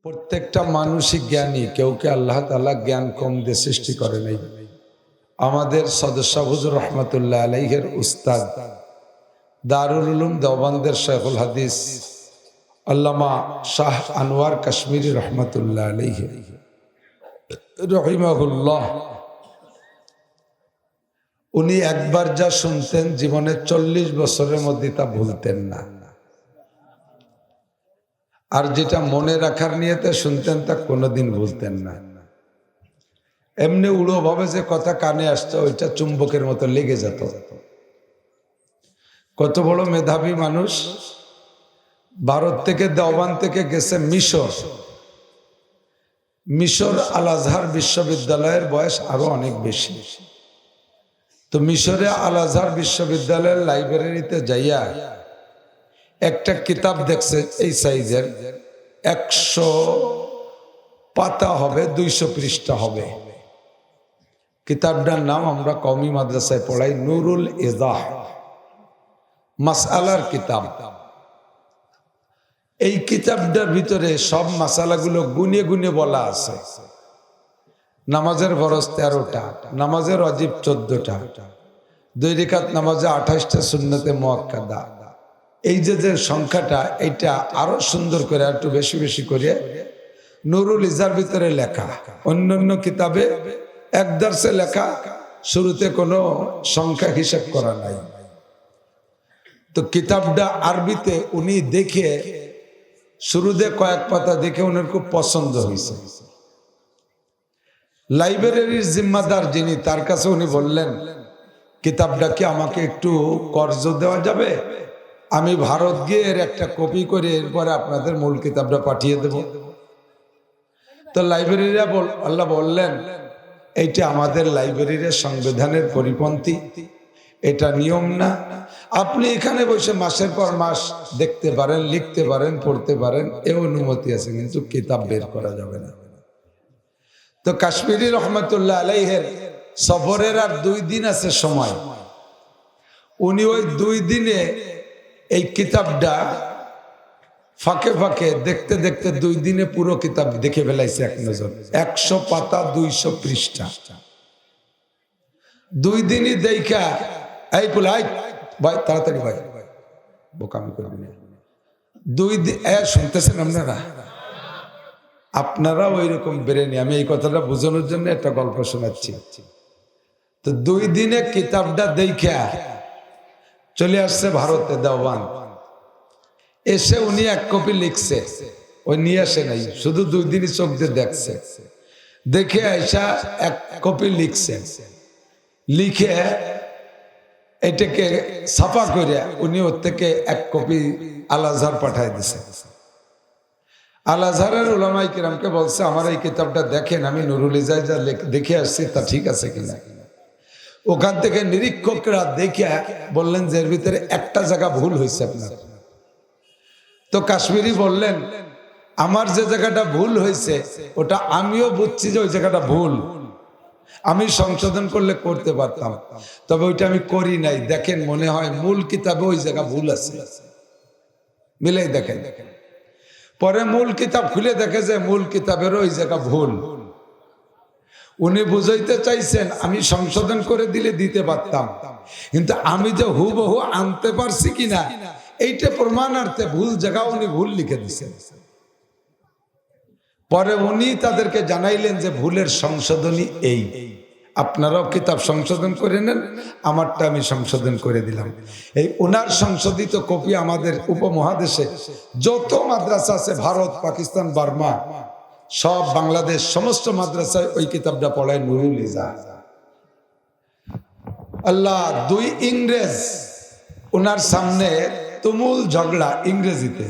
প্রত্যেকটা মানুষই জ্ঞানী, কেউকে আল্লাহ তাআলা জ্ঞান কম দিয়ে সৃষ্টি করে নাই। আমাদের সদস্য হুজুর রহমতুল্লাহ আলাইহির উস্তাদ দারুল উলুম দেওবন্দের শেখুল হাদিস আল্লামা শাহ আনোয়ার কাশ্মীরি রহমতুল্লাহ আলাইহি রহিমাহুল্লাহ, উনি একবার যা শুনতেন জীবনে 40 বছরের মধ্যে তা ভুলতেন না। আর যেটা মনে রাখার নিয়তে শুনতেন তা কোনোদিন ভুলতেন না। এমনি উড়ো ভাবে যে কথা কানে আসতো ওইটা চুম্বকের মতো লেগে যেত। কত বড় মেধাবী মানুষ! ভারত থেকে দেওবান থেকে গেছে মিশর। মিশর আল আজহার বিশ্ববিদ্যালয়ের বয়স আরো অনেক বেশি। তো মিশরে আল আজহার বিশ্ববিদ্যালয়ের লাইব্রেরিতে যাইয়া একটা কিতাব দেখছে, এই সাইজের, 100 পাতা হবে, 200 পৃষ্ঠা হবে। কিতাবটার নাম আমরা কওমি মাদ্রাসায় পড়াই, নুরুল ইজাহ, মাসআলার কিতাব। এই কিতাবটার ভিতরে সব মাসালাগুলো গুনে গুনে বলা আছে। নামাজের ফরজ 13টা, নামাজের ওয়াজিব 14টা, 2 রাকাত নামাজে 28টা সুন্নতে মুআক্কাদা। এই যে সংখ্যাটা, এটা আরো সুন্দর করে একটু বেশি বেশি করে নুরুল ইজার ভিতরে লেখা। অন্যান্য কিতাবে এক দর্শে লেখা, শুরুতে কোনো সংখ্যা হিসাব করা নাই। তো কিতাবটা আরবিতে উনি দেখে শুরুতে কয়েক পাতা দেখে ওনার খুব পছন্দ হয়েছে। লাইব্রেরির জিম্মাদার যিনি, তার কাছে উনি বললেন, কিতাবটা কি আমাকে একটু কর্জ দেওয়া যাবে? আমি ভারত গিয়ে এর একটা কপি করে এরপরে আপনাদের মূল কিতাবটা পাঠিয়ে দেব। তো লাইব্রেরিরা আল্লাহ বললেন, এইটা আমাদের লাইব্রেরির সংবিধানের পরিপন্থী, এটা নিয়ম না। আপনি এখানে বসে মাসের পর মাস দেখতে পারেন, লিখতে পারেন, পড়তে পারেন, এ অনুমতি আছে, কিন্তু কিতাব বের করা যাবে না। তো কাশ্মীরি রহমতুল্লাহ আলাইহের সফরের আর 2 দিন আছে সময়। উনি ওই 2 দিনে এই কিতাবটা ফাঁকে ফাঁকে দেখতে দেখতে 2 দিনে পুরো কিতাব দেখে ফেলাইছে এক নজর। 100 পাতা, 200 পৃষ্ঠা, 2 দিনই দেখা। এই পুলাই ভাই, তাড়াতাড়ি ভাই, বোকামি করবি না। 2 দিন শুনতেছেন আপনারা? আপনারা ওই রকম বেরেনি। আমি এই কথাটা বোঝানোর জন্য একটা গল্প শোনাচ্ছি। তো 2 দিনে কিতাবটা দেখা চলে আসছে ভারতে দেওবান। এসে উনি 1 কপি লিখছে, ওই নিয়ে আসে নাই, শুধু 2 দিনই চোখ দিয়ে দেখছে। দেখে আইসা 1 কপি লিখছে, লিখে এটাকে ছাপা করে উনি ওর থেকে 1 কপি আল আজহার পাঠায় দিছে। আল আজহারের উলামায়ে কিরামকে বলছে, আমার এই কিতাবটা দেখেন, আমি নুরুল ইজাহ যা দেখে আসছি তা ঠিক আছে কিনা। ওখান থেকে নিরীক্ষকরা দেখে বললেন যে এর ভিতরে একটা জায়গা ভুল হয়েছে আপনার। তো কাশ্মীরি বললেন, আমার যে জায়গাটা ভুল হয়েছে ওটা আমিও বুঝছি যে ওই জায়গাটা ভুল, আমি সংশোধন করলে করতে পারতাম, তবে ওইটা আমি করি নাই। দেখেন, মনে হয় মূল কিতাবে ওই জায়গা ভুল আছে, মিলাই দেখেন। পরে মূল কিতাব খুলে দেখে যে মূল কিতাবের ওই জায়গা ভুল। উনি বুঝাইতে চাইছেন আমি সংশোধন করে দিলে দিতে পারতাম, কিন্তু আমি যে হুবহু আনতে পারছি কিনা এইটা প্রমাণার্থে ভুল জায়গা উনি ভুল লিখে দিচ্ছেন। পরে উনি তাদেরকে জানাইলেন যে ভুলের সংশোধনী এই, আপনারাও কিতাব সংশোধন করে নেন, আমারটা আমি সংশোধন করে দিলাম। এই ওনার সংশোধিত কপি আমাদের উপমহাদেশে যত মাদ্রাসা আছে, ভারত, পাকিস্তান, বার্মা, সব বাংলাদেশ, সমস্ত মাদ্রাসায় ওই কিতাবটা পড়ায় নুরুল ইজাহ। আল্লাহ, 2 ইংরেজ ওনার সামনে তুমুল ঝগড়া, ইংরেজিতে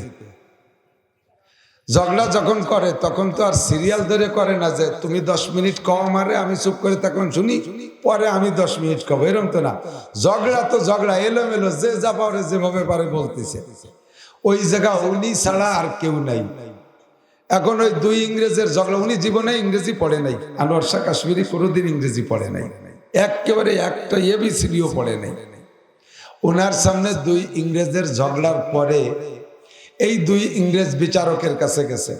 ঝগড়া যখন করে তখন তো আর সিরিয়াল ধরে করে না যে তুমি 10 মিনিট কও আমারে, আমি চুপ করে তখন শুনি, পরে আমি 10 মিনিট কব, এরকম তো না। ঝগড়া তো ঝগড়া, এলোমেলো, যে যা পারে যেভাবে পারে বলতেছে। ওই জায়গা উনি ছাড়া আর কেউ নাই। এখন ওই 2 ইংরেজের ঝগড়া, উনি জীবনে ইংরেজি পড়ে নাই, আনোয়ার শাহ কাশ্মীরি কোনোদিন ইংরেজি পড়ে নাই, একেবারে একটা এবিসিডিও পড়ে নাই। ওনার সামনে 2 ইংরেজের ঝগড়ার পরে এই 2 ইংরেজ বিচারকের কাছে গেছে,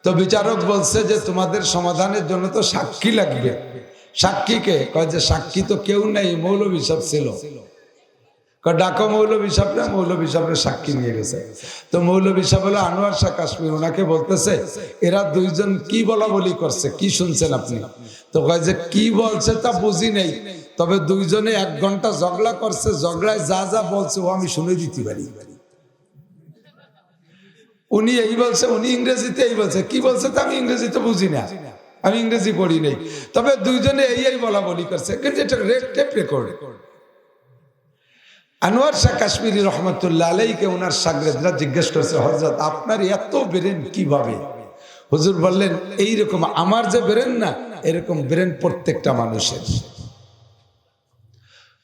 তো বিচারক বলছে যে তোমাদের সমাধানের জন্য তো সাক্ষী লাগবে। সাক্ষীকে কয় যে সাক্ষী তো কেউ নেই, মৌলভী সাহেব ছিল। ডাকো মৌলভী সাহেবরা, মৌলভী সাহেবের সাক্ষী নিয়ে গেছে। তো মৌলভী সাহেব হলো আনোয়ার শাহ কাশ্মীর, ওনাকে বলতেছে এরা দুইজন কি বলা বলি করছে, কি শুনছেন আপনি? তো কয় যে কি বলছে তা বুঝি নেই, তবে দুইজনে 1 ঘন্টা ঝগড়া করছে, ঝগড়ায় যা যা বলছে ও আমি শুনে দিতে পারি। উনি এই বলছে, উনি ইংরেজিতে এই বলছে, কি বলছে তা আমি ইংরেজিতে বুঝি না, আমি ইংরেজি পড়ি নেই, তবে দুইজনে এই বলা বলি করছে, কিন্তু এটা টেপ রেকর্ড। আনোয়ার শাহ কাশ্মীরি রহমতুল্লাহ আলাইকে ওনার শাগরেদরা জিজ্ঞেস করছে, হযরত আপনার এত ব্রেন কিভাবে? হুজুর বললেন এইরকম আমার যে ব্রেন না, এরকম ব্রেন প্রত্যেকটা মানুষের,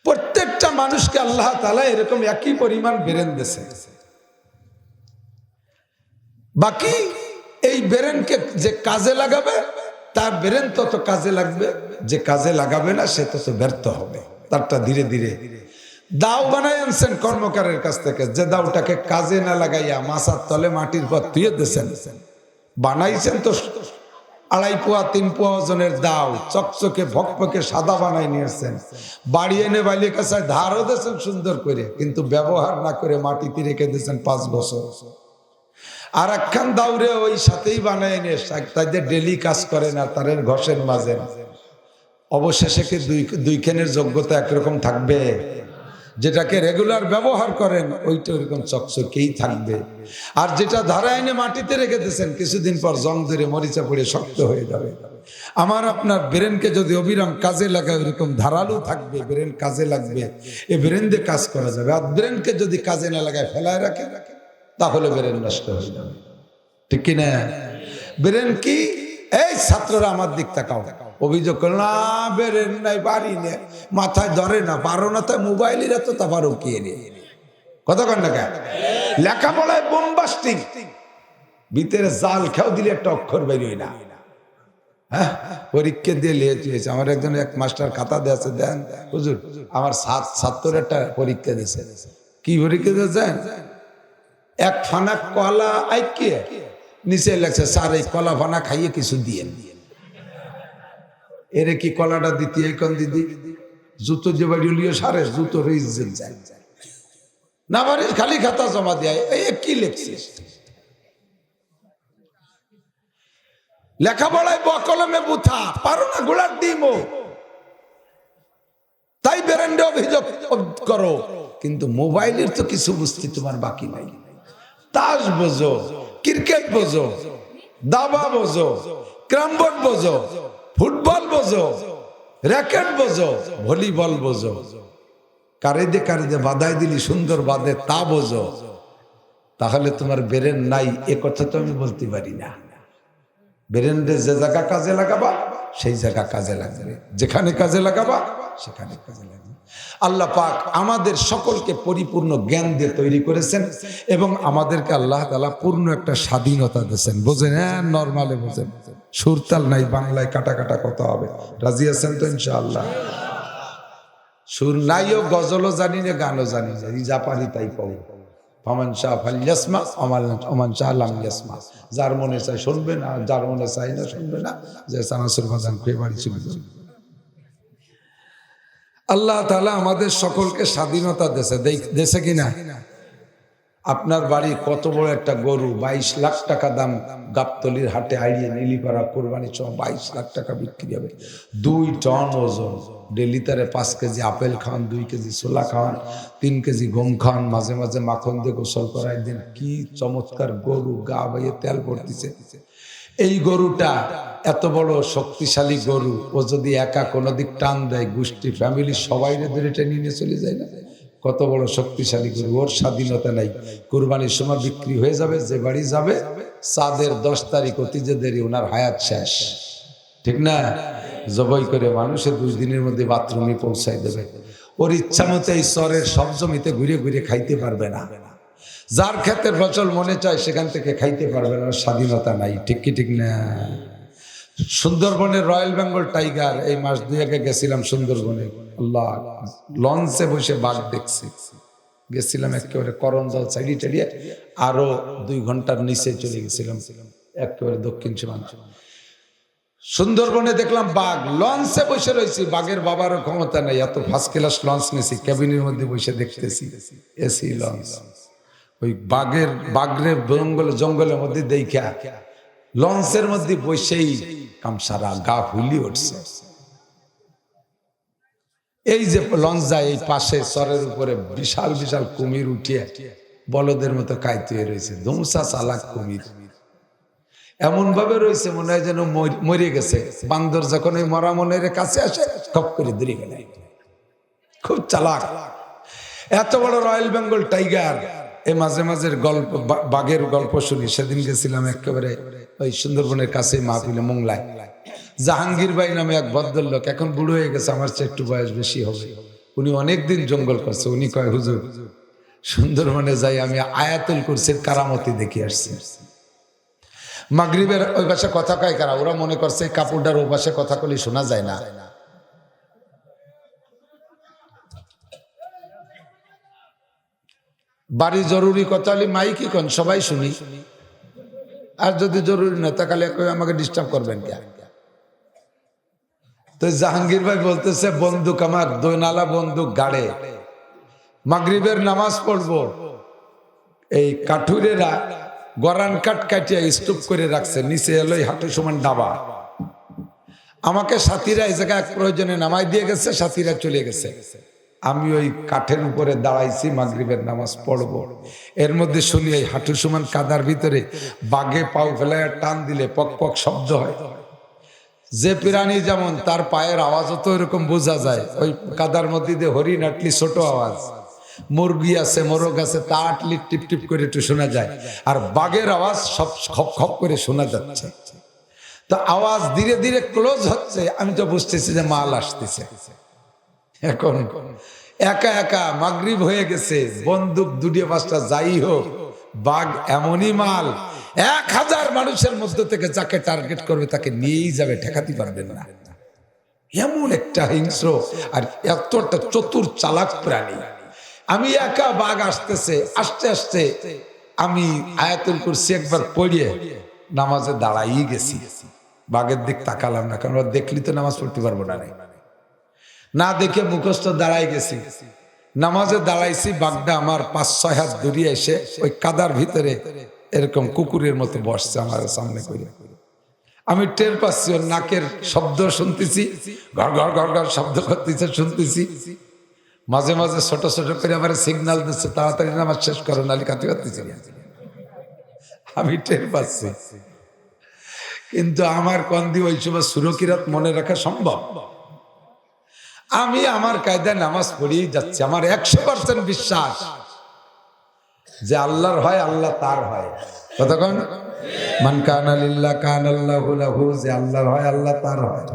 প্রত্যেকটা মানুষকে আল্লাহ তাআলা এরকম একই পরিমাণ ব্রেন দিয়েছে। বাকি এই ব্রেনকে যে কাজে লাগাবে তার ব্রেন তত কাজে লাগবে, যে কাজে লাগাবে না সে তত ব্যর্থ হবে। তারটা ধীরে ধীরে দাও বানাই আনছেন কর্মকারের কাছ থেকে, যে দাওটাকে কাজে না লাগাইয়া মাছার তলে মাটির পর ধুয়ে দিয়েছেন, বানাইছেন তো 2.5 পোয়া 3 পোয়া ওজনের দাও, চকচকে ভকভকে সাদা বানাই নিয়েছেন, বাড়ি এনে বাইলে কাছে ধারও দিয়েছেন সুন্দর করে, কিন্তু ব্যবহার না করে মাটিতে রেখে দিয়েছেন 5 বছর। আর একখান দাউরে ওই সাথেই বানায় নিয়ে তাদের ডেলি কাজ করে না, তারের ঘষের মাঝে, অবশেষে কি দুইখানের যোগ্যতা একরকম থাকবে? যেটাকে রেগুলার ব্যবহার করেন ওইটা ওইরকম চকচকেই থাকবে, আর যেটা ধারায় এনে মাটিতে রেখে দিয়েছেন কিছুদিন পর জং ধরে মরিচা পড়ে শক্ত হয়ে যাবে। আমার আপনার ব্রেনকে যদি অবিরাম কাজে লাগায় ওইরকম ধারালো থাকবে, ব্রেন কাজে লাগবে, এই ব্রেন দিয়ে কাজ করা যাবে। আর ব্রেনকে যদি কাজে না লাগায় ফেলায় রাখে তাহলে ব্রেন নষ্ট হয়ে যাবে, ঠিক কিনা? ব্রেন কি? এই ছাত্ররা আমার দিক তাকাও, অভিযোগ করল না ব্রেন নাই, পারি না, মাথায় ধরে না, পারো না, তাই মোবাইলের এত তা পারো কি নিয়ে কথা কন না কেন? লেখাপড়ায় বোমবাস্টিং, ভিতরে জাল খেয়াও দিলে একটা অক্ষর বেরোয় না। হ্যাঁ, পরীক্ষা দিয়ে লিয়েছে। আমার একজন এক মাস্টার খাতা দিয়েছে, দেন হুজুর আমার 7 ছাত্রের একটা পরীক্ষা দিয়েছে। কি পরীক্ষা দিয়েছেন? 1 ফানা কলা আইকে নিচে লেখছে, স্যার এই কলা ফানা খাইয়ে কিছু দিয়ে এরে কি কলাটা দিতে কোন দিদি জুতো যে বাড়ি লিও সারে জুতো রিজেন যায় না, মানে খালি খাতা জমা দেয়। এই কি লিখছিস? লেখাপড়ায় কলমে বুথা, পারো না গোলার ডিমো, তাই বেরেন্ডে অভিযোগ করো, কিন্তু মোবাইলের তো কিছু বুঝতে তোমার বাকি নাই। তাস বোঝো, ক্রিকেট বোঝো, দাবা বোঝো, ক্রামবোর্ড বোঝো, ফুটবল বোঝো, র্যাকেট বোঝো, ভলিবল বোঝো, কারে দে বাধাই দিলি সুন্দর বাদে তা বোঝো, তাহলে তোমার ব্রেন নাই এ কথা তো আমি বলতে পারি না। ব্রেনরে যে জায়গা কাজে লাগাবা সেই জায়গা কাজে লাগবে, যেখানে কাজে লাগাবা সেখানে কাজে লাগবে। আল্লাহ পাক আমাদের সকলকে পরিপূর্ণ জ্ঞান দিয়ে তৈরি করেছেন এবং আমাদেরকে আল্লাহ তাআলা পূর্ণ একটা স্বাধীনতা দিয়েছেন। বোঝেন? হ্যাঁ, নরমালে বোঝেন, সুরতাল নাই, বাংলায় কাটা কাটা কথা হবে। রাজি আছেন তো ইনশাআল্লাহ? সুর নাইও, গজলও জানি না, গানও জানি না, যা পারি তাই পাবো। ফামান শাহ ফালইয়াসমা ওমান শাহ লাম ইয়াসমা, যার মনে চাই শুনবে না, যার মনে চাই না শুনবে না, যে সানাসুর বাজান খেয়ে বাড়ি চলে যাবে। আল্লাহ তাআলা আমাদের সকলকে স্বাধীনতা দেশে কিনা? আপনার বাড়ি কত বড় একটা গরু, 22 লাখ টাকা দাম, গাবতলির হাটে আইড়িয়ে নীলিপাড়া কোরবানি সহ 22 লাখ টাকা বিক্রি হবে। 2 টন ওজন, ডেলি তারে 5 কেজি আপেল খান, 2 কেজি ছোলা খান, 3 কেজি গম খান, মাঝে মাঝে মাখন দিয়ে গোসল করাই দিন। কি চমৎকার গরু, গা বাইয়ে তেল পড়তেছে। এই গরুটা এত বড় শক্তিশালী গরু, ও যদি একা কোনো দিক টান দেয় গোষ্ঠী ফ্যামিলি সবাই ধরে টেনে নিয়ে চলে যায় না? কত বড় শক্তিশালী গরু, ওর স্বাধীনতা নাই। কুরবানির সময় বিক্রি হয়ে যাবে, যে বাড়ি যাবে চাঁদের 10 তারিখ অতি যে দেরি, ওনার হায়াত শেষ, ঠিক না? জবাই করে মানুষের 2 দিনের মধ্যে বাথরুমে পৌঁছাই দেবে। ওর ইচ্ছা মতো এই চরের সব জমিতে ঘুরে ঘুরে খাইতে পারবে না, যার ক্ষেতের ফসল মনে চায় সেখান থেকে খাইতে পারবে না, স্বাধীনতা নাই, ঠিক কি ঠিক না? সুন্দরবনের রয়্যাল বেঙ্গল টাইগার, এই মাস 2 আগে গেছিলাম সুন্দরবনে, আল্লাহ, লঞ্চে বসে বাঘ দেখছি, গেছিলাম একেবারে করঞ্জল সাইডে টাইডে, আরো 2 ঘন্টার নিচে চলে গেছিলাম। একেবারে দক্ষিণ সীমান্ত। সুন্দরবনে দেখলাম বাঘ, লঞ্চে বসে রয়েছি, বাঘের বাবারও ক্ষমতা নেই, এত ফার্স্ট ক্লাস লঞ্চ নিয়েছি, ক্যাবিনের মধ্যে বসে দেখতেছি, এসি লঞ্চ। ওই বাঘের জঙ্গলের মধ্যে দেখা লঞ্চের মধ্যে বসেই কামসারা গা ফুলি উঠছে। এই যে লঞ্চ যায়, এই পাশে চরের উপরে বিশাল বিশাল কুমির উঠিয়ে বলদের মতো কাইতে রয়েছে, ধুমসা চালাক কুমির, এমন ভাবে রয়েছে মনে হয় যেন মরে গেছে। বান্দর যখন ওই মরা মনের কাছে আসে খপ করে ধরে গেল, খুব চালাক। এত বড় রয়্যাল বেঙ্গল টাইগার। এই মাঝে মাঝে গল্প, বাঘের গল্প শুনি। সেদিন গেছিলাম একেবারে ওই সুন্দরবনের কাছে মাহফিলে, মোংলায়। জাহাঙ্গীর ভাই নামে এক ভদ্রলোক, এখন বুড়ো হয়ে গেছে, আমার চেয়ে একটু বয়স বেশি হবে। উনি অনেকদিন জঙ্গল করছে। উনি কয়, হুজুর সুন্দরবনে যাই আমি আয়াতুল কুরসির কারামতি দেখে আসছি। মাগরিবের ওই পাশে কথা কয় কারা, ওরা মনে করছে কাপড়টার ওই পাশে কথা কলি শোনা যায় না। বাড়ি জরুরি কথা হলে মাইকি কোন সবাই শুনি, আর যদি জরুরি না তাহলে আমাকে ডিস্টার্ব করবেন কে? তো জাহাঙ্গীর ভাই বলতেছে, বন্দুক আমার দোনালা বন্দুক গাড়ে, মাগরিবের নামাজ পড়বো, এই কাঠুরেরা গরান কাট কাটিয়া স্তূপ করে রাখছে, নিচে এলো হাঁটু সমান ডাবা। আমাকে সাথীরা এই জায়গায় এক প্রয়োজনে নামাই দিয়ে গেছে, সাথীরা চলে গেছে। আমি ওই কাঠের উপরে দাঁড়াইছি, মাগরিবের নামাজ পড়বো। এর মধ্যে শুনি এই হাঁটু সমান কাদার ভিতরে বাঘে পাও ফেলায় টান দিলে পক পক শব্দ হয়। যে প্রাণী যেমন, তার পায়ের আওয়াজও তো এরকম বোঝা যায়। ওই কাদার মধ্যে দিয়ে হরিণ আটলি ছোট আওয়াজ, মুরগি আছে, মোরগ আছে, তা আটলি টিপ টিপ করে একটু শোনা যায়। আর বাঘের আওয়াজ সব খপ খপ করে শোনা যাচ্ছে। তো আওয়াজ ধীরে ধীরে ক্লোজ হচ্ছে, আমি তো বুঝতেছি যে মাল আসতেছে। এখন একা একা মাগরিব হয়ে গেছে, বন্দুক দুটিয়ে পাঁচটা যাই হোক, বাঘ এমনই মাল, 1000 মানুষের মধ্যে থেকে যাকে টার্গেট করবে তাকে নিয়েই যাবে, ঠেকাতে পারবেন না। এমন একটা হিংস্র আর এতটা চতুর চালাক প্রাণী। আমি একা, বাঘ আসতেছে, আস্তে আস্তে আমি আয়াতুল কুরসি একবার পড়িয়ে নামাজে দাঁড়াই গেছি। বাঘের দিক তাকালাম না, কারণ দেখলি তো নামাজ পড়তে পারবো না, না দেখে মুখস্থ দাঁড়াই গেছি। নামাজে দাঁড়াইছি, বাঘটা আমার 5-6 হাত দূরে এসে ওই কাদার ভিতরে এরকম কুকুরের মতো বসছে আমার সামনে করে। আমি টের পাচ্ছি, ওর নাকের শব্দ শুনতেছি, ঘর ঘর ঘর ঘর শব্দ করতেছে শুনতেছি। মাঝে মাঝে ছোট ছোট করে আমার সিগন্যাল দিচ্ছে, তাড়াতাড়ি নামাজ শেষ করো, নালি কাতে পারতেছি। আমি টের পাচ্ছি, কিন্তু আমার কন্দি ওই সময় সুরকিরাত মনে রাখা সম্ভব। আমি আমার কায়দায় নামাজ পড়িয়ে যাচ্ছি। আমার 100% বিশ্বাস যে আল্লাহর হয়, আল্লাহ তার হয়। কতক্ষণ? মান কানা লিল্লাহ কানা আল্লাহু লাহু, যে আল্লাহর হয়, আল্লাহ তার হয়।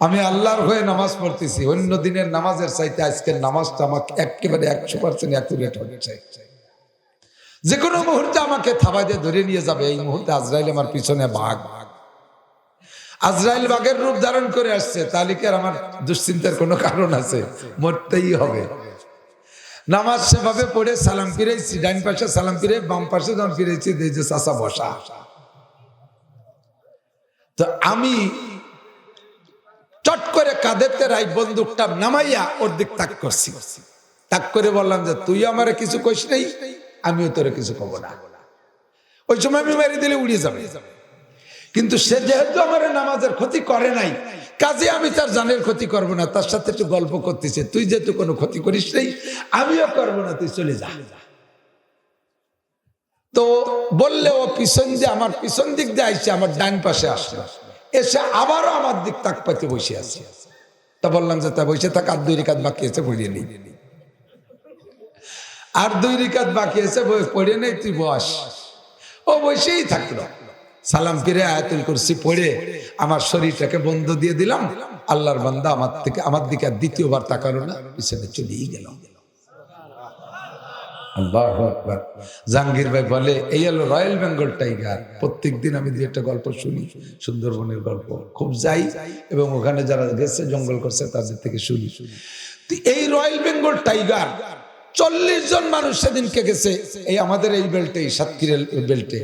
আমি আল্লাহর হয়ে নামাজ পড়তেছি। অন্য দিনের নামাজের চাইতে আজকের নামাজটা আমাকে একেবারে 100% অ্যাকুরেট হচ্ছে। যে কোনো মুহূর্তে আমাকে থাবা দিয়ে ধরে নিয়ে যাবে। এই মুহূর্তে আজরাইল আমার পিছনে বাঘ, আজরাইল বাঘের রূপ ধারণ করে আসছে। তাহলে কি আর আমার দুশ্চিন্তার কোনো কারণ আছে? মরতেই হবে। নামাজ সেভাবে পড়ে সালাম ফিরেছি, ডাইন পাশে সালাম ফিরে, বাম পাশে যখন ফিরেছি যে চাচা বসা। তো আমি চট করে কাঁধেতে রাই বন্দুকটা নামাইয়া ওর দিক তাক করছি। তাক করে বললাম যে তুই আমারে কিছু কইস নাই, আমিও তোরে কিছু কব না। ওই সময় আমি মেরে দিলে উড়িয়ে যাবে। কিন্তু সে যেহেতু আমার নামাজের ক্ষতি করে নাই, কাজে আমি তার জানের ক্ষতি করব না। তার সাথে একটু গল্প করতেছে, তুই যেহেতু কোনো ক্ষতি করিস নাই, আমিও করবো না, তুই চলে যা। তো বললে ও পিছন দিয়ে, আমার পিছন দিক দিয়ে আইসে আমার ডান পাশে আসলো, এসে আবারও আমার দিক তাক পাইতে বসে আছে। তা বললাম যে তা বসে থাক, আর 2 রিকাত বাকি আছে, পড়িয়ে নেই। আর 2 রিকাত বাকি আছে, পড়ে নেই, তুই বস। ও বসেই থাকলো। সালাম ফিরে আয়াতুল কুরসি পড়ে আমার শরীরটাকে বন্ধ দিয়ে দিলাম। আল্লাহর বান্দা আমার দিকে আর দ্বিতীয়বার তাকালো না, পিছনে চলেই গেল। আল্লাহু আকবার। জাহাঙ্গীর ভাই বলে, এই হলো রয়্যাল বেঙ্গল টাইগার। প্রত্যেকদিন আমি 2-1টা গল্প শুনি, সুন্দরবনের গল্প খুব যাই, এবং ওখানে যারা গেছে জঙ্গল করছে তাদের থেকে শুনি। এই রয়্যাল বেঙ্গল টাইগার 40 জন মানুষ সেদিনকে গেছে এই আমাদের এই বেল্টে, সাতক্ষীরার বেল্টে।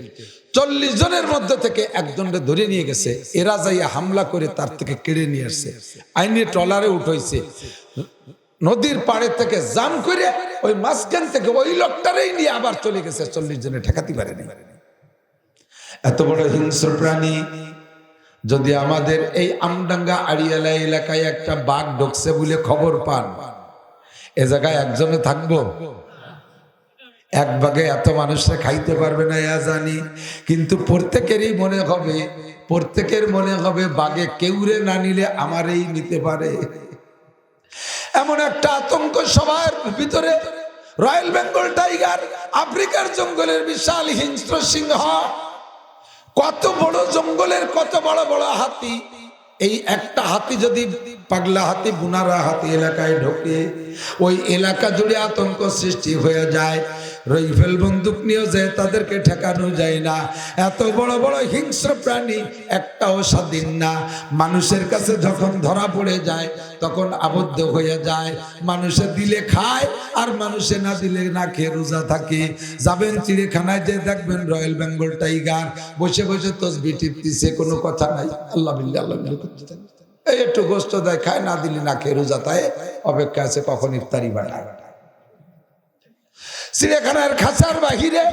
40 জনের মধ্যে থেকে একজনকে ধরে নিয়ে গেছে, এরা যাইয়া হামলা করে তার থেকে কেড়ে নিয়ে আসছে, আইনি ট্রলারে উঠাইছে, নদীর পাড়ে থেকে জাম করে ওই মাঝখান থেকে ওই লোকটারেই নিয়ে আবার চলে গেছে। 40 জনে ঠেকাতে পারেনি। এত বড় হিংস্র প্রাণী। যদি আমাদের এই আমডাঙ্গা আড়িয়ালা এলাকায় একটা বাঘ ঢুকছে বলে খবর পান, এ জায়গায় একজনে থাকবো? এক বাঘে এত মানুষরা খাইতে পারবে না ইয়া জানি, কিন্তু প্রত্যেকেরই মনে হবে, প্রত্যেকের মনে হবে বাঘে কেউরে না নিলে আমারই নিতে পারে। এমন একটা আতঙ্ক সবার ভিতরে। রয়্যাল বেঙ্গল টাইগার, আফ্রিকার জঙ্গলের বিশাল হিংস্র সিংহ, কত বড় জঙ্গলের কত বড় বড় হাতি। এই একটা হাতি যদি, পাগলা হাতি, বুনারা হাতি এলাকায় ঢোকে, ওই এলাকা জুড়ে আতঙ্ক সৃষ্টি হয়ে যায়। রাইফেল বন্দুক নিয়ে যায়, তাদেরকে ঠেকানো যায় না। এত বড় বড় হিংস্র প্রাণী একটাও স্বাধীন না। মানুষের কাছে যখন ধরা পড়ে যায় তখন আবদ্ধ হয়ে যায়। মানুষে দিলে খায় আর মানুষে না দিলে না খেয়ে রোজা থাকে। যাবেন চিড়িয়াখানায়, যে দেখবেন রয়্যাল বেঙ্গল টাইগার বসে বসে তসবিহ টিপতেছে, কোনো কথা নাই, আল্লাহ বিল্লাহ আল্লাহ বিল্লাহ করতে থাকে। এই একটু গোস্ত দেয়, খায়, না দিলে না খেয়ে রোজা থাকে, অপেক্ষা আছে কখন ইফতারি বানায়। চিড়িয়াখানার খাঁচার বাহিরে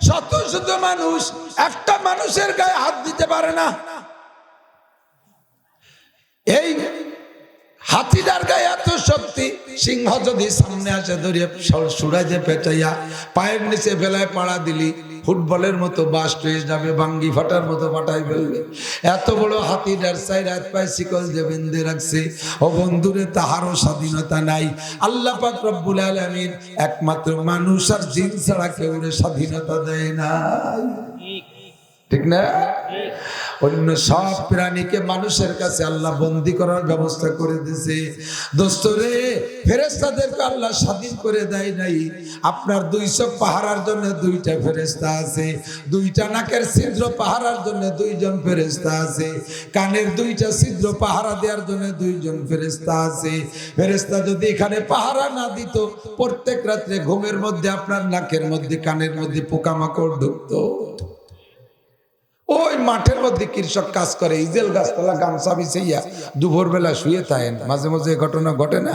শত শত মানুষ, একটা মানুষের গায়ে হাত দিতে পারে না। এই হাতিটার গায়ে এত শক্তি, সিংহ যদি সামনে আসে ধরে সুরাজে পেঁচাইয়া পায়ের নিচে ফেলায় পাড়া দিলি ফুটবলের মতো বাস্ট হয়ে যাবে, ভাঙ্গি ফাটার মতো ফাটাই ফেলবে। এত বড় হাতিটার চাই রাত পায়ে শিকল যে বেঁধে রাখছে। ও বন্ধুরে, তাহারও স্বাধীনতা নাই। আল্লাহ পাক রব্বুল আলামিন একমাত্র মানুষ আর জিন ছাড়া কেউ স্বাধীনতা দেয় নাই, ঠিক না? অন্য সব প্রাণীকে মানুষের কাছে আল্লাহ বন্দী করার ব্যবস্থা করে দিয়েছে। দোস্তরে, ফেরেশতাদেরকে আল্লাহ স্বাধীন করে দেয় নাই। আপনার 2 চোখ পাহারার জন্য 2টা ফেরেশতা আছে, 2টা নাকের ছিদ্র পাহারার জন্য 2 জন ফেরেশতা আছে, কানের 2টা ছিদ্র পাহারা দেওয়ার জন্য 2 জন ফেরেশতা আছে। ফেরেশতা যদি এখানে পাহারা না দিত, প্রত্যেক রাত্রে ঘুমের মধ্যে আপনার নাকের মধ্যে কানের মধ্যে পোকামাকড় ঢুকতো। ওই মাঠের মধ্যে কৃষক কাজ করে, ইজেল গাছতলা গামছা বিছাইয়া দুপুর বেলা শুয়ে থাকেন। মাঝে মাঝে ঘটনা ঘটে না?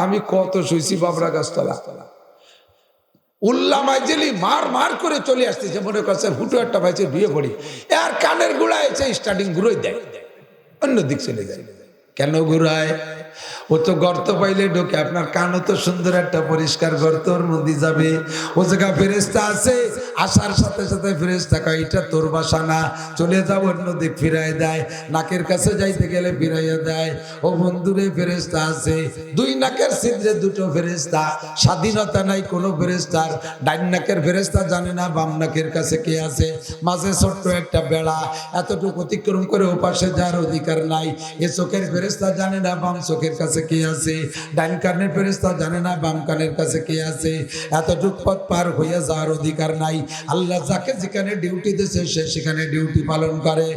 আমি কত শুয়েছি বাবরা গাছতলা। উল্লা মাইজেলি মার মার করে চলে আসতেছে, মনে করছে হুটো একটা ভাইছে বিয়ে পড়ি, আর কানের গুড়ায় এসে স্টার্টিং ঘুরোই দেয়, অন্য দিক চলে যায়। কেন ঘুরায়? ও তো গর্ত পাইলে ঢোকে, আপনার কানও তো সুন্দর একটা পরিষ্কার গর্তর মধ্যে যাবে। ও জায়গা ফেরেশতা আছে, আসার সাথে সাথে ফেরেশতা কয় এটা তোর বাসা না, চলে যাও, অন্য দিক ফিরাই দেয়। নাকের কাছে যাইতে গেলে ফিরাইয়া দেয়। ও বন্ধুরে, ফেরেশতা আছে, 2 নাকের ছিদ্রে 2টো ফেরেশতা। স্বাধীনতা নাই কোনো ফেরেশতার। ডাইন নাকের ফেরেশতা জানে না বাম নাকের কাছে কে আছে। মাঝে ছোট্ট একটা বেড়া, এতটুকু অতিক্রম করে ও পাশে যাওয়ার অধিকার নাই। এ চোখের ফেরেশতা জানে না বাম চোখের কাছে কে আছে। ডাইন কানের ফেরেশতা জানে না বাম কানের কাছে কে আছে। এতটুক পথ পার হইয়া যাওয়ার অধিকার নাই। আল্লাহ যাকে যেখানে ডিউটি দিয়েছে সে সেখানে ডিউটি পালন করে।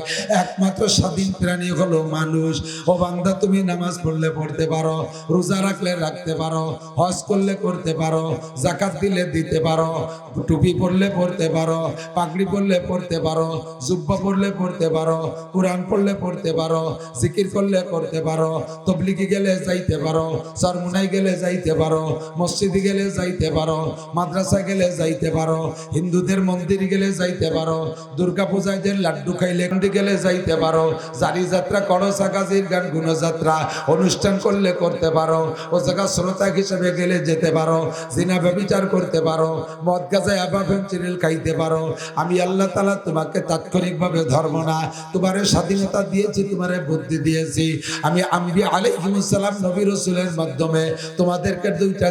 একমাত্র স্বাধীন প্রাণী হলো মানুষ। ও বান্দা, তুমি নামাজ পড়লে পড়তে পারো, রোজা রাখলে রাখতে পারো, হজ করলে করতে পারো, যাকাত দিলে দিতে পারো, টুপি পড়লে পড়তে পারো, পাগড়ি পড়লে পড়তে পারো, জুব্বা পড়লে পড়তে পারো, কোরআন পড়লে পড়তে পারো, জিকির করলে করতে পারো, তবলিগে গেলে যাইতে পারো, চরমুনাই গেলে যাইতে পারো, মসজিদে গেলে যাইতে পারো, মাদ্রাসা গেলে যাইতে পারো, হিন্দুদের মন্দির গেলে যাইতে পারো, দুর্গা পূজায় যে লাড্ডু খাইলে গেলে যাইতে পারো, জারি যাত্রা, করসা গাজির গান গুণযাত্রা অনুষ্ঠান করলে করতে পারো, ও জায়গা শ্রোতা হিসেবে গেলে যেতে পারো, জিনা ব্যভিচার করতে পারো, মদ গাজায় আবাফেম চিরিল খাইতে পারো। আমি আল্লাহ তাআলা তোমাকে তাৎক্ষণিকভাবে ধর্ম না, তোমারে স্বাধীনতা দিয়েছি, তোমারে বুদ্ধি দিয়েছি। আমি আম্বিয়া আলাইহিস সালাম নবী রাসূলের মাধ্যমে তোমাদেরকে 2টা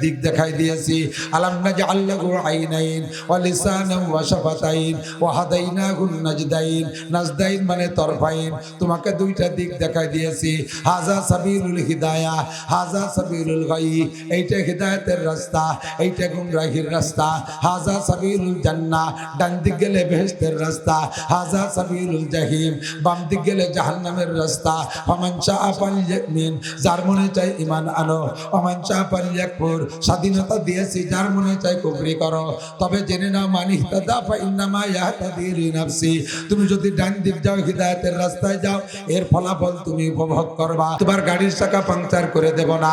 দিক দেখাই দিয়েছি। আলাম নাজআল লাহু আইনাইন ওয়া লিসানান ওয়া শাফাতাইন ওয়া হাদাইনাহুন নাজদাইন। নাজদাইন মানে তরফাইন। তোমাকে 2টা দিক দেখাই দিয়েছি। হাযা সাবিলুল হিদায়াহ, হাযা সাবিলুল গায়ি। এইটা হিদায়াতের রাস্তা, এইটা গুমরাহির রাস্তা। হাযা সাবিলুল জান্নাহ, ডান দিক গেলে বেহেশতের রাস্তা। হাযা সাবিলুল জাহিম, বাম দিক গেলে জাহান্নামের রাস্তা। ফামান শাআ ফালইউমিন, যার মনে চায় ঈমান আনো, ওমান শাআ ফালইয়াকফুর, স্বাধীনতা দিয়েছি যার মনে চায় কুফরি করো। তবে জেনে নাও মান ইহতাদা ফাইন্নামা ইয়াহতাদি লিনাফসি, তুমি যদি ডান দিক যাও, হিদায়াতের রাস্তায় যাও, এর ফলাফল তুমি উপভোগ করবা। তোমার গাড়ির চাকা পাংচার করে দেব না,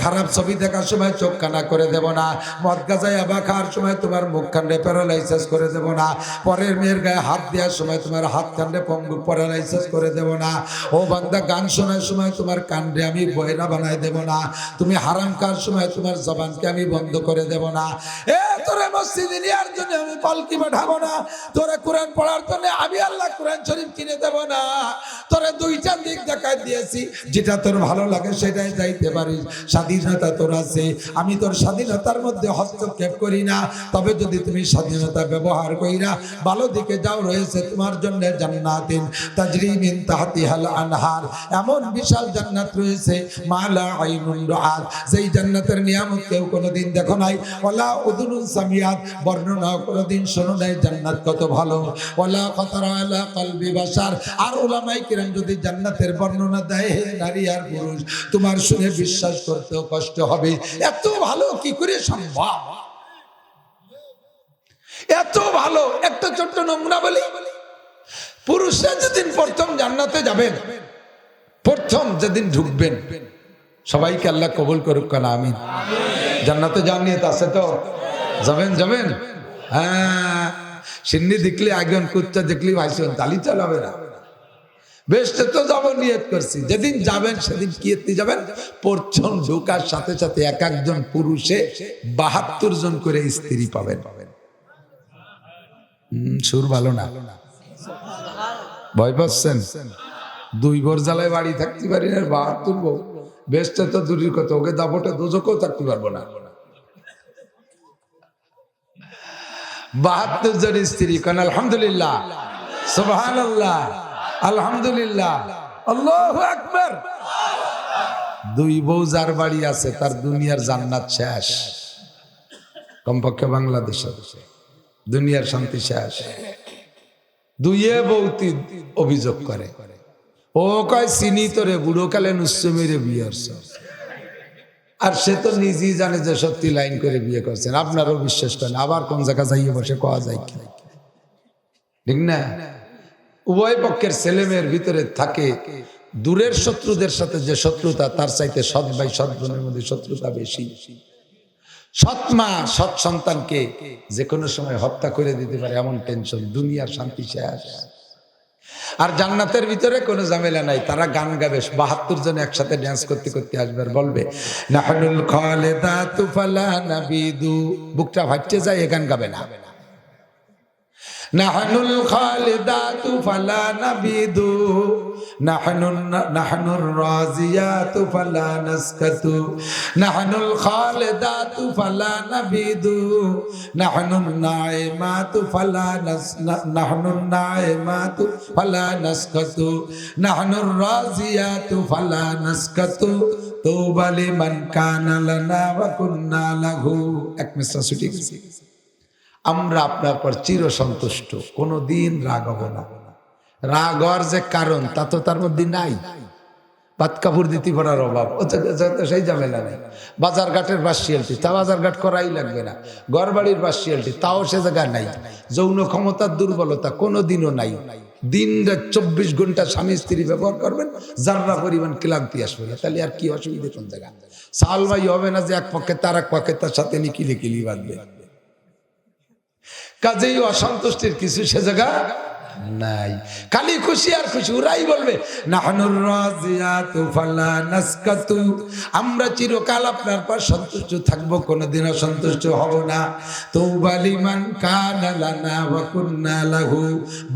খারাপ ছবি দেখার সময় চোখ কানা করে দেব না, মদ গাঁজা ইয়াবা খাওয়ার সময় তোমার মুখ কান্ডে প্যারালাইসিস করে দেব না, পরের মেয়ের গায়ে হাত দেওয়ার সময় তোমার হাত কান্ডে পঙ্গু প্যারালাইসিস করে দেব না, ও বান্দা গান শোনার সময় তোমার কান্ডে আমি বয়রা বানাই দেব না, তুমি হারাম খাওয়ার সময় তোমার জবানকে আমি বন্ধ করে দেব না, এ তোরে মসজিদে নেওয়ার জন্য আমি পালকি পাঠাবো না, তোরে কোরআন পড়ার জন্য আমি আল্লাহ কোরআন শরীফ কিনে দেব না, তোরে দুইটা দিক দেখাই দিয়েছি, যেটা তোর ভালো লাগে সেটাই যাইতে পারিস, স্বাধীনতা তোর আছে, আমি তোর স্বাধীনতার মধ্যে হস্তক্ষেপ করি না। তবে যদি তুমি স্বাধীনতা ব্যবহার কইরা ভালো দিকে যাও, রয়েছে তোমার জন্য জান্নাতিন তাজরি মিন তাহতিহাল আনহার, এমন বিশাল জান্নাত রয়েছে মালা আইনুন রাআত, যেই জান্নাতের নিয়ামত কেউ কোনোদিন দেখো নাই, ওয়ালা উযুনুন সামিয়াত, বর্ণনা কোনোদিন শোনো নাই জান্নাত কত ভালো, ওয়ালা খাতারা আলা কলবি বাশার। আর উলামায়ে কিরাম যদি জান্নাতের বর্ণনা দেয়, হে নারী আর পুরুষ, তোমার শুনে বিশ্বাস করতেও কষ্ট হবে, এত ভালো কি করে সম্ভব, এত ভালো। একটা ছোট্ট নমুনা বলি, পুরুষরা যেদিন প্রথম জান্নাতে যাবেন, প্রথম যেদিন ঢুকবেন, সবাইকে আল্লাহ কবুল করুক না, আমিন। জান্নাতে যাওয়ার নিয়ত আছে তো? যাবেন? হ্যাঁ, সিন্নি দেখলে একজন কুত্তা দেখলে ভাইসন তালি চালাবে না, বেশ তো যাবো নিয়ত করছি। যেদিন যাবেন সেদিন কি যাবেন, প্রথম ঢোকার সাথে সাথে এক একজন পুরুষে 72 জন করে স্ত্রী পাবেন। সুর ভালো না, ভয় পাচ্ছেন? 2 বর জ্বালায় বাড়ি থাকতে পারি না, 72 বউ, বেশ তো দূরের কথা, ওকে দাপটে দুজকেও থাকতে পারবো না। 72 জন স্ত্রী, কারণ আলহামদুলিল্লাহ, সুবহানাল্লাহ, আলহামদুলিল্লাহ, আল্লাহু আকবার। 2 বউ যার বাড়ি আছে তার দুনিয়ার জান্নাত শেষ, কমপক্ষে বাংলাদেশে দুনিয়ার শান্তি শেষ। 2 বউতি অভিযোগ করে, ও কয় চিনি তোরে বুড়ো কালে নুসে মেরে বিয়ে করছে, আর সে তো নিজেই জানে যে সত্যি লাইন করে বিয়ে করছেন, আপনারও বিশ্বাস করেন, আবার কোন জায়গা যাইয়ে বসে কোয়া যায় কি, ঠিক না? উভয় পক্ষের ছেলে মেয়ের ভিতরে থাকে দূরের শত্রুদের সাথে যে শত্রুতা, তার চাইতে সৎ ভাই সৎ বোনের মধ্যে শত্রুতা বেশি। সৎ মা সৎ সন্তানকে যে কোনো সময় হত্যা করে দিতে পারে, এমন টেনশন, দুনিয়ার শান্তি শেষ। আর জান্নাতের ভিতরে কোনো ঝামেলা নাই, তারা গান গাবে, 72 জন একসাথে ড্যান্স করতে করতে আসবে আর বলবে নাহনুল খালিদাতু ফালা নাবিদু, বুকটা ফাটতে যায়, এ গান গাবে না। নাহনুল খালিদাতু ফালা নাবিদু, নাহনুর রাজিয়াতু ফালা নাসকাতু, নাহনুল খালিদাতু ফালা নাবিদু, নাহনুন নাইমাতু ফালা নাহনুন নাইমাতু ফালা নাসকাতু, নাহনুর রাজিয়াতু ফালা নাসকাতু, তওবা লিমান কানা লানা ওয়া কুন্না লাহু। এক মিনিট ছুটি গেছে। আমরা আপনার পর চির সন্তুষ্ট, কোনোদিন রাগ হব না। রাগ হওয়ার যে কারণ তা তো তার মধ্যে নাই, পাত কাপড় দিতে পারার অভাব, সেই ঝামেলা নেই। বাজার ঘাটের বাসিয়ালটি, তা বাজার ঘাট করাই লাগবে না। ঘর বাড়ির বাসিয়ালটি, তাও সে জায়গা নাই। যৌন ক্ষমতার দুর্বলতা কোনোদিনও নাই। দিন রাত 24 ঘন্টা স্বামী স্ত্রী ব্যবহার করবেন, যারা পরিমাণ ক্লান্তি আসবে না, তাহলে আর কি অসুবিধা কোন জায়গা? সাল ভাই হবে না যে এক পক্ষে তার এক পক্ষে তার সাথে নিকিলে কিলি বাঁধবে। কাজেই অসন্তুষ্টির কিছু সে জায়গা নাই, খালি খুশি আর খুশি। ওরাই বলবে নাহনুর রাজিয়াতু ফালা নাসকাতু, আমরা চিরকাল আপনার পর সন্তুষ্ট থাকবো, কোনোদিন অসন্তুষ্ট হব না। তওবা লিমান কানা লানা ওয়া কুন্না লাহু,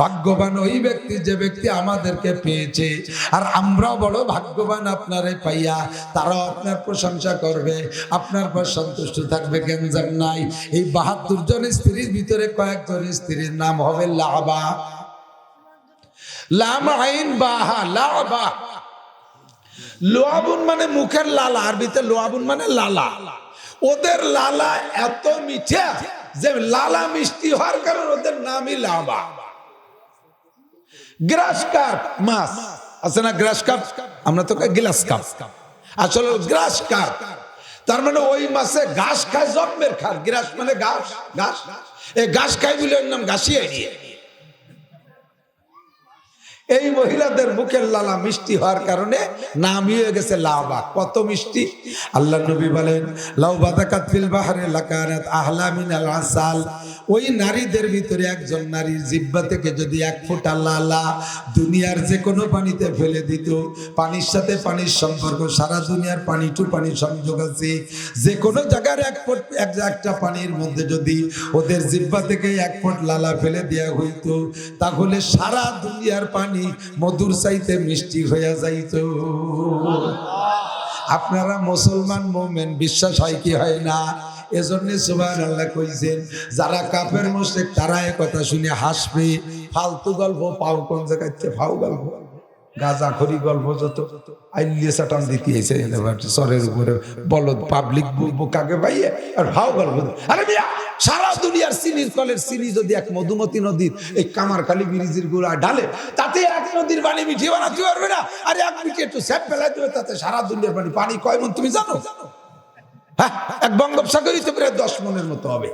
ভাগ্যবান ওই ব্যক্তি যে ব্যক্তি আমাদেরকে পেয়েছে, আর আমরাও বড় ভাগ্যবান আপনারে পাইয়া। তারাও আপনার প্রশংসা করবে, আপনার পর সন্তুষ্ট থাকবে, গেঞ্জাম নাই। এই 72 জন স্ত্রীর ভিতরে কয়েকজন স্ত্রীর নাম হবে লাবা, লাম আইন বাহা, লাবা। লোয়াবুন মানে মুখের লালা, আরবিতে লোয়াবুন মানে লালা। ওদের লালা এত মিঠা যে লালা মিষ্টি হওয়ার কারণে ওদের নামই লাবা। গ্রাস কাপ মাছ আছে না, গ্রাস কাপ আমরা তো গ্লাস কাপ, আসলে গ্রাস কাপ। তার মানে ওই মাসে ঘাস খায় জন্মের খার, গ্রাস মানে ঘাস, ঘাস এই ঘাস খাই বলে ওর নাম ঘাসিয়ে দিয়ে। এই মহিলাদের মুখের লালা মিষ্টি হওয়ার কারণে নামই হয়ে গেছে লাওবা। কত মিষ্টি! আল্লাহ নবী বলেন লাউ বাদাকাত ফিল বাহরে লাকানাত আহলা মিনাল আসাল। ওই নারীদের ভিতরে একজন নারীর জিহ্বা থেকে যদি এক ফোঁটা লালা দুনিয়ার যে কোনো পানিতে ফেলে দিত, পানির সাথে পানির সম্পর্ক, সারা দুনিয়ার পানি টু পানির সংযোগ আছে, যে কোনো জায়গার একটা পানির মধ্যে যদি ওদের জিহ্বা থেকে এক ফোঁট লালা ফেলে দেওয়া হইতো, তাহলে সারা দুনিয়ার পানি মধুর চাইতে মিষ্টি হয়ে যাইত। আপনারা মুসলমান মোমেন, বিশ্বাস হয় কি হয় না? এজন্য সুবহানাল্লাহ কইছেন, যারা কাফের মুশরিক তারা এই কথা শুনে হাসবে। ফালতু গল্প পাও কোন জায়গাতে? ফাও গল্প, গাঁজাখড়ি গল্প, যত আইলিয়ে সাটান দিতে এসে সরের উপরে বলদ পাবলিক বোকাকে পাইয়ে আর ফাও গল্প। আরে মিয়া, সারা দুনিয়ার চিনির কলের চিনি যদি এক মধুমতি নদীর এই কামারখালী ব্রিজের গুড়া ঢালে, তাতে এক নদীর পানি মিঠিয়ে বানাতে পারবে না। আর এক মিঠে একটু স্যাপ ফেলাই দেবে, তাতে সারা দুনিয়ার পানি। পানি কয় মন তুমি জানো? হ্যাঁ, এক বঙ্গোপসাগরই তো প্রায় 10 মনের মতো হবে।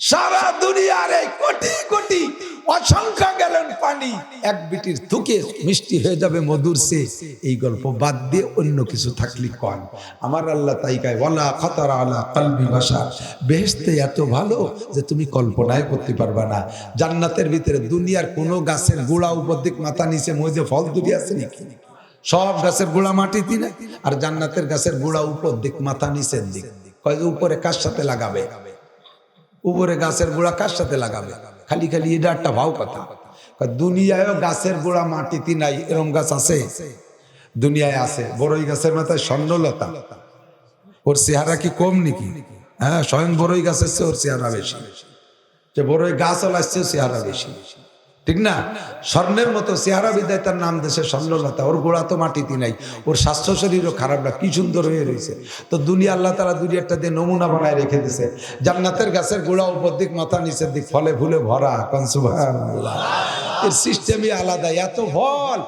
সারা দুনিয়ার এই কোটি কোটি অসংখ্য গ্যালন পানি এক বিটির থুকে মিষ্টি হয়ে যাবে মধুর সে। এই গল্প বাদ দিয়ে অন্য কিছু থাকলে কন। আমার আল্লাহ তাই কয় ওয়ালা খাতারা আলা কলবি বাশার, বেহেশতে এত ভালো যে তুমি কল্পনাই করতে পারবা না। জান্নাতের ভিতরে দুনিয়ার কোনো গাছের গোড়া উপর দিক মাথা নিচে মজে ফল দুটি আছে নাকি? সব গাছের গোড়া মাটিতে না, আর জান্নাতের গাছের গোড়া উপর দিক মাথা নিচের দিক। কয় উপরে কার সাথে লাগাবে? উপরে গাছের গোড়া কার সাথে লাগাবে? খালি খালি এটা একটা ভাও কথা। দুনিয়ায় গাছের গোড়া মাটিতে নাই, এরম গাছ আছে? দুনিয়ায় আছে। বড়ই গাছের মাথায় স্বর্ণলতা, ওর চেহারা কি কম নাকি? হ্যাঁ, স্বয়ং বড়ই গাছের চেয়ে ওর চেহারা বেশি। যে বড়ই গাছ আসছে চেহারা বেশি, ঠিক না? স্বর্ণের মতো চেহারা বিদায় তার নাম দেশে স্বর্ণলতা। ওর গোড়া তো মাটিতে নাই, ওর স্বাস্থ্য শরীরও খারাপ না, কি সুন্দর হয়ে রয়েছে। তো দুনিয়া আল্লাহ তাআলা দুনিয়াটা দিয়ে নমুনা বানায় রেখে দিছে। জান্নাতের গাছের গোড়া উপর দিক মাথা নিচের দিক ফলে ফুলে ভরা। সুবহানাল্লাহ। এর সিস্টেমই আলাদা। এত ফল,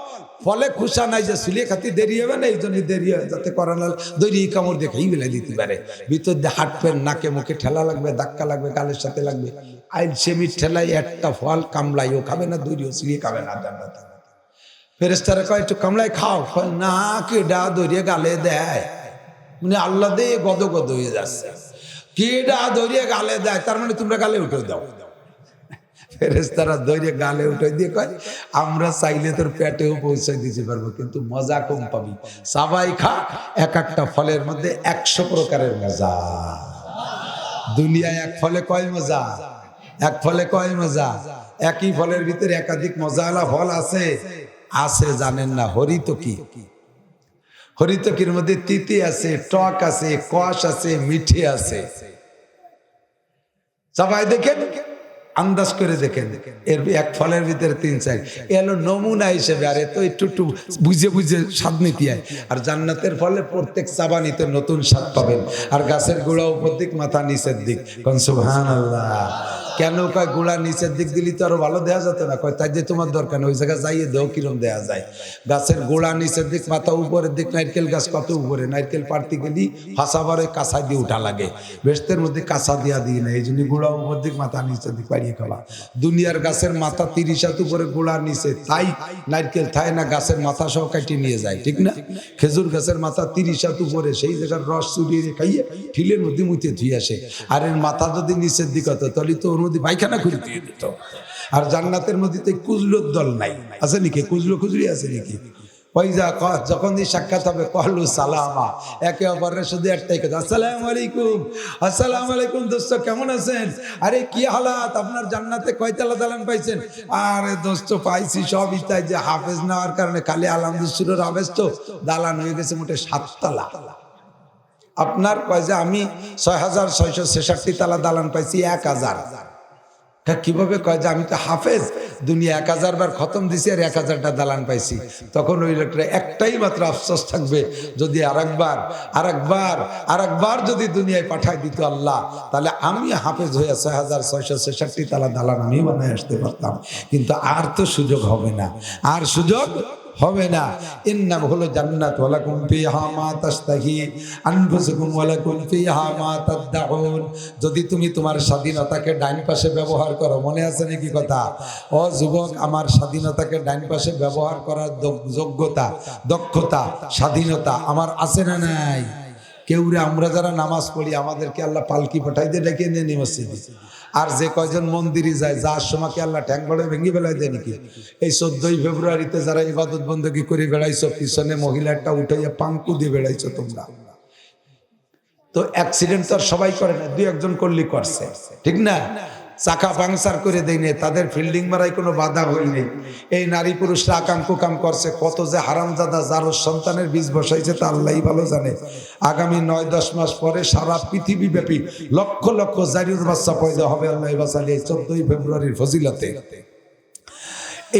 ফলে খুশা নাই যে সুলিয়ে খাতি দেরি হবে না, এই জন্য দেরি হয় যাতে করানাল দৈরি কামড় দেখেই বেলাই দিতে পারে। ভিতর দিয়ে হাঁটবেন, নাকে মুখে ঠেলা লাগবে, ধাক্কা লাগবে, গালের সাথে লাগবে। আইল সেমির ঠেলাই একটা ফল কামড়াইও খাবে না, দৈরিও সুলিয়ে খাবে না। জান্নাতে ফেরেশতারা কয় একটু কামড়াই খাও, না কেডা দৈরিয়ে গালে দেয়। মানে আল্লাহ দিয়ে গদ গদ হয়ে যাচ্ছে, কেডা দৈরিয়ে গালে দেয়, তার মানে তোমরা গালে উঠে দাও। ফেরেশতারা দৈরে গালে উঠে দিয়ে কয় আমরা চাইলে তোর পেটেও পৌঁছে দিতে পারবো, কিন্তু মজা কম পাবি। সবাই খা, এক একটা ফলের মধ্যে 100 প্রকারের মজা। দুনিয়ায় এক ফলে কয় মজা? এক ফলে কয় মজা? একই ফলের ভিতরে একাধিক মজাওয়ালা ফল আছে। আছে জানেন না? হরিতকি, হরিতকির মধ্যে তিতি আছে, টক আছে, কষ আছে, মিঠে আছে। সবাই দেখেন, আন্দাজ করে দেখেন, এর এক ফলের ভিতরে 3-4 এলো নমুনা হিসেবে। আর এত একটু বুঝে বুঝে স্বাদ নিতে হয়। আর জান্নাতের ফলে প্রত্যেক চাবানিতে নতুন স্বাদ পাবেন। আর গাছের গোড়া উপর দিক মাথা নিচের দিক। কোন সুবহানাল্লাহ। কেন কয় গোড়া নিচের দিক দিলি তো আরো ভালো দেওয়া যেত না? কয় তাই যে তোমার দরকার ওই জায়গায় যাইয়ে দেও, কিরম দেওয়া যায়। গাছের গোড়া নিচের দিক, মাথা উপরের দিক। নারকেল গাছ কত উপরে, নারকেল পাড়তে গেলি ফাঁসাবারে কাঁচা দিয়ে উঠা লাগে, বেশতের মধ্যে কাঁচা দিয়া দিই না, এই জন্য গোড়া উপর দিক মাথা নিচের দিক পাড়িয়ে খাওয়া। দুনিয়ার গাছের মাথা 30 হাত উপরে, গোড়া নিচে, তাই নারকেল থায় না, গাছের মাথা সহ কাটিয়ে নিয়ে যায়, ঠিক না? খেজুর গাছের মাথা 30 হাত উপরে, সেই জায়গার রস চুরিয়ে খাইয়ে ফিলের মধ্যে মুইতে ধুয়ে আসে। আর এর মাথা যদি নিচের দিক হতো তাহলে তো ওর মধ্যে পায়খানা করে দিয়ে দিত। আর জান্নাতের মধ্যে তো কুজলোর দল নাই, আছে নাকি? কুজলো খুজরি আছে নাকি? যখন সাক্ষাৎ হবে কহলু সালামা, একে অপরের শুধু একটাই কথা, আসসালামু আলাইকুম। আসসালামু আলাইকুম দোস্ত, কেমন আছেন? আরে কি হালাত, আপনার জান্নাতে কয়তলা দালান পাইছেন? আরে দোস্ত পাইছি সব ইতাই, যে হাফেজ নেওয়ার কারণে খালি আলহামদুলিল্লাহ হাফেজ তো দালান হয়ে গেছে মোটে 7 তলা। আপনার কয় যে আমি 6666 তালা দালান পাইছি 1000। কিভাবে? কয় যে আমি তো হাফেজ, দুনিয়া 1000 বার খতম দিছি আর 1000টা দালান পাইছি। তখন ওই লোকটা একটাই মাত্র আফসোস থাকবে, যদি আরেকবার যদি দুনিয়ায় পাঠাই দিত আল্লাহ, তাহলে আমি হাফেজ হয়ে 6666 তালা দালান আমি বানায় আসতে পারতাম। কিন্তু আর তো সুযোগ হবে না, আর সুযোগ হবে না। ইন্নাম হলো জান্নাত, ওয়ালাকুম ফিহা মা তাশতাহি আনফুসুকুম ওয়ালাকুম ফিহা মা তাদউন। যদি তুমি তোমার স্বাধীনতাকে ডাইন পাশে ব্যবহার করো, মনে আছে নাকি কথা? ও যুবক, আমার স্বাধীনতাকে ডাইন পাশে ব্যবহার করার যোগ্যতা, দক্ষতা, স্বাধীনতা আমার আছে না নাই? কেউরে আমরা যারা নামাজ পড়ি আমাদেরকে আল্লাহ পালকি পাঠাই দিয়ে ডেকে নিয়ে নি মসজিদে, আর যে কয়জন মন্দিরে যায় যার সময় আল্লাহ ঠ্যাং বড় ভেঙে বেলায় দেয় নাকি? এই 14ই ফেব্রুয়ারিতে যারা ইবাদত বন্দী করে বেড়াইছো, পিছনে মহিলাটা উঠাইয়া পাঙ্কু দিয়ে বেড়াইছো তোমরা, তো অ্যাক্সিডেন্ট তো আর সবাই করে না, দুই একজন করলি করছে, ঠিক না? চাকা পাংচার করে দেয় নেই, তাদের ফিল্ডিং মারাই কোনো বাধা হয়নি। এই নারী পুরুষরা আকাম কুকাম করছে, কত যে হারামজাদা যার সন্তানের বীজ বসাইছে তা আল্লাহই ভালো জানে। আগামী 9-10 মাস পরে সারা পৃথিবী ব্যাপী লক্ষ লক্ষ জারির বাচ্চা পয়দা হবে আল্লাহ বাঁচালে 14ই ফেব্রুয়ারির ফজিলতে।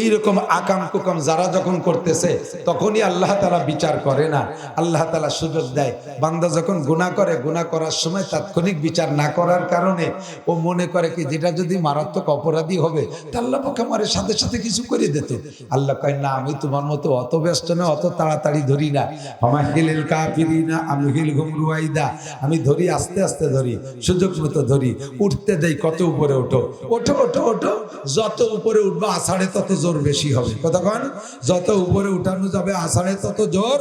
এইরকম আকাম কুকাম যারা যখন করতেছে তখনই আল্লাহ তাআলা বিচার করে না, আল্লাহ তাআলা সুযোগ দেয়। বান্দা যখন গুনাহ করে, গুনাহ করার সময় তাৎক্ষণিক বিচার না করার কারণে ও মনে করে কি যেটা যদি মারাত্মক অপরাধী হবে তা আল্লাহ পক্ষে আমার সাথে সাথে কিছু করে দিত। আল্লাহ কয় না, আমি তোমার মতো অত ব্যস্ত না, অত তাড়াতাড়ি ধরি না। ফামাহিলিল কাফিরিনা আমহিলহুম রুয়াইদা, আমি ধরি আস্তে আস্তে ধরি, সুযোগ মতো ধরি, উঠতে দেই। কত উপরে ওঠো, ওঠো ওঠো ওঠো, যত উপরে উঠবা আষাঢ়ে তত জোর বেশি হবে। কতক্ষণ? যত উপরে উঠানো যাবে আষাঢ়ে তত জোর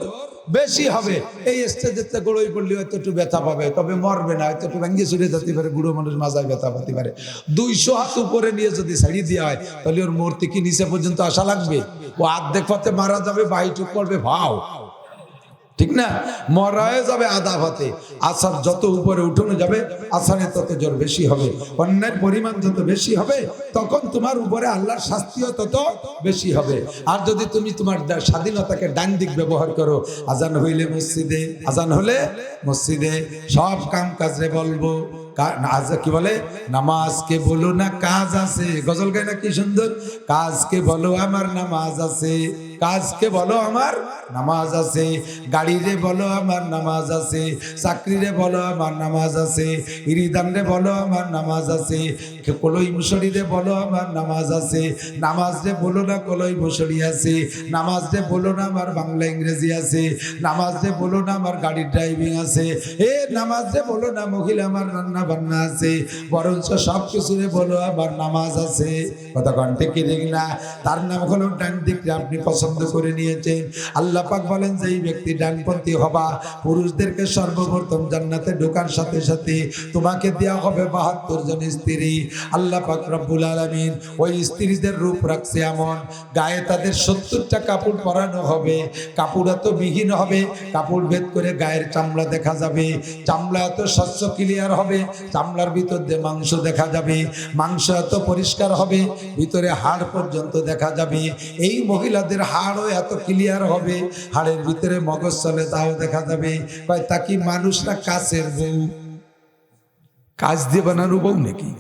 বেশি হবে। এই স্টেজেতে গোড়ই পড়লে হয়তো একটু ব্যথা পাবে, তবে মরবে না, হয়তো একটু ভেঙে চুরে যেতে পারে, বুড়ো মানুষ মাজায় ব্যথা পাতে পারে। 200 হাত উপরে নিয়ে যদি ছাড়িয়ে দেওয়া হয় তাহলে ওর মূর্তি কি নিচে পর্যন্ত আসা লাগবে? ও অর্ধেক পথে মারা যাবে, বাহিটুক পড়বে ভাও, ঠিক না? মরা হয়ে যাবে আধা ভাতে। আসার যত উপরে উঠানো যাবে আসারে তত জোর বেশি হবে, অন্যায়ের পরিমাণ যত বেশি হবে তখন তোমার উপরে আল্লাহর শাস্তিও তত বেশি হবে। আর যদি তুমি তোমার স্বাধীনতাকে ডান দিক ব্যবহার করো, আজান হইলে মসজিদে, আজান হলে মসজিদে, সব কাম কাজে বলবো কি বলে, নামাজকে বলো না কাজ আছে, গজল গায় না কি সুন্দর, কাজকে বলো আমার নামাজ আছে, কাজকে বলো আমার নামাজ আছে, গাড়িরে বলো আমার নামাজ আছে, চাকরিরে বলো আমার নামাজ আছে, ইরিদানরে বলো আমার নামাজ আছে, কলই মুসড়িরে বলো আমার নামাজ আছে, নামাজ রে বলো না কলই মুসড়ি আছে, নামাজ রে বলো না আমার বাংলা ইংরেজি আছে, নামাজ রে বলো না আমার গাড়ির ড্রাইভিং আছে, এ নামাজ রে বলো না মহিলা আমার রান্না বান্না আছে, বরঞ্চ সব কিছুরে বলো আমার নামাজ আছে। কথা কণ্ঠে কি ঠিক না? তার নাম হলো ডান দিকটা আপনি পছন্দ করে নিয়েছেন। আল্লাহ পাক বলেন যে এই ব্যক্তি ডানপন্থী হবা, পুরুষদেরকে সর্বপ্রথম জান্নাতে ঢোকার সাথে সাথে তোমাকে দেওয়া হবে 72 জন স্ত্রী। আল্লাহ পাক রব্বুল আলামিন ওই স্ত্রীদের রূপ রাখছে এমন, গায়ে তাদের 70টা কাপড় পরানো হবে, কাপড় এত বিহীন হবে, কাপড় ভেদ করে গায়ের চামড়া দেখা যাবে, চামড়া এত স্বচ্ছ ক্লিয়ার হবে, চামড়ার ভিতর দিয়ে মাংস দেখা যাবে, মাংস এত পরিষ্কার হবে, ভিতরে হাড় পর্যন্ত দেখা যাবে। এই মহিলাদের হাড়ও এত ক্লিয়ার হবে, হাড়ের ভিতরে মগজ চলে তাও দেখা যাবে। কয় তা কি মানুষ না কাছের বউ? কাজ দিয়ে বানানো বউ নাকি?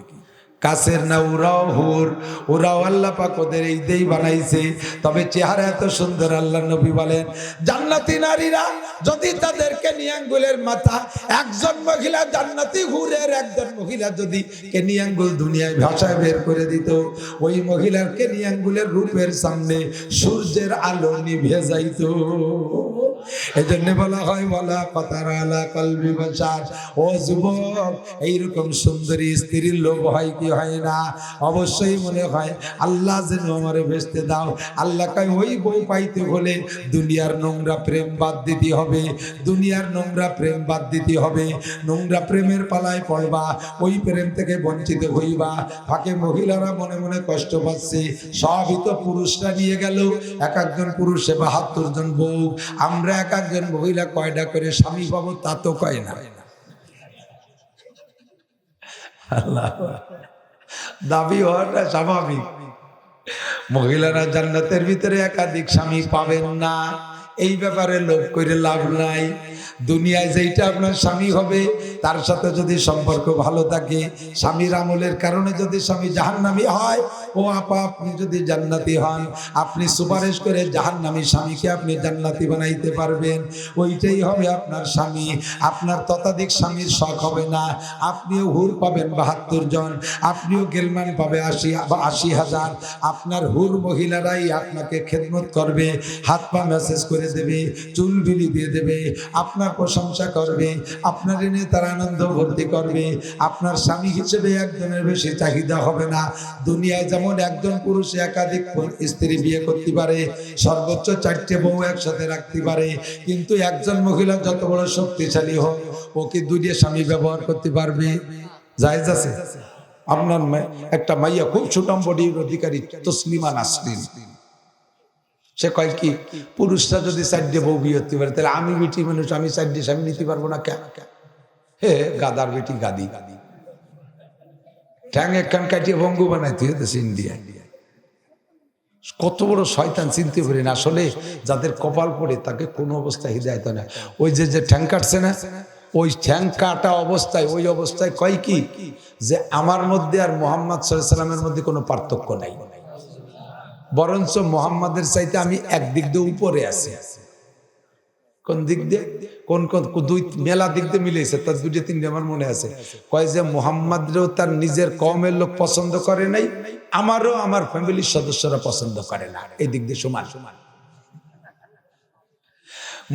কাছের না, ওরাও হুর, ওরাও আল্লাহ পাক ওদের এই দেই বানাইছে। তবে চেহারা এত সুন্দর, আল্লাহ নবী বলেন জান্নাতি নারীরা যদি তাদেরকে নিয়াঙ্গুলের মাথা, একজন মহিলা জান্নাতি হুরের একজন মহিলা যদি কেনিয়াঙ্গুল দুনিয়ায় ভাষায় বের করে দিত, ওই মহিলার কেনিয়াঙ্গুলের রূপের সামনে সূর্যের আলো নিভে যাইত। এজন্য বলা হয় বলা কথার আলা কলবি বাশার। ও যুবক, এইরকম সুন্দরী স্ত্রীর লোভ হয় কি হয় না? অবশ্যই মনে হয় আল্লাহ যেন আমারে বেচতে দাও। আল্লাহ কয় ওই বউ পাইতে হলে দুনিয়ার নোংরা প্রেম বাদ দিতে হবে, দুনিয়ার নোংরা প্রেম বাদ দিতে হবে, নোংরা প্রেমের পালায় পড়বা, ওই প্রেম থেকে বঞ্চিত হইবা। ফাঁকে মহিলারা মনে মনে কষ্ট পাচ্ছে, সবই তো পুরুষরা নিয়ে গেল, এক একজন পুরুষে 72 জন বউ, আমরা এক একজন মহিলা কয়টা করে স্বামী পাবো তা তো কয় না। আল্লাহ, দাবি হওয়াটা স্বাভাবিক। মহিলারা জান্নাতের ভিতরে একাধিক স্বামী পাবেন না, এই ব্যাপারে লোভ করে লাভ নাই। দুনিয়ায় যেইটা আপনার স্বামী হবে তার সাথে যদি সম্পর্ক ভালো থাকে, স্বামীর আমলের কারণে যদি স্বামী জাহান্নামী হয় ও আপা আপনি যদি জান্নাতি হন, আপনি সুপারিশ করে জাহান্নামী স্বামীকে আপনি জান্নাতি বানাইতে পারবেন, ওইটাই হবে আপনার স্বামী। আপনার ততাধিক স্বামীর শখ হবে না, আপনিও হুর পাবেন 72 জন, আপনিও গেলমান পাবে 80,000। আপনার হুর মহিলারাই আপনাকে খেদমত করবে, হাত পা ম্যাসেজ করে দেবে, চুল বিলি দিয়ে দেবে, আপনার প্রশংসা করবে, আপনার এনে তার আনন্দ ভর্তি করবে। আপনার স্বামী হিসেবে একজনের বেশি চাহিদা হবে না। দুনিয়ায় যেমন একজন পুরুষ একাধিক স্ত্রী বিয়ে করতে পারে, সর্বোচ্চ 4টে বউ একসাথে রাখতে পারে, কিন্তু একজন মহিলা যত বড় শক্তিশালী হোক, ও কি 2টে স্বামী ব্যবহার করতে পারবে? জায়েজ আছে? আপনার একটা মাইয়া খুব ছোটম বডির অধিকারী তসলিমা নাসরিন, সে কয় কি পুরুষরা যদি 4টে বউ বিয়ে করতে পারে, তাহলে আমি বেটি মানুষ, আমি 4টে স্বামী নিতে পারবো না কেন? হে গাদার বেটি গাদি, ঠ্যাং একখান কাটিয়ে ভঙ্গু বানাইতে হইতেছে ইন্ডিয়ায়। কত বড় শয়তান চিনতে পারি না। আসলে যাদের কপাল পড়ে তাকে কোনো অবস্থায় হিদায়ত না। ওই যে ঠ্যাং কাটছে না, ওই ঠ্যাং কাটা অবস্থায়, ওই অবস্থায় কয় কি যে আমার মধ্যে আর মুহাম্মদ সাল্লাল্লাহু আলাইহি সাল্লামের মধ্যে কোনো পার্থক্য নাই, বরঞ্চ মুহাম্মাদের চাইতে আমি একদিক দিয়ে উপরে আছি। কোন দিক দিয়ে? কোন কোন দুই মেলা দিক দিয়ে মিলেছে, তার 2-3টে আমার মনে আছে। কয় যে মুহাম্মাদরেও তার নিজের কওমের লোক পছন্দ করে নাই, আমারও আমার ফ্যামিলির সদস্যরা পছন্দ করে না, এই দিক দিয়ে সমান সমান।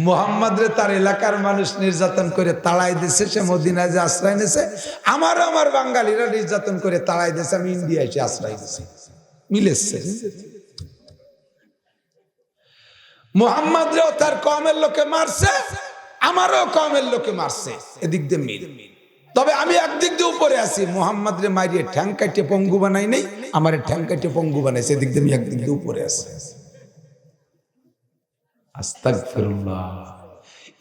মুহাম্মাদরে তার এলাকার মানুষ নির্যাতন করে তাড়াই দিয়েছে, সে মদিনায় যে আশ্রয় নিয়েছে, আমারও আমার বাঙালিরা নির্যাতন করে তাড়াই দিয়েছে, আমি ইন্ডিয়ায় এসে আশ্রয় দিয়েছি, মিলেছে। মুহাম্মাদরেও তার কওমের লোকে মারছে, আমারও কওমের লোকে মারছে, এদিক দিয়ে মিল। তবে আমি একদিক দিয়ে উপরে আছি, মুহাম্মাদরে মারিয়ে ঠ্যাং কাটিয়ে পঙ্গু বানাই নেই, আমার ঠ্যাং কাটিয়ে পঙ্গু বানাইছে, এদিক দিয়ে আমি একদিক দিয়ে উপরে আছি। আস্তাগফিরুল্লাহ।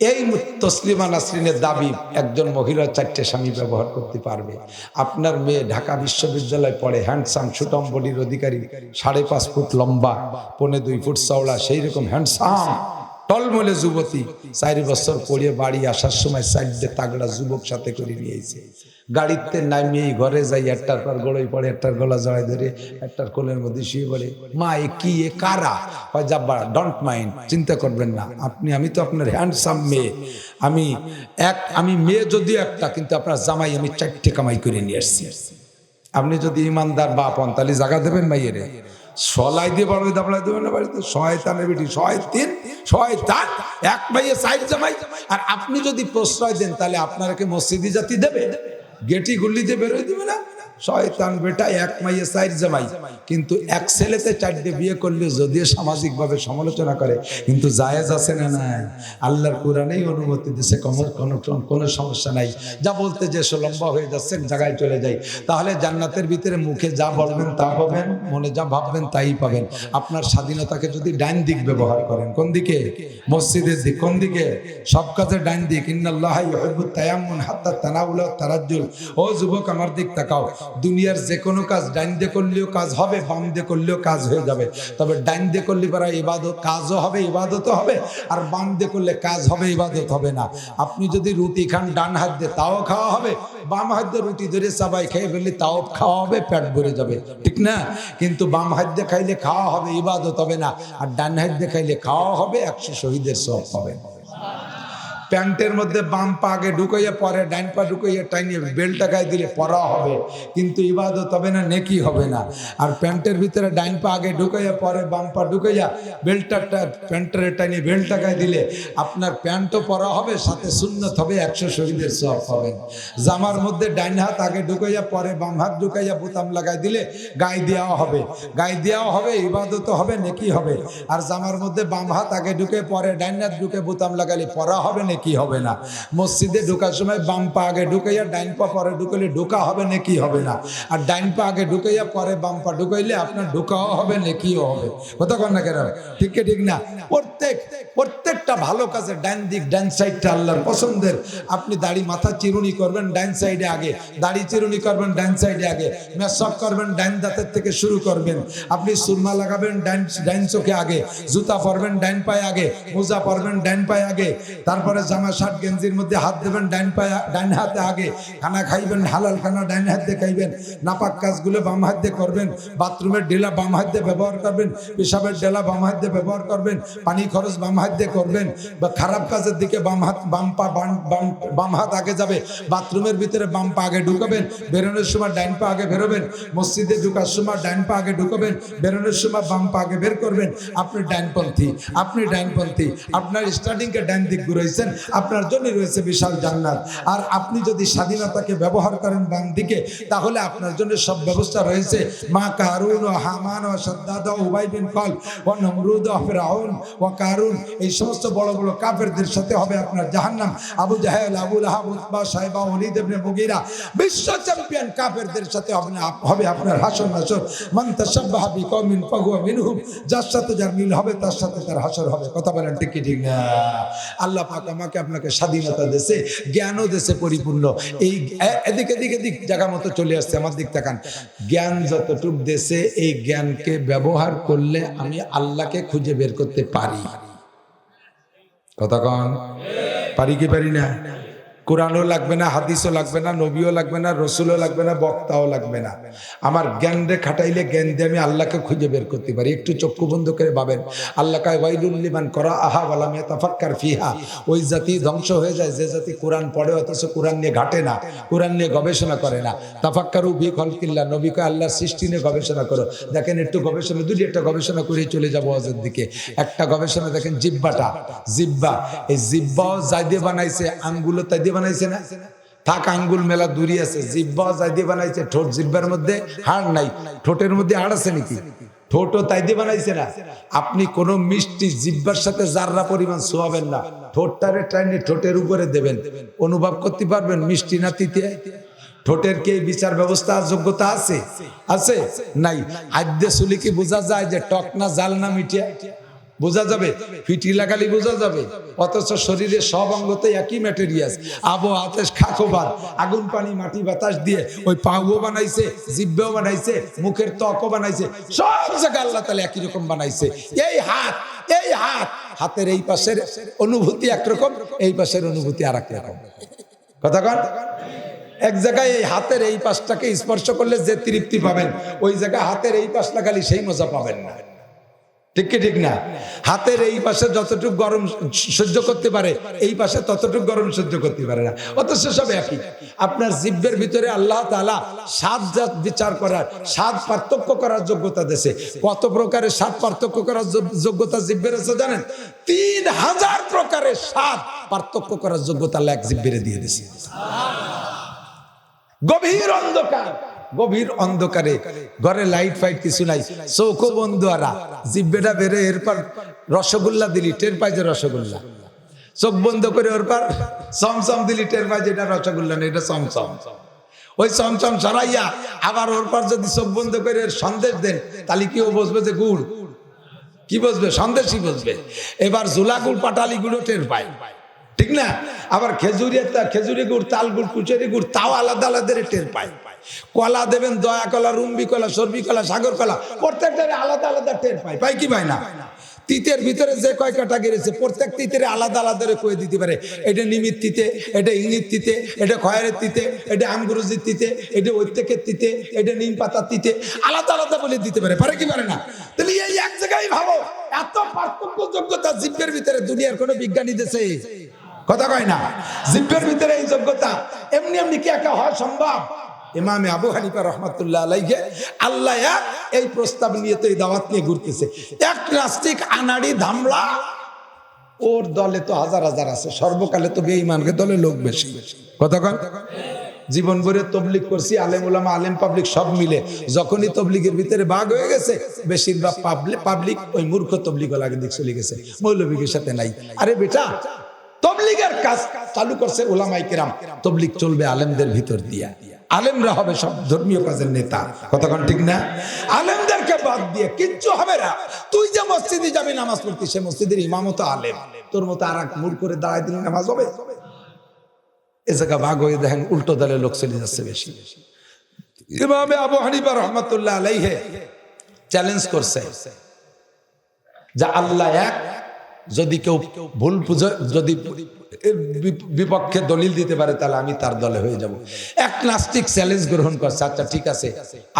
এই তসলিমা নাসরিনের দাবি একজন মহিলা 4টে স্বামী ব্যবহার করতে পারবে। আপনার মেয়ে ঢাকা বিশ্ববিদ্যালয় পড়ে, হ্যান্ডসাম সুটম বডির অধিকারী, 5.5 ফুট লম্বা, 1.25 ফুট চওড়া, সেই রকম হ্যান্ডসাম টলমলে যুবতী, 4 বছর পড়ে বাড়ি আসার সময় 4টে তাগড়া যুবক সাথে করে নিয়েছে। গাড়িতে নামিয়ে ঘরে যাই, একটার পর গড়ই পড়ে, একটার গলা জড়াই ধরে, একটার কোলের মধ্যে শুয়ে পড়ে। মা এ কি, এ কারা? হয় যাব্বা, ডোন্ট মাইন্ড, চিন্তা করবেন না, আমি তো আপনার হ্যান্ডসাম মেয়ে, আমি মেয়ে যদিও একটা, কিন্তু আপনার জামাই আমি 4টে কামাই করে নিয়ে আসছি। আপনি যদি ইমানদার বাপ হন তাহলে জায়গা দেবেন মাইয়েরে? সলাই দিয়ে বড় দাবড়াই দেবেন না বাড়িতে? শয়তানের বেটি, শয়তান, এক মাইয়ে 4 জামাই। আর আপনি যদি প্রশ্রয় দেন তাহলে আপনাকে মসজিদি জাতি দেবে, গেটি গুল্লি দিয়ে বেরোয় দিবে না? শয়তান বেটা, এক মাইয়ে 4 জামাই, কিন্তু এক ছেলেতে 4টে বিয়ে করলে যদিও সামাজিকভাবে সমালোচনা করে, কিন্তু জায়েজ আছে না নাই? আল্লাহর কোরআনেই অনুমতি দিয়েছে, কোনো সমস্যা নাই। যা বলতে যে লম্বা হয়ে যাচ্ছে, জায়গায় চলে যাই। তাহলে জান্নাতের ভিতরে মুখে যা বলবেন তা পাবেন, মনে যা ভাববেন তাই পাবেন। আপনার স্বাধীনতাকে যদি ডাইন দিক ব্যবহার করেন, কোন দিকে? মসজিদের দিক। কোন দিকে? সব কাজে ডাইন দিক। ইন্নাল্লাহা ইউহিব্বুত তায়াম্মুন হাত্তা তানাউল ওয়া তারাজ্জুল। ও যুবক, আমার দিক তাকাও। দুনিয়ার যে কোনো কাজ ডাইন দিয়ে করলেও কাজ হবে, বাম দিয়ে করলেও কাজ হয়ে যাবে। তবে ডাইন দিয়ে করলে পরে ইবাদত, কাজও হবে, ইবাদতও হবে, আর বাম দিয়ে করলে কাজ হবে, ইবাদত হবে না। আপনি যদি রুটি খান ডান হাত দিয়ে, তাও খাওয়া হবে, বাম হাত দিয়ে রুটি ধরে চাবাই খেয়ে ফেললে তাও খাওয়া হবে, পেট ভরে যাবে, ঠিক না? কিন্তু বাম হাত দিয়ে খাইলে খাওয়া হবে, ইবাদত হবে না, আর ডান হাত দিয়ে খাইলে খাওয়া হবে, 100 শহীদের সওয়াব পাবেন। প্যান্টের মধ্যে বাম পা আগে ঢুকাইয়া পরে ডাইন পা ঢুকাইয়া টাইনিয়ে বেল্টটা গায়ে দিলে পরা হবে, কিন্তু ইবাদত হবে না, নেকি হবে না। আর প্যান্টের ভিতরে ডাইন পা আগে ঢুকাইয়া পরে বাম পা ঢুকাইয়া বেল্টটা প্যান্টের টাইনিয়ে বেল্টটা গায়ে দিলে আপনার প্যান্টও পরা হবে, সাথে সুন্নত হবে, 100 শহীদের সওয়াব পাবেন। জামার মধ্যে ডাইন হাত আগে ঢুকাইয়া পরে বাম হাত ঢুকাইয়া বোতাম লাগাই দিলে গায়ে দেওয়া হবে, ইবাদত হবে, নেকি হবে। আর জামার মধ্যে বাম হাত আগে ঢুকে পরে ডাইন হাত ঢুকে বোতাম লাগালে পরা হবে, কি হবে না। মসজিদে ঢোকার সময় বাম পা আগে ঢুকাইয়া ডাইন পা পরে ঢুকাইলে ঢোকা হবে, নেকি হবে না। আর ডাইন পা আগে ঢুকাইয়া পরে বাম পা ঢুকাইলে আপনার ঢোকাও হবে, নেকিও হবে। কতক্ষণ না কেন? ঠিক না? প্রত্যেকটা ভালো কাজে ডাইন দিক, ডাইন সাইডটা আল্লাহর পছন্দের। আপনি দাড়ি মাথা চিরুনি করবেন ডাইন সাইডে আগে, দাড়ি চিরুনি করবেন ডাইন সাইডে আগে, মেসওয়াক করবেন ডাইন দাঁতের থেকে শুরু করবেন, আপনি সুরমা লাগাবেন ডাইন চোখে আগে, জুতা পরবেন ডাইন পায়ে আগে, মোজা পরবেন ডাইন পায়ে আগে, তারপরে জামা শার্ট গেঞ্জির মধ্যে হাত দেবেন ডাইন পায়ে, ডাইন হাতে আগে। খানা খাইবেন হালাল খানা ডাইন হাত দিয়ে খাইবেন। নাপাক কাজগুলো বাম হাত দিয়ে করবেন। বাথরুমের ডেলা বাম হাত দিয়ে ব্যবহার করবেন। পেশাবের ডেলা বাম হাত দিয়ে ব্যবহার করবেন। পানি খরচ বাম হাত দিয়ে করবেন। বা খারাপ কাজের দিকে বাম হাত আগে যাবে। বাথরুমের ভিতরে বাম পা আগে ঢুকাবেন, বেরোনোর সময় ডাইন পা আগে বেরোবেন। মসজিদে ঢুকার সময় ডাইন পা আগে ঢুকাবেন, বেরোনোর সময় বাম পা আগে বের করবেন। আপনি ডাইনপন্থী, আপনি ডাইনপন্থী। আপনার স্টার্টিংকে ডাইন দিক ঘুরাইছেন, আপনার জন্য রয়েছে বিশাল জান্নাত। আর আপনি যদি স্বাধীনতাকে ব্যবহার করেন বাম দিকে, তাহলে আপনার জন্য সব ব্যবস্থা রয়েছে। মা কারুন ও হামান ও সাদ্দাদ ও উবাই বিন খালদ ও নমরুদ ও ফিরআউন ও কারুন, এই সমস্ত বড় বড় কাফেরদের সাথে হবে আপনার জাহান্নাম। আবু জাহেল, আবু লাহাব, উতবা, সাইবা, ওয়ালিদ ইবনে মুগীরা, বিশ্ব চ্যাম্পিয়ন কাফেরদের সাথে হবে আপনার হাসর নাসর। মান তাশাব্বাহা বিকওমিন ফাহুয়া মিনহুম, যার সাথে যার মিল হবে তার সাথে তার হাসর হবে। কথা বলেন ঠিক কি ঠিক না? আল্লাহ পাক আমাকে আপনাকে স্বাধীনতা দেশে, জ্ঞানও দেশে পরিপূর্ণ। এই এদিক এদিক এদিক জায়গা মতো চলে আসছে, আমার দিক তাকান। জ্ঞান যতটুক দেশে, এই জ্ঞানকে ব্যবহার করলে আমি আল্লাহকে খুঁজে বের করতে পারি। কথা কন, পারি কি পারি না? কোরআনও লাগবে না, হাদিসও লাগবে না, নবীও লাগবে না, রসুলও লাগবে না, বক্তাও লাগবে না। আমার জ্ঞান রে খাটাইলে জ্ঞান দিয়ে আমি আল্লাহকে খুঁজে বের করতে পারি। একটু চক্ষু বন্ধ করে ভাবেন, আল্লাহ কায় ওয়াইলুল লিমান করা আহা ওয়ালাম ইয়াতাফাক্কার ফিহা, ওই জাতি ধ্বংস হয়ে যায় যে জাতি কোরআন পড়ে অথচ কোরআন নিয়ে ঘাটে না, কোরআন নিয়ে গবেষণা করে না। তাফাক্কারু ফি খালকিল্লাহ, নবীকে আল্লাহর সৃষ্টি নিয়ে গবেষণা করো। দেখেন একটু গবেষণা, দুটি একটা গবেষণা করেই চলে যাবো ওয়াজের দিকে। একটা গবেষণা দেখেন জিব্বাটা, জিব্বা, এই জিব্বাও যাই দিয়ে বানাইছে, আঙ্গুলও তাই দিয়ে বানাইছে না? থাক আঙ্গুল মেলা দূরি আছে, জিব্বা যাই দিয়ে বানাইছে। ঠোঁট, জিব্বার মধ্যে হাড় নাই, ঠোঁটের মধ্যে হাড় আছে নাকি? ঠোঁটও তাই দিয়ে বানাইছে না? আপনি কোন মিষ্টি জিব্বার সাথে জাররা পরিমাণ ছোঁয়াবেন না, ঠোঁটটারে টাইনে ঠোঁটের উপরে দেবেন, অনুভব করতে পারবেন মিষ্টি না তিতে। ঠোঁটের কি বিচার ব্যবস্থা যোগ্যতা আছে? আছে নাই? আদ্যে চুলি কি বোঝা যায় যে টক না জাল না মিঠিয়া? বোঝা যাবে, ফিটি লাগালি বোঝা যাবে। অথচ শরীরের সব অঙ্গতে একই ম্যাটেরিয়াল, আবো আতেশ খাকোবাদ, আগুন পানি মাটি বাতাস দিয়ে ওই পাও বানাইছে, জিব্বেও বানাইছে, মুখের ত্বকও বানাইছে, সব জায়গা আল্লাহ তাআলা একই রকম বানাইছে। এই হাত, এই হাত, হাতের এই পাশের অনুভূতি একরকম, এই পাশের অনুভূতি আর এক রকম। কথা কন, এক জায়গায় এই হাতের এই পাশটাকে স্পর্শ করলে যে তৃপ্তি পাবেন, ওই জায়গায় হাতের এই পাশ লাগালে সেই মজা পাবেন না। ঠিক কি ঠিক না? হাতের এই পাশে যতটুকু গরম সহ্য করতে পারে, এই পাশে ততটুকু গরম সহ্য করতে পারে না, অথচ সব একই। আপনার জিহ্বের ভিতরে আল্লাহ তাআলা স্বাদ বিচার করার, স্বাদ পার্থক্য করার যোগ্যতা দিয়েছে। কত প্রকারের স্বাদ পার্থক্য করার যোগ্যতা জিহ্বের আছে জানেন? 3000 প্রকারের স্বাদ পার্থক্য করার যোগ্যতা আল্লাহ এক জিহ্বের দিয়ে দিয়েছে। গভীর অন্ধকার, গভীর অন্ধকারে, ঘরে লাইট ফাইট কিছু নাই, চৌখো বন্ধু আরা, জিব্বেটা বেড়ে এরপর রসগোল্লা দিলি টের পাই যে রসগোল্লা, চোখ বন্ধ করে ওর পর চমচম দিলি টের পাই যে এটা রসগোল্লা না, এটা চমচম। ওই চমচম সরাইয়া আবার ওর পর যদি চোখ বন্ধ করে সন্দেশ দেন, তাহলে কি ও বসবে যে গুড়? কি বসবে? সন্দেশই বসবে। এবার জোলা গুড়, পাটালি গুড়ও টের পায়, ঠিক না? আবার খেজুরি গুড়, তাল গুড়, কুচেরি গুড়, তাও আলাদা আলাদা টের পায়। কলা দেবেন, দয়া কলা, রুম্বি কলা, সর্বি কলা, সাগর কলা, প্রত্যেকটার আলাদা আলাদা টের পায়। পাই কি পায় না? তিতের ভিতরে যে কয় কাটা গেছে, প্রত্যেক তিতের আলাদা আলাদা কয়ে দিতে পারে। এটা নিমিত তিতে, এটা ইংলিশ তিতে, এটা খয়ের তিতে, এটা আমগুরুজির তিতে, এটা ঐত্যকের তিতে, এটা নিম পাতার তিতে, আলাদা আলাদা বলে দিতে পারে। পারে কি পারে না? তাহলে এই এক জায়গায় ভাবো, এত পার্থক্য যোগ্যতা জিহ্বের ভিতরে দুনিয়ার কোনো বিজ্ঞানী দেশে কথা কয় না। জিহ্বের ভিতরে এই যোগ্যতা, এমনি এমনি কি একা হওয়া সম্ভব? ইমামে আবু হানিফা রাহমাতুল্লাহ আলাইহি আল্লাহ এই প্রস্তাব নিয়ে তো এই দাওয়াত নিয়ে ঘুরতেছে। এক নাস্তিক আনাড়ি ধামলা, ওর দলে তো হাজার হাজার আছে, সর্বকালে তো বেঈমানকে দলে লোক বেশি। কথা কন, জীবন ভরে তবলিগ করছি, আলেম ওলামা, আলেম পাবলিক সব মিলে, যখনই তবলিগের ভিতরে ভাগ হয়ে গেছে, বেশিরভাগ পাবলিক ওই মূর্খ তবলিগ লাগে দিক চলে গেছে, মৌলবীর সাথে নাই। আরে বেটা, তবলিগের কাজ চালু করছে ওলামায়ে কেরাম, তবলিগ চলবে আলেমদের ভিতর দিয়া, আলেমরা হবে সব ধর্মীয় কাজের নেতা। কতক্ষণ ঠিক না? আলেমদেরকে বাদ দিয়ে কিচ্ছু হবে না। তুই যে মসজিদে যাবি নামাজ পড়তে, সে মসজিদের ইমামও তো আলেম, তোর মতো আর এক মুড় করে দাঁড়ায় দিলে নামাজ হবে? এ জায়গা ভাগ হয়ে দেখেন উল্টো দলের লোক চলে যাচ্ছে বেশি। ইমামে আবু হানিফা রাহমাতুল্লাহ আলাইহি চ্যালেঞ্জ করছে যে আল্লাহ এক, যদি কেউ ভুল বুঝে, যদি এর বিপক্ষে দলিল দিতে পারে তাহলে আমি তার দলে হয়ে যাব। এক নাস্তিক চ্যালেঞ্জ গ্রহণ করছে, আচ্ছা ঠিক আছে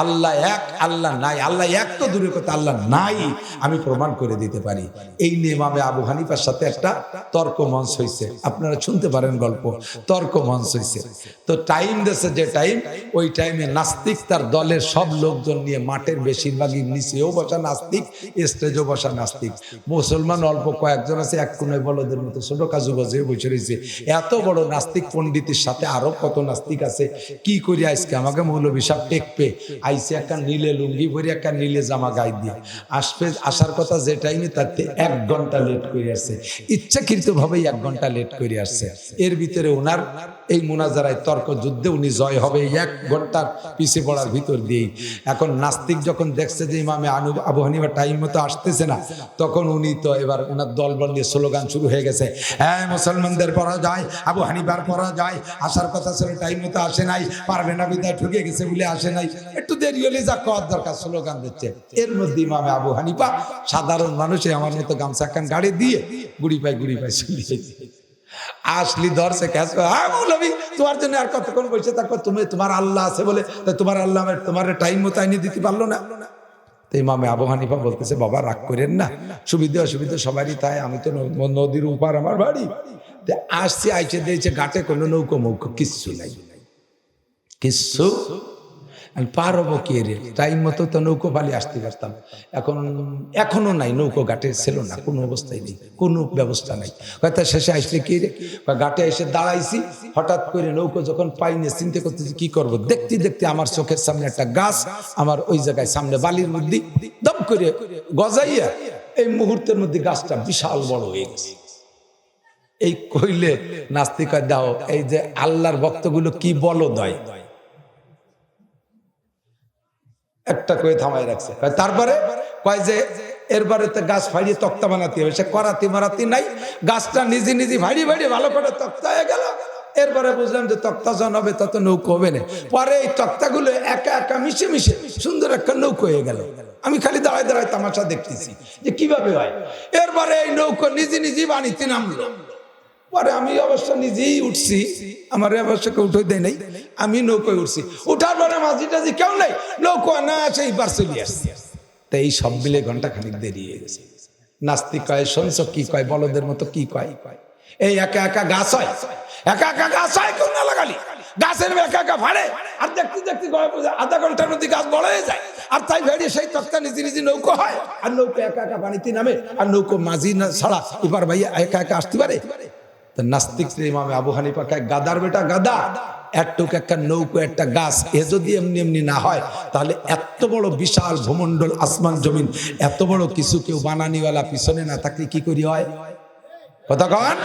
আল্লাহ এক, আল্লাহ নাই, আল্লাহ এক তো দূরের কথা আল্লাহ নাই আমি প্রমাণ করে দিতে পারি। এই নিয়ে ইমাম আবু হানিফার সাথে একটা তর্ক মঞ্চ হয়েছে, আপনারা শুনতে পারেন গল্প, তর্ক মঞ্চ হয়েছে। তো টাইম দিয়েছে যে টাইম, ওই টাইমে নাস্তিক তার দলের সব লোকজন নিয়ে মাঠের বেশিরভাগই নিচেও বসা নাস্তিক, স্টেজও বসা নাস্তিক, মুসলমান অল্প কয়েকজন আছে এক কোণে বলদের মতো ছোট কাজু বাজে বসে রয়েছে। এত বড় নাস্তিক পণ্ডিতের সাথে আরো কত নাস্তিক আছে। কি করি আজকে আমাকে মৌলভী সাহেব টেকপে আইসে, একটা নীলে লুঙ্গি পরে একটা নীলে জামা গায়ে দিয়ে আসবে, আসার কথা যে টাইমে তাতে 1 ঘন্টা লেট করে আসছে, ইচ্ছাকৃত ভাবেই 1 ঘন্টা লেট করে আসছে। এর ভিতরে ওনার এই মুনাজারায় তর্ক যুদ্ধে উনি জয় হবে 1 ঘন্টার পিছিয়ে পড়ার ভিতর দিয়েই। এখন নাস্তিক যখন দেখছে যে ইমামে আবু হানিফা টাইম মতো আসতেছে না, তখন উনি তো এবার ওনার দলবল নিয়ে স্লোগান শুরু হয়ে গেছে, হ্যাঁ মুসলমানদের পড়া যায়, আবু হানিফার পড়া যায়, আসার কথা ছিল টাইম মতো আসে নাই, পারবে না বিদায় ঠকে গেছে বলে আসে নাই, একটু দেরি হলে যা করার দরকার, স্লোগান দিচ্ছে। এর মধ্যে ইমামে আবু হানিফা সাধারণ মানুষে আমার মতো গামছা কান গাড়ি দিয়ে গুড়ি পাই চলিয়ে আসলি ধরছে ক্যাশ, হ্যাঁ মৌলভী তোমার জন্য আর কতক্ষণ বসে থাকো, তুমি তোমার আল্লাহ আছে বলে তোমার আল্লাহ তোমার টাইম মতো আইনে দিতে পারলো না। তো ইমামে আবু হানিফা বলতেছে, বাবা রাগ করেন না, সুবিধা অসুবিধা সবারই তাই, আমি তো নদীর উপার আমার বাড়ি, আসছি আইসে দিয়েছে ঘাটে কোনো নৌকো মৌকো কিচ্ছু নাই, কিচ্ছু পার হবো কি রে, টাইম মতো তো নৌকো পালি আসতে পারতাম, এখনো নাই, নৌকো ঘাটে ছিল না, কোনো অবস্থায় নেই, কোনো ব্যবস্থা নাই। হয়তো শেষে আসলে কি রে, ঘাটে এসে দাঁড়াইছি, হঠাৎ করে নৌকো যখন পাইনি চিন্তা করতেছি কি করব, দেখতে দেখতে আমার চোখের সামনে একটা গাছ, আমার ওই জায়গায় সামনে বালির মধ্যে দম করে গজাইয়া এই মুহূর্তের মধ্যে গাছটা বিশাল বড় হয়ে গেছে। এই কইলে নাস্তিক দাও, এই যে আল্লাহর ভক্তগুলো কি বলদয়, একটা কয়ে থামাই রাখছে। তারপরে কয় যে এরপরে তো গাছ ফাড়িয়ে তক্তা বানাতে হবে, সে করাতি মারাতি নাই, গাছটা নিজে নিজে ভাড়িয়ে ভালো করে তক্তা হয়ে গেল। এরপরে বুঝলাম যে তক্তা জন হবে তত নৌকো হবে না, পরে এই তক্তাগুলো একা একা মিশে মিশে সুন্দর একটা নৌকো হয়ে গেল। আমি খালি দাঁড়ায় দাঁড়ায় তামাশা দেখতেছি যে কিভাবে হয়। এরপরে এই নৌকো নিজে নিজে বানিতে নামলো, পরে আমি অবশ্য নিজেই উঠছি, আমার অবশ্য কেউ উঠে দেয় নাই, আমি নৌকোয় উঠছি, উঠার পরে মাঝি টাঝি কেউ নাই, নৌকো না আসে এইবার চলে আসছি। তো এই সব মিলে ঘন্টা খানিক দেরি হয়ে গেছে। নাস্তিক কয়, শুনছ কি কয়, বলদের মতো কি কয়, এই একা একা গাছ হয়, একা একা গাছ হয়, কেউ না লাগালি গাছের একা একা ফাড়ে, আর দেখতে দেখতে আধা ঘন্টার মধ্যে গাছ বড় হয়ে যায়, আর তাই ভেড়ে সেই তক্তা নিজে নিজে নৌকো হয়, আর নৌকো একা একা পানিতে নামে, আর নৌকো মাঝি না ছাড়া এবার ভাইয়া একা একা আসতে পারে। নাস্তিক ইমামে আবু হানিফা কয়, গাদার বেটা গাদা, একটুক একটা নৌকো একটা গাছ এ যদি এমনি এমনি না হয়, তাহলে এত বড় বিশাল ভূমণ্ডল আসমান জমিন এত বড় কিছু কেউ বানানিওয়ালা পিছনে না থাকলে কি করি হয়, কথা কন?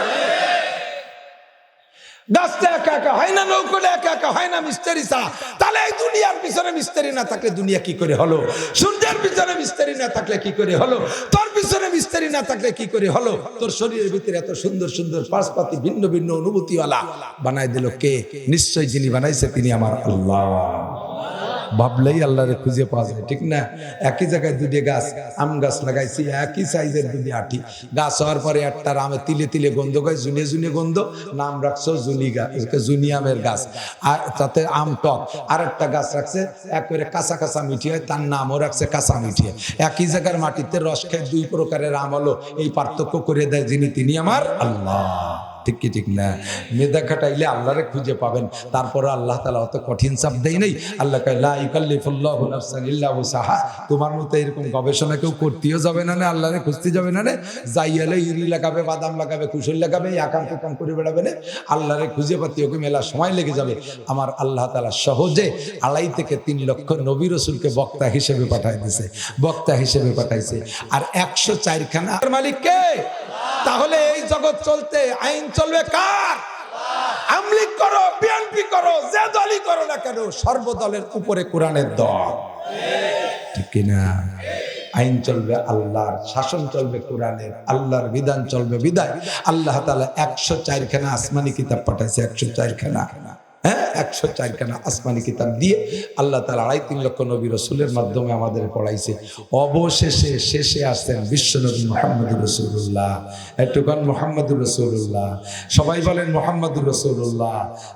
গাছটা একা একা হয় না, নৌকোটা একা একা হয় না মিস্ত্রি ছাড়া, তাহলে এই দুনিয়ার পিছনে মিস্ত্রি না থাকলে দুনিয়া কি করে হলো? সূর্যের পিছনে মিস্ত্রি না থাকলে কি করে হলো? তোর পিছনে মিস্ত্রি না থাকলে কি করে হলো? তোর শরীরের ভিতরে এত সুন্দর সুন্দর পাশপাতি ভিন্ন ভিন্ন অনুভূতিওয়ালা বানায় দিল কে? নিশ্চয় যিনি বানাইছে তিনি আমার আল্লাহ। ভাবলেই আল্লাহরে খুঁজে পাওয়া যায়, ঠিক না? একই জায়গায় দুটি গাছ, আম গাছ লাগাইছি, একই সাইজের দুটি আটি গাছ হওয়ার পরে একটা আমে তিলে তিলে গন্ধ গাছ, জুনে জুনে গন্ধ, নাম রাখছো জুনি গাছ, জুনি আমের গাছ, আর তাতে আম টক। আর একটা গাছ রাখছে একবারে কাঁচা কাঁচা মিঠি হয়, তার নামও রাখছে কাঁচা মিঠি। একই জায়গার মাটিতে রস খায় 2 প্রকারের আম হলো, এই পার্থক্য করে দেয় যিনি তিনি আমার আল্লাহ। ঠিক কি ঠিক না? মেধা খাটাইলে আল্লাহরে খুঁজে পাবেন। তারপরে আল্লাহ তাআলা অত কঠিন চাপ দেয় নাই। আল্লাহ কয় লা ইউকাল্লিফুল্লাহু নাফসান ইল্লা উসাহা। তোমার মতো এরকম গবেষণা কেউ করতেও যাবে না, আল্লাহরে খুঁজতে যাবে না, যাই এলে ইরি লাগাবে, বাদাম লাগাবে, কুশল লাগাবে, আকাম কুকাম করে বেড়াবে না, আল্লাহরে খুঁজে পাতে ওকে মেলা সময় লেগে যাবে। আমার আল্লাহ তাআলা সহজে 2.5 থেকে 3 লক্ষ নবী রাসূলকে বক্তা হিসেবে পাঠায় দিয়েছে, বক্তা হিসেবে পাঠাইছে। আর 104 খানা মালিক কে? তাহলে এই জগৎ চলতে আইন চলবে কার? আমলিক করো, বিএনপি করো, যে দলই করো না কেন, সর্বদলের উপরে কোরআনের দল, ঠিক কিনা? আইন চলবে আল্লাহর, শাসন চলবে কোরআনের, আল্লাহর বিধান চলবে বিদায়। আল্লাহ তাআলা 104 খানা আসমানি কিতাব পাঠাইছে, 104 খানা। হ্যাঁ, 104 খানা আসমানি কিতাব দিয়ে আল্লাহ তাআলা 2.5-3 লক্ষ নবী রাসূলের মাধ্যমে আমাদের পড়াইছে। অবশেষে শেষে আসছেন বিশ্বনবী মুহাম্মদুর রাসূলুল্লাহ। একটুখান মুহাম্মদুর রাসূলুল্লাহ, সবাই বলেন মুহাম্মদুর রাসূলুল্লাহ।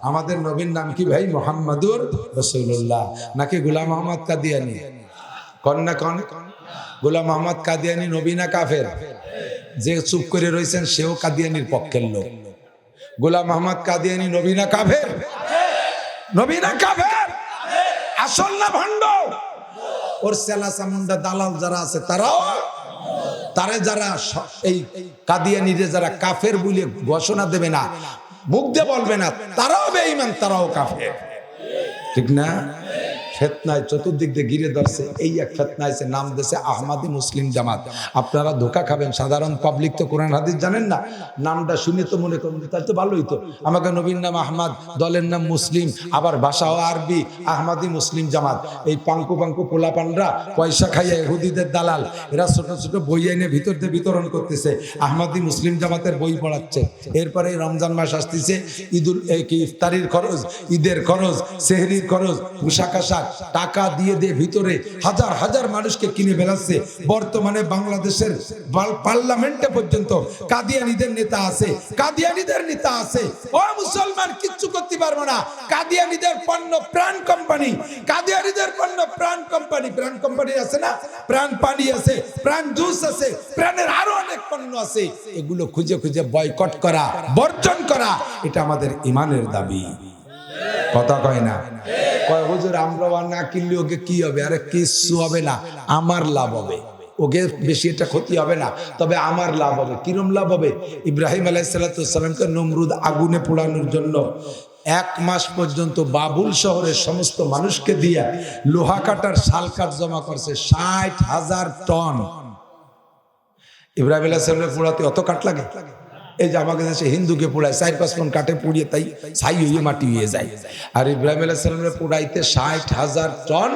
আমাদের নবীর নাম কি ভাই? মুহাম্মদুর রাসূলুল্লাহ। নাকি গোলাম মোহাম্মদ কাদিয়ানী? কোন না কোন? গোলাম মোহাম্মদ কাদিয়ানী নবী না কাফের? যে চুপ করে রয়েছেন সেও কাদিয়ানীর পক্ষের লোক। গোলাম মোহাম্মদ কাদিয়ানী নবী না কাফের? নবী না কাফের? আসল না ভণ্ড? ওর সেলা চামুন্ডা দালাল যারা আছে তারা যারা এই কাদিয়ানীরে যারা কাফের বলে ঘোষণা দেবে না, মুখ দিয়ে বলবে না, তারাও বেঈমান, তারাও কাফের। ঠিক না? ফেতনায় চতুর্দিক দিয়ে ঘিরে ধরছে। এই এক ফেতনা আছে, নাম দিয়েছে আহমাদি মুসলিম জামাত। আপনারা ধোকা খাবেন, সাধারণ পাবলিক তো কোরআন হাদিস জানেন না, নামটা শুনে তো মনে করেন তাই তো ভালোই তো, আমাকে নবীর নাম আহমদ, দলের নাম মুসলিম, আবার ভাষাও আরবি, আহমাদি মুসলিম জামাত। এই পাঙ্কু পাঙ্কু পোলাপানরা পয়সা খাইয়ে ইহুদিদের দালাল, এরা ছোট ছোট বই এনে ভিতর দিয়ে বিতরণ করতেছে, আহমাদি মুসলিম জামাতের বই পড়াচ্ছে। এরপরে রমজান মাস আসতেছে, ইফতারির খরচ, ঈদের খরচ, সেহরির খরচ, পোশাক আশাক টাকা দিয়ে দিয়ে ভিতরে হাজার হাজার মানুষকে কিনে ফেলাচ্ছে। বর্তমানে বাংলাদেশের পার্লামেন্টে পর্যন্ত কাদিয়ানীদের নেতা আছে, কাদিয়ানীদের নেতা আছে। ও মুসলমান, কিচ্ছু করতে পারবো না। কাদিয়ানীদের পণ্য প্রাণ কোম্পানি, কাদিয়ানীদের পণ্য প্রাণ কোম্পানি, প্রাণ কোম্পানি আছে না, প্রাণ পানি আছে, প্রাণ জুস আছে, প্রাণের আরো অনেক পণ্য আছে। এগুলো খুঁজে খুঁজে বয়কট করা, বর্জন করা, এটা আমাদের ইমানের দাবি। কথা কয় না? কয় হুজুর আমরা না কিনলে ওকে কি হবে? আরে কিচ্ছু হবে না, আমার লাভ হবে। ওকে বেশি এটা ক্ষতি হবে না, তবে আমার লাভ হবে। কিরম লাভ হবে? ইব্রাহিম আলাইহিস সালামকে নমরুদ আগুনে পোড়ানোর জন্য 1 মাস পর্যন্ত বাবুল শহরের সমস্ত মানুষকে দিয়া লোহা কাটার শাল কাঠ জমা করছে 60,000 টন। ইব্রাহিম আলাইহিস সালামের পোড়াতে অত কাঠ লাগে? এই যে আমাকে দেশে হিন্দুকে পোড়ায় 4-5 টন কাঠে পুড়িয়ে তাই ছাই হয়ে মাটি হয়ে যায়। আর ইব্রাহিম আলাইহিস সালামের পোড়াইতে 60,000 টন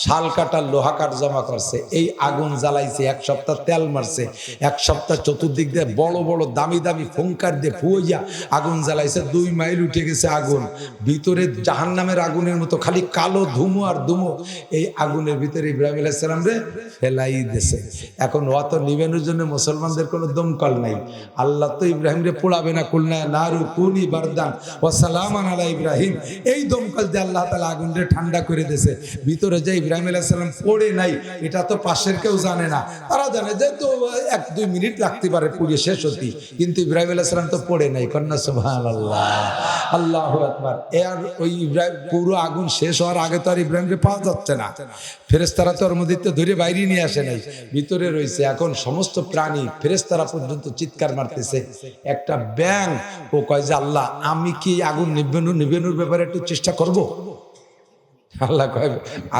শাল কাটার লোহা কাঠ জমা করছে। এই আগুন জ্বালাইছে, 1 সপ্তাহ তেল মারছে, 1 সপ্তাহ চতুর্দিক দিয়ে বড় বড় দামি দামি ফুঙ্কার দিয়ে ফুইয়া আগুন জ্বালাইছে। 2 মাইল উঠে গেছে আগুন, ভিতরে জাহান্নামের আগুনের মতো খালি কালো ধুমো আর ধুমো। এই আগুনের ভিতরে ইব্রাহিম আলাইহিস সালাম রে ফেলাই দিয়েছে। এখন অত নিবেনোর জন্য মুসলমানদের কোনো দমকল নাই। আল্লাহ তো ইব্রাহিম রে পোড়াবে না, কুলনা নারু কুনি বারদান ওয়া সালামান আলা ইব্রাহিম, এই দমকল দিয়ে আল্লাহ তাআলা আগুন রে ঠান্ডা করে দিয়েছে। ভিতরে যে ইব্রাহিম আলাইহিস সালাম পড়ে নাই, এটা তো পাশের কেউ জানে না। তারা জানে যে তো 1-2 মিনিট লাগতে পারে পুড়িয়ে শেষ হতে, কিন্তু ইব্রাহিম আলাইহিস সালাম তো পড়ে নাই। কন্যা সুবহানাল্লাহ, আল্লাহু আকবার। এর ওই ইব্রাহিম পুরো আগুন শেষ হওয়ার আগে তো আর ইব্রাহিমকে পাওয়া যাচ্ছে না। ফেরেশতারা তো ওর মধ্যে ধরে বাইরে নিয়ে আসে নাই, ভিতরে রয়েছে। এখন সমস্ত প্রাণী, ফেরেশতারা পর্যন্ত চিৎকার মারতেছে। একটা ব্যাঙ ও কয় যে আল্লাহ, আমি কি আগুন নিবেনোর ব্যাপারে একটু চেষ্টা করব? আল্লাহ কয়,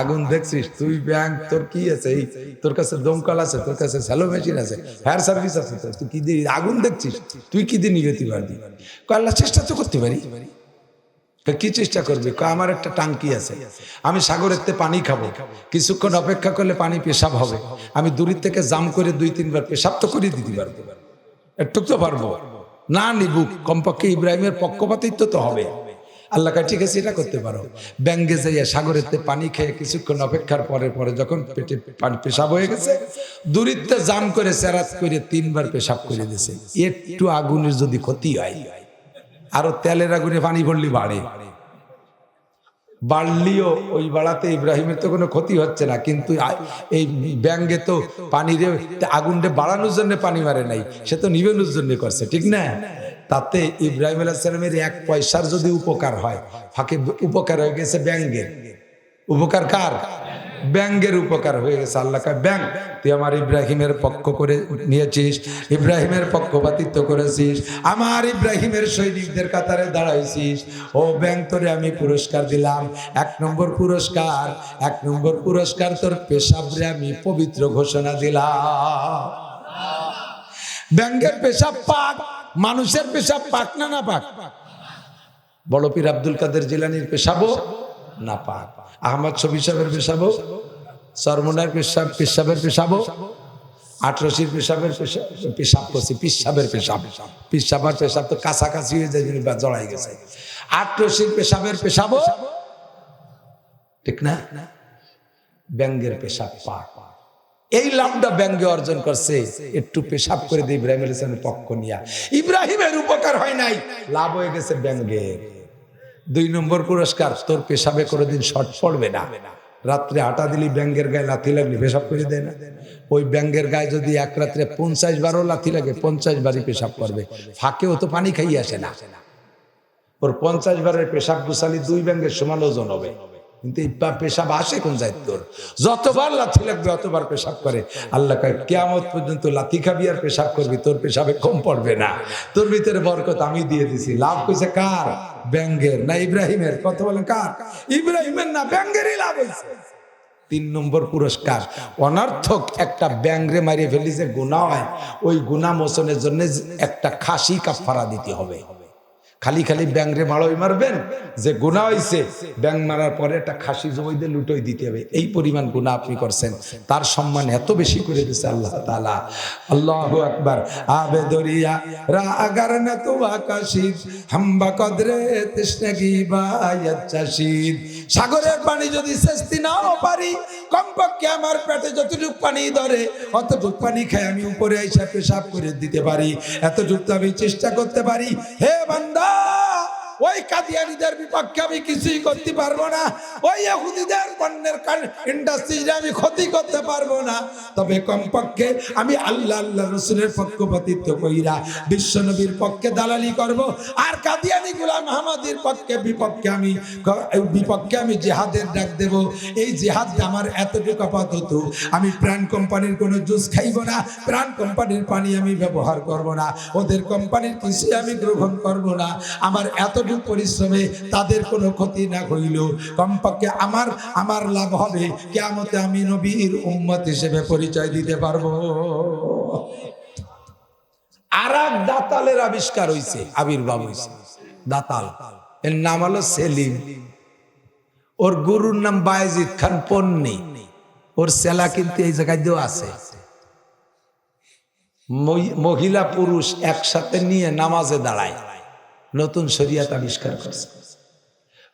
আগুন দেখছিস তুই ব্যাং, তোর কি আছে? এই তোর কাছে দমকল আছে, তোর কাছে স্যালো মেশিন আছে, ফায়ার সার্ভিস আছে, তুই কি দিয়ে আগুন দেখছিস? তুই কি দিয়ে নিবেতে পারবি? কয় আল্লাহ, চেষ্টা তো করতে পারি। কি চেষ্টা করবি? আমার একটা টাঙ্কি আছে, আমি সাগরের পানি খাবো, কিছুক্ষণ অপেক্ষা করলে পানি পেশাব হবে, আমি দূরের থেকে জাম করে 2-3 বার পেশাব তো করে দিতে পারবো, একটু তো পারবো না। নিবুক কমপক্ষে ইব্রাহিমের পক্ষপাতিত্ব তো হবে। আল্লাহ কাছে ঠিক আছে, এটা করতে পারো। ব্যাঙ্গে যাইয়া সাগরেতে পানি খেয়ে কিছুক্ষণ অপেক্ষার পরে যখন পেটে পেশাব হয়ে গেছে, দূরিত্বে জাম করে সেরাত করে 3 বার পেশাব করে দিয়েছে। একটু আগুনের যদি ক্ষতি হয়, আরো তেলের আগুনে পানি পড়লে বাড়লিও ওই বাড়াতে ইব্রাহিমের তো কোনো ক্ষতি হচ্ছে না। কিন্তু এই ব্যাঙ্গে তো পানিরে আগুনটা বাড়ানোর জন্য পানি মারে নাই, সে তো নিবেনোর জন্য করছে, ঠিক না? তাতে ইব্রাহিম আলাইহিস সালামের 1 পয়সার যদি উপকার হয়, ফাঁকে উপকার হয়ে গেছে ব্যাঙ্গের। উপকার কার? ব্যাঙ্গের উপকার হয়ে গেছে। আল্লাহ কয়, ব্যাং তুই আমার ইব্রাহিমের পক্ষ করে নিয়েছিস, ইব্রাহিমের পক্ষপাতিত্ব করেছিস, আমার ইব্রাহিমের সৈনিকদের কাতারে দাঁড়াইছিস। ও ব্যাং, তোরে আমি পুরস্কার দিলাম। 1 নম্বর পুরস্কার তোর পেশাবরে আমি পবিত্র ঘোষণা দিলাম। ব্যাঙ্গের পেশাব পাক, মানুষের পেশাব পাক না না পাক? বড় পীর আব্দুল কাদের জিলানীর পেশাবও না পাক, আহমদ শফি সাহেবের পেশাবও, সরমনার পেশাবের পেশাবও, 1800 পেশাব করছি, পেশাবের পেশাব তো কাছাকাছি হয়ে যায়, জড়াই গেছে। আট রশির পেশাবের পেশাবো, ঠিক না? ব্যাঙ্গের পেশাব পাক। এই লাভটা ব্যাঙ্গে অর্জন করছে, একটু পেশাব করে দিয়ে ইব্রাহিম আলাইহিস সালামের পক্ষ নিয়া। ইব্রাহিমের উপকার হয় নাই, লাভ হয়ে গেছে ব্যাঙ্গের। 2 নম্বর পুরস্কার, তোর পেশাবে কোনোদিন শর্ট পড়বে না। রাত্রে আটা দিলি ব্যাঙ্গের গায়ে লাথি লাগলি পেশাব করে দেয় না? ওই ব্যাঙ্গের গায়ে যদি এক রাত্রে 50 বারও লাথি লাগে 50 বারই পেশাব করবে। ফাঁকেও তো পানি খাইয়ে আসে না, ওর 50 বারের পেশাব গুছালি 2 ব্যাঙ্গের সমান ওজন হবে। কিন্তু এই পেশাব আসে কোন যায় তোর? যতবার লাথি লাগবে অতবার পেশাব করে। আল্লাহ কয় কিয়ামত পর্যন্ত লাথি খাবি আর পেশাব করবি, তোর পেশাবে কম পড়বে না। তোর ভিতরে বরকত আমি দিয়ে দিছি। লাভ কইছে কার? ব্যাঙ্গের না ইব্রাহিমের? কথা বলেন কার? ইব্রাহিমের না, ব্যাঙ্গেরই লাভ হয়েছে। 3 নম্বর পুরস্কার, অনর্থক একটা ব্যাঙ্গরে মারিয়ে ফেলি যে গুনাহ হয়, ওই গুনাহ মোচনের জন্য একটা খাসি কাফারা দিতে হবে। খালি খালি ব্যাংরে মাড়ই মারবেন, যে গুনাহ হইছে ব্যাং মারার পরে একটা খাসি জবাই দিয়ে লুটোই দিতে হবে। এই পরিমাণ গুনাহ আপনি করছেন, তার সম্মান এত বেশি করে দিয়েছে আল্লাহ তাআলা। আল্লাহু আকবার। আবে দরিয়া রা আগার না তো আকাশিদ হাম্বা কদরে তৃষ্ণাগি বায়াত চাশিদ। সাগরের পানি যদি সেচতে নাও পারি, কমপক্ষে আমার পেটে যতটুকু পানি ধরে অতটুকু পানি খাই আমি উপরে আইসা পেশাব করে দিতে পারি, এতটুকু আমি চেষ্টা করতে পারি। হে বান্দা, ওই কাদিয়ানীদের বিপক্ষে আমি কিছুই করতে পারবো না, ওই ইহুদিদের পণ্যের ইন্ডাস্ট্রিজে আমি ক্ষতি করতে পারবো না, তবে কমপক্ষে আমি আল্লাহ আল্লাহ রসুলের পক্ষপাতিত্ব কইরা বিশ্ব নবীর পক্ষে দালালি করব। আর কাদিয়ানী গোলাম আহমদের বিপক্ষে আমি জিহাদের ডাক দেব। এই জিহাদ আমার এতটুকু আপাতত, আমি প্রাণ কোম্পানির কোনো জুস খাইব না, প্রাণ কোম্পানির পানি আমি ব্যবহার করব না, ওদের কোম্পানির কিছু আমি গ্রহণ করব না। আমার এতটুকু পরিশ্রমে তাদের কোনো ক্ষতি না হইল, কমপক্ষে আমার লাভ হবে, কিয়ামতে আমি নবীর উম্মত হিসেবে পরিচয় দিতে পারবো। আর এক দাতালের আবিষ্কার হইছে, আবির্ভাব হইছে। দাতাল, এর নাম হলো সেলিম। ওর গুরুর নাম বায়েজিদ খান পন্নী। ওর সেলা কিন্তু এই জায়গায় দিয়েও আছে। মহিলা পুরুষ একসাথে নিয়ে নামাজে দাঁড়ায়, নতুন শরিয়াত আবিষ্কার করছে।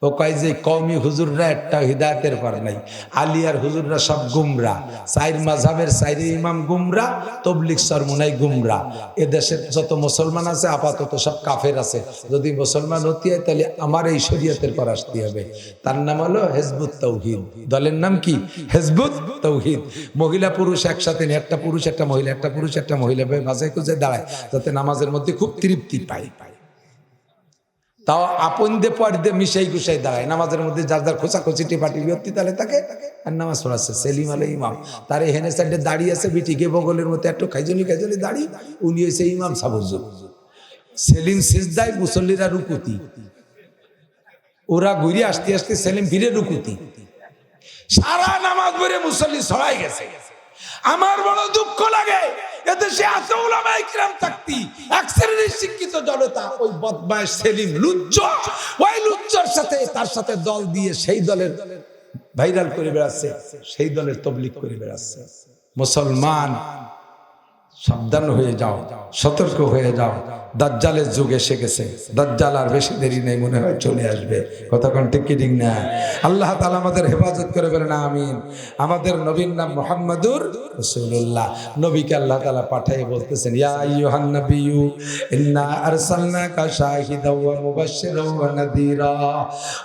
ও কয় যে কওমি হুজুররা একটা হিদায়াতের পর নাই, আলিয়ার হুজুররা সব গুমরা, চাইর মাযহাবের চাইর ইমাম গুমরা, তবলিগ সরমুনাই গুমরা। এ দেশের যত মুসলমান আছে আপাতত সব কাফের আছে। যদি মুসলমান হতে হয় তাহলে আমার এই শরিয়াতের পর আসতে হবে। তার নাম হলো হিজবুত তাওহীদ। দলের নাম কি? হিজবুত তাওহীদ। মহিলা পুরুষ একসাথে, একটা পুরুষ একটা মহিলা, একটা পুরুষ একটা মহিলা মাঝে খুঁজে দাঁড়ায়, যাতে নামাজের মধ্যে খুব তৃপ্তি পায়। তাও আপন দে পর দে মিশাই গুছাই দাঁড়ায় নামাজের মধ্যে, যার যার খোঁচাখুচি টিপাটি বিরক্তি তালে তাকে আর নামাজ পড়াচ্ছে। সেলিম আলাই ইমাম, তার হেনে সাইডে দাঁড়িয়ে আছে বিটিকে বগলের মধ্যে একটু খাইজনি দাঁড়ি, উনি হয়েছে ইমাম সাবুজুর। সেলিম সিজদায়, মুসল্লিরা রুকুতি, ওরা ঘুরে আসতে আসতে সেলিম ফিরে রুকুতি। সারা নামাজ পড়ে মুসল্লি ছড়াই গেছে। আমার বড় দুঃখ লাগে, এদেশে এত উলামায়ে কিরাম থাকতি, এক শ্রেণীর শিক্ষিত জনতা ওই বদমাইশ সেলিম লুচ্চা, ওই লুচ্চার সাথে তার সাথে দল দিয়ে সেই দলের ভাইরাল করে বেড়াচ্ছে, সেই দলের তবলিগ করে বেড়াচ্ছে। মুসলমান সাবধান হয়ে যাও, সতর্ক হয়ে যাও, দাজ্জালের যুগ এসে গেছে। দাজ্জাল আর বেশি দেরি নেই, মনে হয় চলে আসবে। কতক্ষণ ঠিক কি ঠিক না? আল্লাহ তাআলা আমাদের হেফাজত করে বলেন আমিন। আমাদের নবীর নাম মুহাম্মাদুর রাসূলুল্লাহ। নবীকে আল্লাহ তাআলা পাঠিয়ে বলতেছেন, ইয়া আইয়ুহান নাবিয়্যু ইন্না আরসালনাকা শাহিদাও ওয়া মুবাশশিরাও ওয়া নাযীরা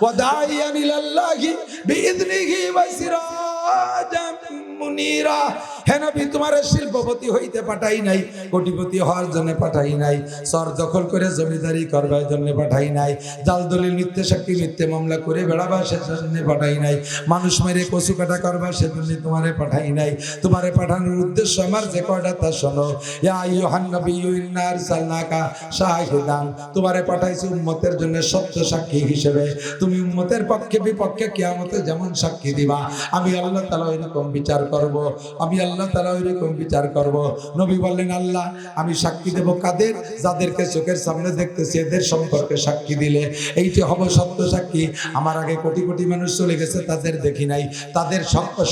ওয়া দাঈয়ান ইলাল্লাহি বিইذনিহি ওয়া সিরাজাম মুনীরা। হে নবী, তোমার শিল্পপতি হইতে পাঠাই নাই, কোটিপতি হওয়ার জন্য পাঠাই নাই, সর দখল করে জমিদারি করবার জন্য পাঠাই নাই, জাল দলিল মিথ্যে সাক্ষী মিথ্যে মামলা করে বেড়াবা সেজন্য পাঠাই নাই, মানুষ মেরে কচু কাটা করবা সেজন্য তোমারে পাঠাই নাই। তোমারে পাঠানোর উদ্দেশ্য আমার যে কয়টা তা শোনো। ইয়া আইয়ুহান নাবিয়্যু ইন্না আরসালনাকা শাহিদান, তোমারে পাঠাইছি উম্মতের জন্য সত্য সাক্ষী হিসেবে। তুমি উম্মতের পক্ষে বিপক্ষে কিয়ামতে যেমন সাক্ষী দিবা, আমি আল্লাহ তাআলা এরকম বিচার করব। আমি আল্লাহ তাআলা ওইরকম বিচার করব। নবী বললেন, আল্লাহ আমি সাক্ষী দেব কাদের? যাদেরকে চোখের সামনে দেখতেছি এদের সম্পর্কে সাক্ষী দিলে এইটি হবে সত্য সাক্ষী। আমার আগে কোটি কোটি মানুষ চলে গেছে, তাদের দেখি নাই, তাদের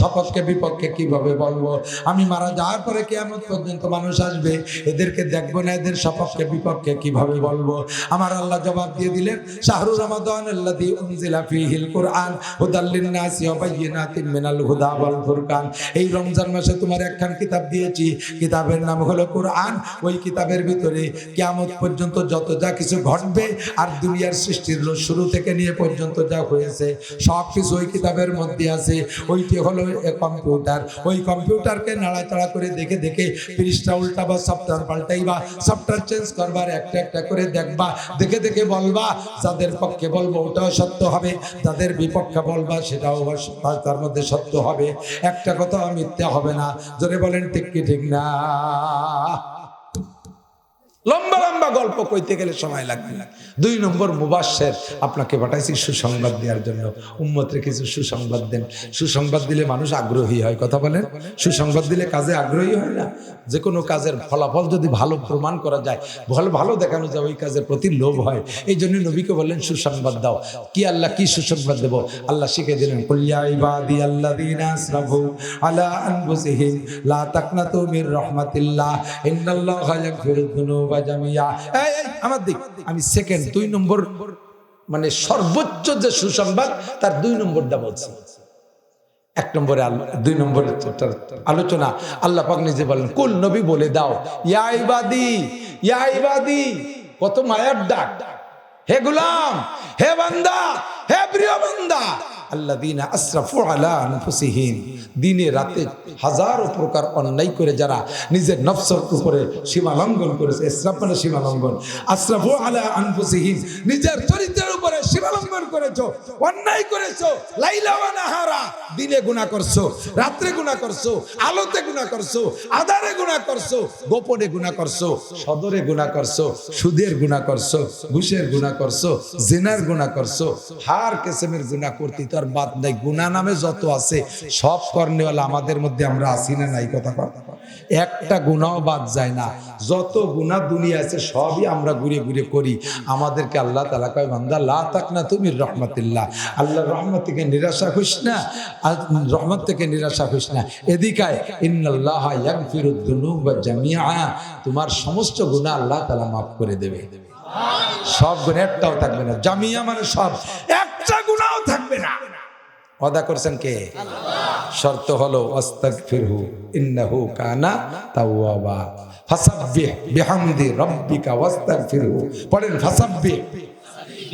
সপক্ষে বিপক্ষে কিভাবে বলবো? আমি মারা যাওয়ার পরে কিয়ামত পর্যন্ত মানুষ আসবে, এদেরকে দেখবো না, এদের সপক্ষে বিপক্ষে কিভাবে বলবো? আমার আল্লাহ জবাব দিয়ে দিলেন, শাহরুর রমাদান আল্লাযী উনজিলা ফীহিল কুরআন হুদাল লিন-নাসি ওয়া বায়্যিনাতিন মিনাল হুদা ওয়াল ফুরকান। এই রমজান মাসে তোমার একখান কিতাব দিয়েছি, কিতাবের নাম হলো কুরআন। ওই কিতাবের ভিতরে কিয়ামত পর্যন্ত যত যা কিছু ঘটবে আর দুনিয়ার সৃষ্টির শুরু থেকে নিয়ে পর্যন্ত যা হয়েছে সব কিছু ওই কিতাবের মধ্যে আছে। ওইটি হলো কম্পিউটার। ওই কম্পিউটারকে নাড়াচাড়া করে দেখে দেখে পৃষ্ঠা উল্টা বা সফটওয়্যার পাল্টাই বা সফটওয়্যার চেঞ্জ করবার একটা একটা করে দেখবা, দেখে দেখে বলবা। যাদের পক্ষে বলবো ওটাও সত্য হবে, যাদের বিপক্ষে বলবা সেটাও তার মধ্যে সত্য হবে। একটা কথা মিথ্যা হবে না। জোরে বলেন ঠিক কি ঠিক না? লম্বা লম্বা গল্প কইতে গেলে সময় লাগবে না। 2 নম্বর মুবাশশির, আপনাকে পাঠাইছি সুসংবাদ দেওয়ার জন্য। উম্মতরে কিছু সুসংবাদ দেন। সুসংবাদ দিলে মানুষ আগ্রহী হয়। কথা বলেন, সুসংবাদ দিলে কাজে আগ্রহী হয় না? যে কোনো কাজের ফলাফল যদি ভালো প্রমাণ করা যায়, ভালো দেখানো যায়, ওই কাজের প্রতি লোভ হয়। এই জন্য নবীকে বললেন সুসংবাদ দাও। কি আল্লাহ কি সুসংবাদ দেব? আল্লাহ শিখিয়ে দিলেন, কুল ইয়া ইবাদিয়াল্লাযীনা আসরাফু আলা আনফুসিহিম লা তাকনাতু মির রাহমাতিল্লাহ ইন্নাল্লাহা ইয়াগফিরুয যুনুবা জামিয়া। এই আমার দিক, আমি সেকেন্ড 2 নম্বর মানে সর্বোচ্চ যে সুসংবাদ তার 2 নম্বরটা বলছি। 1 নম্বরে 2 নম্বরের আলোচনা আল্লাহ পাক নিজে বলেন, কুল নবী বলে দাও, ইয়া ইবাদি, কত মায়ার ডাক। হে গোলাম, হে বান্দা, হে প্রিয় বান্দা, আল্লাযীনা আসরাফু আলা আনফুসিহিম, দিনে রাতে হাজারো প্রকার অন্যায় করে যারা নিজের নফসের উপরে সীমা লঙ্ঘন করেছে। ইসরাফ মানে সীমা লঙ্ঘন। আসরাফু আলা আনফুসিহিম, নিজের চরিত্রের উপরে সীমা লঙ্ঘন করেছো, অন্যায় করেছো। লাইলা ওয়া নাহারা, দিনে গুনাহ করছো, রাতে গুনাহ করছো, আলোতে গুনাহ করছো, আঁধারে গুনাহ করছো, গোপনে গুনাহ করছো, সদরে গুনাহ করছো, সুদের গুনাহ করছো, ঘুষের গুনাহ করছো, জিনার গুনাহ করছো, হার কিসমের গুনাহ করতে তার বাদ নাই। গুনাহ নামে যত আছে সব করনেওয়ালা আমাদের মধ্যে আমরা আছি না নাই? কথা একটা গুনাহ বাদ যায় না। যত গুনাহ দুনিয়া আছে সবই আমরা ঘুরে ঘুরে করি। আমাদেরকে আল্লাহ তাআলা কয়, বান্দা লা তাকনাতু মির রাহমাতিল্লাহ, আল্লাহর রহমত থেকে নিরাশা হইস না, রহমত থেকে নিরাশা হইস না। এদিকে ইন্নাল্লাহা ইয়াগফিরুয যুনুবা জামিআ, তোমার সমস্ত গুনাহ আল্লাহ তাআলা মাফ করে দেবে। সব গুনাহ একটাও থাকবে না। জামিয়া মানে সব, একটা গুনাহও থাকবে না। ওয়াদা করছেন কে? শর্ত হলো আস্তাগফিরহু ইন্নাহু কানা তাওয়াবা। ফাসাব্বিহ বিহামদি রাব্বিকা ওয়াস্তাগফিরহু। পড়েন, ফাসাব্বিহ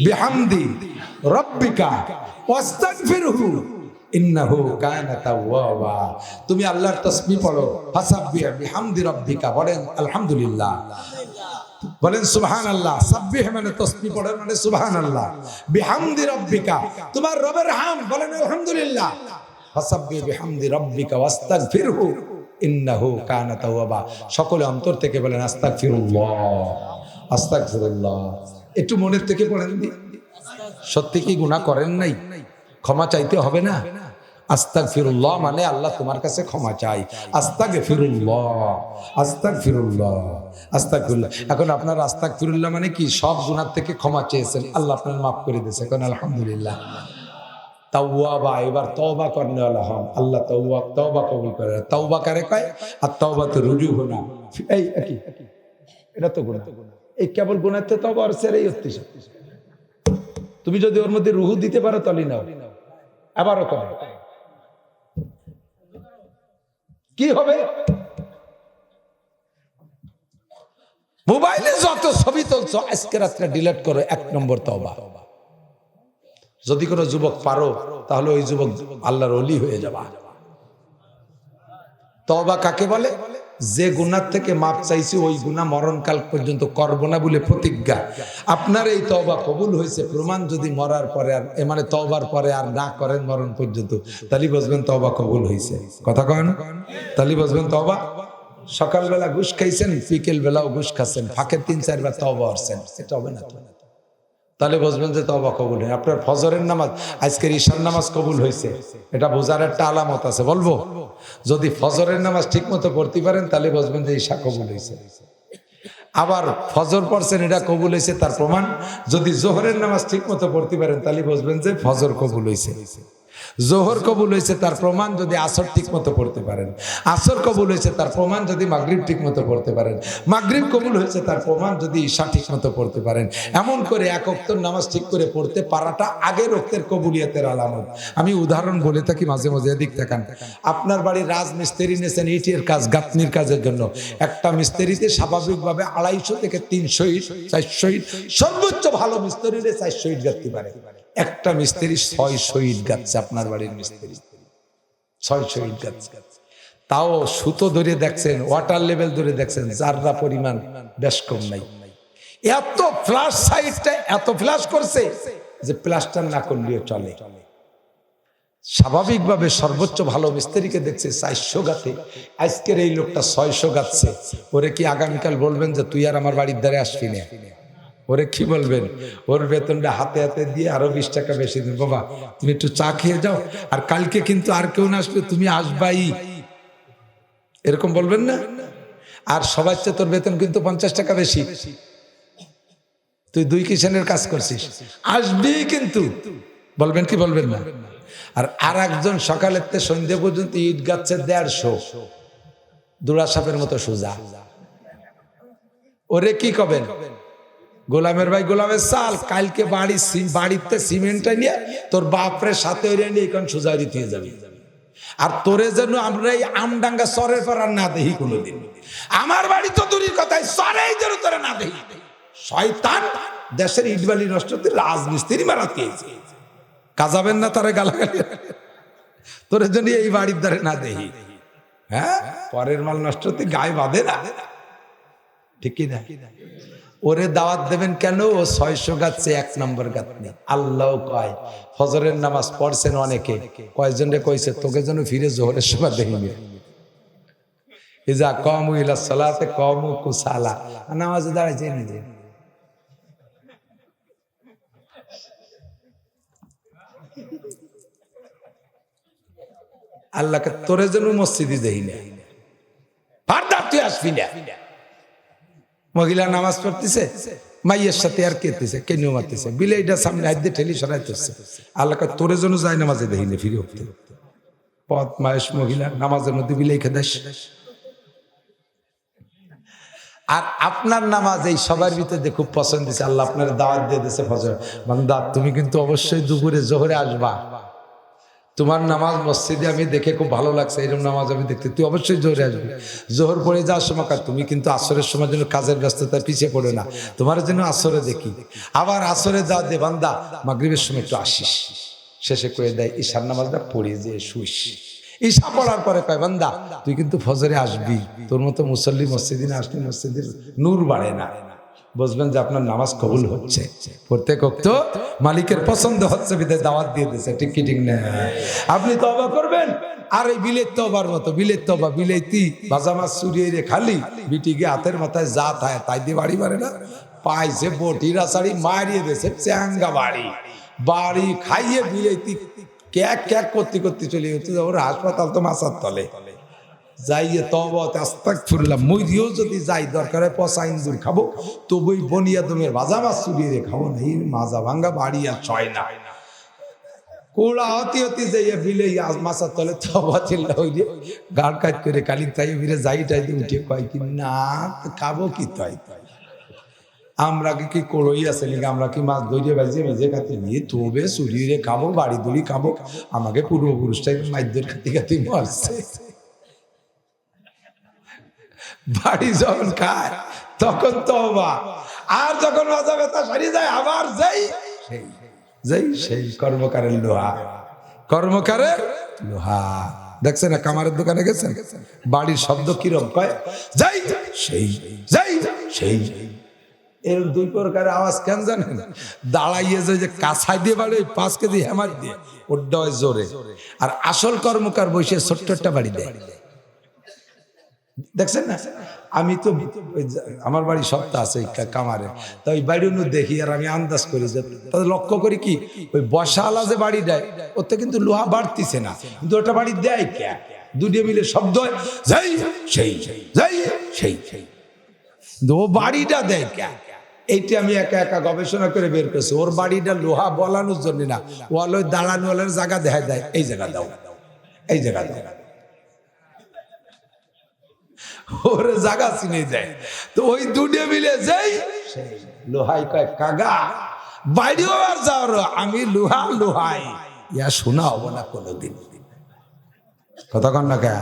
বিহামদি রাব্বিকা ওয়াস্তাগফিরহু ইন্নাহু কানা তাওয়াবা। তুমি আল্লাহর তাসবিহ পড়ো, ফাসাব্বিহ বিহামদি রাব্বিকা, বলেন আলহামদুলিল্লাহ, বলেন সুবহানাল্লাহ। সাব্বিহ মানে তাসবিহ পড়েন মানে সুবহানাল্লাহ। বিহামদি রাব্বিকা, তোমার রবের হাম, বলেন আলহামদুলিল্লাহ। ফাসাব্বিহ বিহামদি রাব্বিকা ওয়াস্তাগফিরহু ইন্নাহু কানা তাওয়াবা। সকলে অন্তর থেকে বলেন আস্তাগফিরুল্লাহ, আস্তাগফিরুল্লাহ। একটু মনের থেকে পড়েন দি। সত্যি কি গুনাহ করেন নাই? ক্ষমা চাইতে হবে না? আস্তাগফিরুল্লাহ মানে আল্লাহ তোমার কাছে ক্ষমা চাই। আস্তাগফিরুল্লাহ, আস্তাগফিরুল্লাহ, আস্তাগফিরুল্লাহ। এখন আপনার আস্তাগফিরুল্লাহ মানে কি? সব গুনাহ থেকে ক্ষমা চেয়েছেন, আল্লাহ আপনার মাফ করে দিয়েছে। এখন আলহামদুলিল্লাহ। তাওয়াবা, এবার তওবা করনে वाला হন। আল্লাহ তওবা কবুল করে। তওবা কারে কয়? আর তওবা তো রুজু হোনা। এই কি এটা তো গুনাহ, এই কেবল গুনাহতে তওবা আর ছেড়েই হচ্ছে। তুমি যদি ওর মধ্যে রুহু দিতে পারো তাহলে নাও, আবারও করো। কি হবে? মোবাইলে যত ছবি তুলছো আজকে রাত্রে ডিলিট করো। 1 নম্বর তওবা। যদি কোনো যুবক পারো তাহলে ওই যুবক আল্লাহর ওলি হয়ে যাবা। তওবা কাকে বলে? যে গুনাহ থেকে মাপ চাইছি ওই গুনাহ মরণকাল পর্যন্ত করব না বলে প্রতিজ্ঞা। আপনার এই তওবা কবুল হয়েছে প্রমাণ যদি মরার পরে আর মানে তওবার পরে আর না করেন মরণ পর্যন্ত, তাহলে বুঝবেন তওবা কবুল হয়েছে। কথা কন, তাহলে বুঝবেন তওবা। সকালবেলা ঘুষ খাইছেন, বিকেল বেলাও ঘুষ খাচ্ছেন, ফাঁকে 3-4 বার তওবা করছেন, এটা হবে না। তাহলে বুঝবেন যে তওবা কবুল হয়। আপনার ফজরের নামাজ, আজকের ঈশার নামাজ কবুল হয়েছে, এটা বোঝার একটা আলামত আছে, বলবো? যদি ফজরের নামাজ ঠিক মতো পড়তে পারেন তাহলে বুঝবেন যে ঈশা কবুল হয়েছে। আবার ফজর পড়ছেন, এটা কবুল হয়েছে তার প্রমাণ। যদি জোহরের নামাজ ঠিক মতো পড়তে পারেন তাহলে বুঝবেন যে ফজর কবুল হয়েছে। জোহর কবুল হয়েছে তার প্রমাণ যদি আসর ঠিক মতো পড়তে পারেন। আসর কবুল হয়েছে তার প্রমাণ যদি মাগরিব ঠিক মতো পড়তে পারেন। মাগরিব কবুল হয়েছে তার প্রমাণ যদি ঈশা ঠিক মতো পড়তে পারেন। এমন করে এক ওয়াক্তের নামাজ ঠিক করে পড়তে পারাটা আগের ওয়াক্তের কবুলিয়তের আলামত। আমি উদাহরণ বলে থাকি মাঝে মাঝে, এদিক তাকান। আপনার বাড়ির রাজমিস্ত্রি নিয়েছেন ইটের কাজ, গাঁথনির কাজের জন্য। একটা মিস্ত্রিতে স্বাভাবিকভাবে 250 থেকে 300 ইট, 400 ইট, সর্বোচ্চ ভালো মিস্ত্রিতে 400 ইট গাঁথতে পারে। একটা মিস্ত্রি 600 ইট গাঁথছে, আপনার বাড়ির মিস্ত্রি 600 ইট গাঁথছে। তাও সুতো ধরে দেখছেন, ওয়াটার লেভেল ধরে দেখছেন, যাররা পরিমাণ বেশ কম নাই। এত ফ্লাশ সাইডটা এত ফ্লাশ করছে যে প্লাস্টার না করলেও চলে। স্বাভাবিকভাবে সর্বোচ্চ ভালো মিস্ত্রিকে দেখছে 400 গাঁথে, আজকের এই লোকটা 600 গাঁথছে। ওরে কি আগামীকাল বলবেন যে তুই আর আমার বাড়ির ধারে আসবি না? ওরে কি বলবেন? ওর বেতনটা হাতে হাতে দিয়ে আরো 20 টাকা বেশি দিন, বাবা তুমি একটু চা খেয়ে যাও, আর কালকে কিন্তু আর কেউ না আসলে তুমি আসবাই, এরকম বলবেন না? আর সবার চেয়ে তোর বেতন কিন্তু 50 টাকা বেশি, তুই 2 কিচেনের কাজ করছিস, আসবি কিন্তু, বলবেন কি বলবেন না? আর একজন সকালের থেকে সন্ধ্যে পর্যন্ত ইট গাচ্ছে 150, দুরা সাপের মতো সোজা। ওরে কি কবেন? গোলামের ভাই গোলামের সাল, কালকে বাড়িতে সিমেন্টটা নিয়ে তোর বাপরের সাথে নিয়ে এখন সোজা দিতে যাবি। আর তোরে যেন আমরা এই আমডাঙ্গা সরের পর আর না দেখি কোনোদিন। আমার বাড়ি তো দূরের কথাই, সরেই যেন তোরা না দেখি। শয়তান দেশের ইটবালি নষ্ট করতে রাজমিস্ত্রি মারাতে কাজাবেন না, তারা গালাগালি তোরে জন্য এই বাড়ির দ্বারে না দেখি। হ্যাঁ, পরের মাল নষ্ট করতে গায়ে বাঁধে না, ঠিক কি না? ওরে দাওয়াত দেবেন কেন? ও 600 গাচ্ছে 1 নম্বর গাঁথনি। আল্লাহ কয় ফজরের নামাজ পড়ছেন অনেকে, কয়জনে কইছে তোকে যেন ফিরে জোহরের সময় দেখিবে। ইজা কমু ইলা সালাতে কমু কুসালা, নামাজে দাঁড়াইছে নিজে। আল্লাহকে তোরে যেন মসজিদে দেই না, ফারদার তুই আসবি না। মহিলা নামাজ পড়তেছে, মাইয়ের সাথে আর কেতেছে, কেনিও মারতেছে, বিলেইটা সামনে হাত দিয়ে ঠেলি সরাইতেছে। আল্লাহকে তোরে যেন যায় নামাজে দেই না ফিরে উঠতে। পথ মায়েশ মহিলা নামাজের মধ্যে বিলেই খেদাস। আর আপনার নামাজ এই সবার ভিতরে খুব পছন্দ দিছে, আল্লাহ আপনার দাওয়াত দিয়ে দিয়েছে ফজর, বান্দা তুমি কিন্তু অবশ্যই দুপুরে জোহরে আসবা, তোমার নামাজ মসজিদে আমি দেখে খুব ভালো লাগছে, এরকম নামাজ আমি দেখতে, তুই অবশ্যই জোহরে আসবি। জোহর পড়ে যাওয়ার সময় তুমি কিন্তু আসরের সময় যেন কাজের ব্যস্ততায় পিছিয়ে পড়ে না, তোমার জন্য আসরে দেখি। আবার আসরে যা দে বান্দা মাগরিবের সময় একটু আসিস, শেষে করে দেয় ঈশার নামাজটা পড়ে যে শুইস। ঈশা পড়ার পরে কয় বান্দা তুই কিন্তু ফজরে আসবি, তোর মতো মুসল্লি মসজিদে না আসলে মসজিদের নূর বাড়ে না, বুঝবেন যে আপনার নামাজ কবুল হচ্ছে। প্রত্যেক ওয়াক্ত মালিকের পছন্দ হচ্ছে, বিধায় দাওয়াত দিয়ে দিয়েছে, ঠিক কি ঠিক না? আপনি তওবা করবেন। আর এই বিলেত তওবার মতো, বিলেত তওবা, বিলেতি ভাজা মাছ চুরিয়ে রে খালি বিটিকে হাতের মাথায় যা থায় তাই দিয়ে বাড়ি মারে না, পাইছে বটিরা শাড়ি মারিয়ে দিয়েছে চ্যাঙ্গা বাড়ি, বাড়ি খাইয়ে বিলেতি ক্যাক ক্যাক করতে করতে চলে যেত, ওর হাসপাতাল তো মাছার তলে। যাইয়ে তওবা আস্তাগফিরুল্লাহ, মইদিও যদি যাই দরকার হয় পচা ইন্দুর খাবো, তবুই বনিয়াদমের ভাজা মাছ চুরিয়ে রে খাবো না, এই মাজা ভাঙ্গা বাড়ি আর ছয় না। কোড়া হতি হতি যাইয়া বিলে মাছার তলে তওবা চিল্লা হইলে গাড় কাজ করে কালি তাই ফিরে যাই টাই উঠে কয় কি না খাবো কি তাই। আমরা কি কড়ই আছে নাকি? আমরা কি মাছ ধরিয়ে বাজিয়ে মেজে খাতে নিয়ে তবে চুরিয়ে খাবো, বাড়ি দড়ি খাবো? আমাকে পূর্বপুরুষটাই মাইদের খাতে খাতে মারছে। বাড়ি যখন খায় তখন তওবা, আর যখন মাজা ব্যথা সারি যায় আবার সেই কর্মকারের লোহা, কর্মকারের লোহা। দেখছেন না কামারের দোকানে গেছেন, বাড়ির শব্দ কিরম কয়, যাই সেই যাই সেই, এর 2 প্রকারের আওয়াজ কেন জানেন? দাঁড়াইয়ে যে কাছাই দিয়ে বাড়ি 5 কেজি হ্যামার দিয়ে ওটা হয় জোরে, আর আসল কর্মকার বসে ছোট্ট একটা বাড়ি দেয়। দেখছেন না? আমি তো আমার বাড়ি সপ্তাহ আছে কামারে, তো ওই বাড়ি দেখি আর আমি আন্দাজ করি যে তাদের লক্ষ্য করি কি ওই বসালা যে বাড়ি দেয় ওতে কিন্তু লোহা বাড়তিছে না, কিন্তু ওটা বাড়ি দেয় কে, দুটো মিলে শব্দ হয় যাই সেই যাই সেই সেই, ও বাড়িটা দেয় কে। এইটা আমি একা একা গবেষণা করে বের করছি, ওর বাড়িটা লোহা বলানোর জন্য না, ওয়াল ওই দাঁড়ানো ওয়ালের জায়গা দেখা দেয়, এই জায়গা দাও এই জায়গা দাও, ওর জায়গা চিনে দেয়। তো ওই দুটো মিলে যাই লোহাই কয় কাগা বাইরেও আর যাও, আমি লোহা লোহাই ইয়া শোনা হবো না কোনোদিন, কতক্ষণ না কে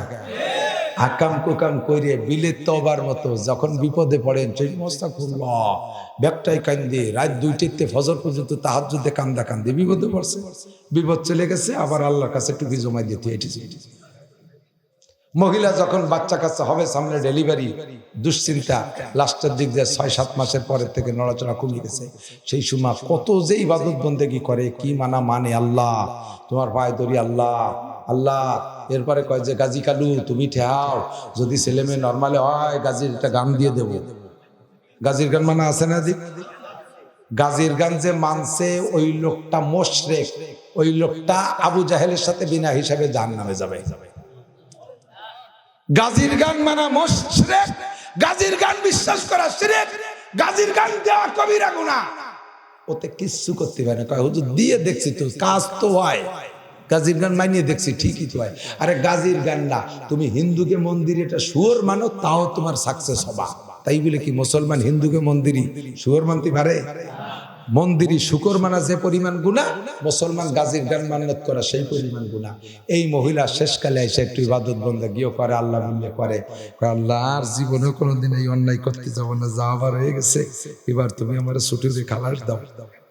আকাম কুকাম করে বিলের তবার মতো যখন বিপদে পড়েন ব্যাগটাই কান্দে, রাত 2টা ফজর পর্যন্ত তাহাজ্জুদে কান্দা কান্দে বিপদে পড়ছে, বিপদ চলে গেছে, আবার আল্লাহর কাছে টুপি জমাই দিতে এটেছে। মহিলা যখন বাচ্চা কাচ্চা হবে, সামনে ডেলিভারি, দুশ্চিন্তা, লাস্টের দিক দিয়ে 6-7 মাসের পরের থেকে নড়াচড়া কমে গেছে, সেই সময় কত যে ইবাদত বন্দেগী করে, কি মানে আল্লাহ তোমার পায়ে ধরি আল্লাহ আল্লাহ। এরপরে কয় যে গাজী কালু তুমি ঠেহাও, যদি ছেলে মেয়ে নর্মালে হয় গাজীর একটা গান দিয়ে দেব। গাজীর গান মানে আছে না দিক, গাজীর গান যে মানছে ওই লোকটা মোশরেক, ওই লোকটা আবু জাহেলের সাথে বিনা হিসাবে জাহান্নামে যাবে। গাজীর গান মানা মুশরিক, গাজীর গান বিশ্বাস করা শিরক, গাজীর গান দেওয়া কবিরা গুনাহ, ওতে কিচ্ছু করতে পারে না। কয় হুজুর দিয়ে দেখছি তো কাজ তো হয়, গাজীর গান মানিয়ে দেখছি ঠিকই তো হয়। আরে গাজীর গান না, তুমি হিন্দুকে মন্দিরে এটা শুয়োর মানো তাও তোমার সাকসেস হবা, তাই বলে কি মুসলমান হিন্দুকে মন্দিরই শুয়োর মানতে পারে? মন্দিরই শুকর মানা যে পরিমাণ গুনাহ, মুসলমান গাজীর গান মান্নত করা সেই পরিমাণ গুনাহ। এই মহিলা শেষকালে এসে একটু ইবাদত বন্দেগীও করে, আল্লাহ বললে করে, আল্লাহর জীবনে কোনোদিন এই অন্যায় করতে যাবো না, যা আবার হয়ে গেছে, এবার তুমি আমার ছুটিতে খালাস দাও।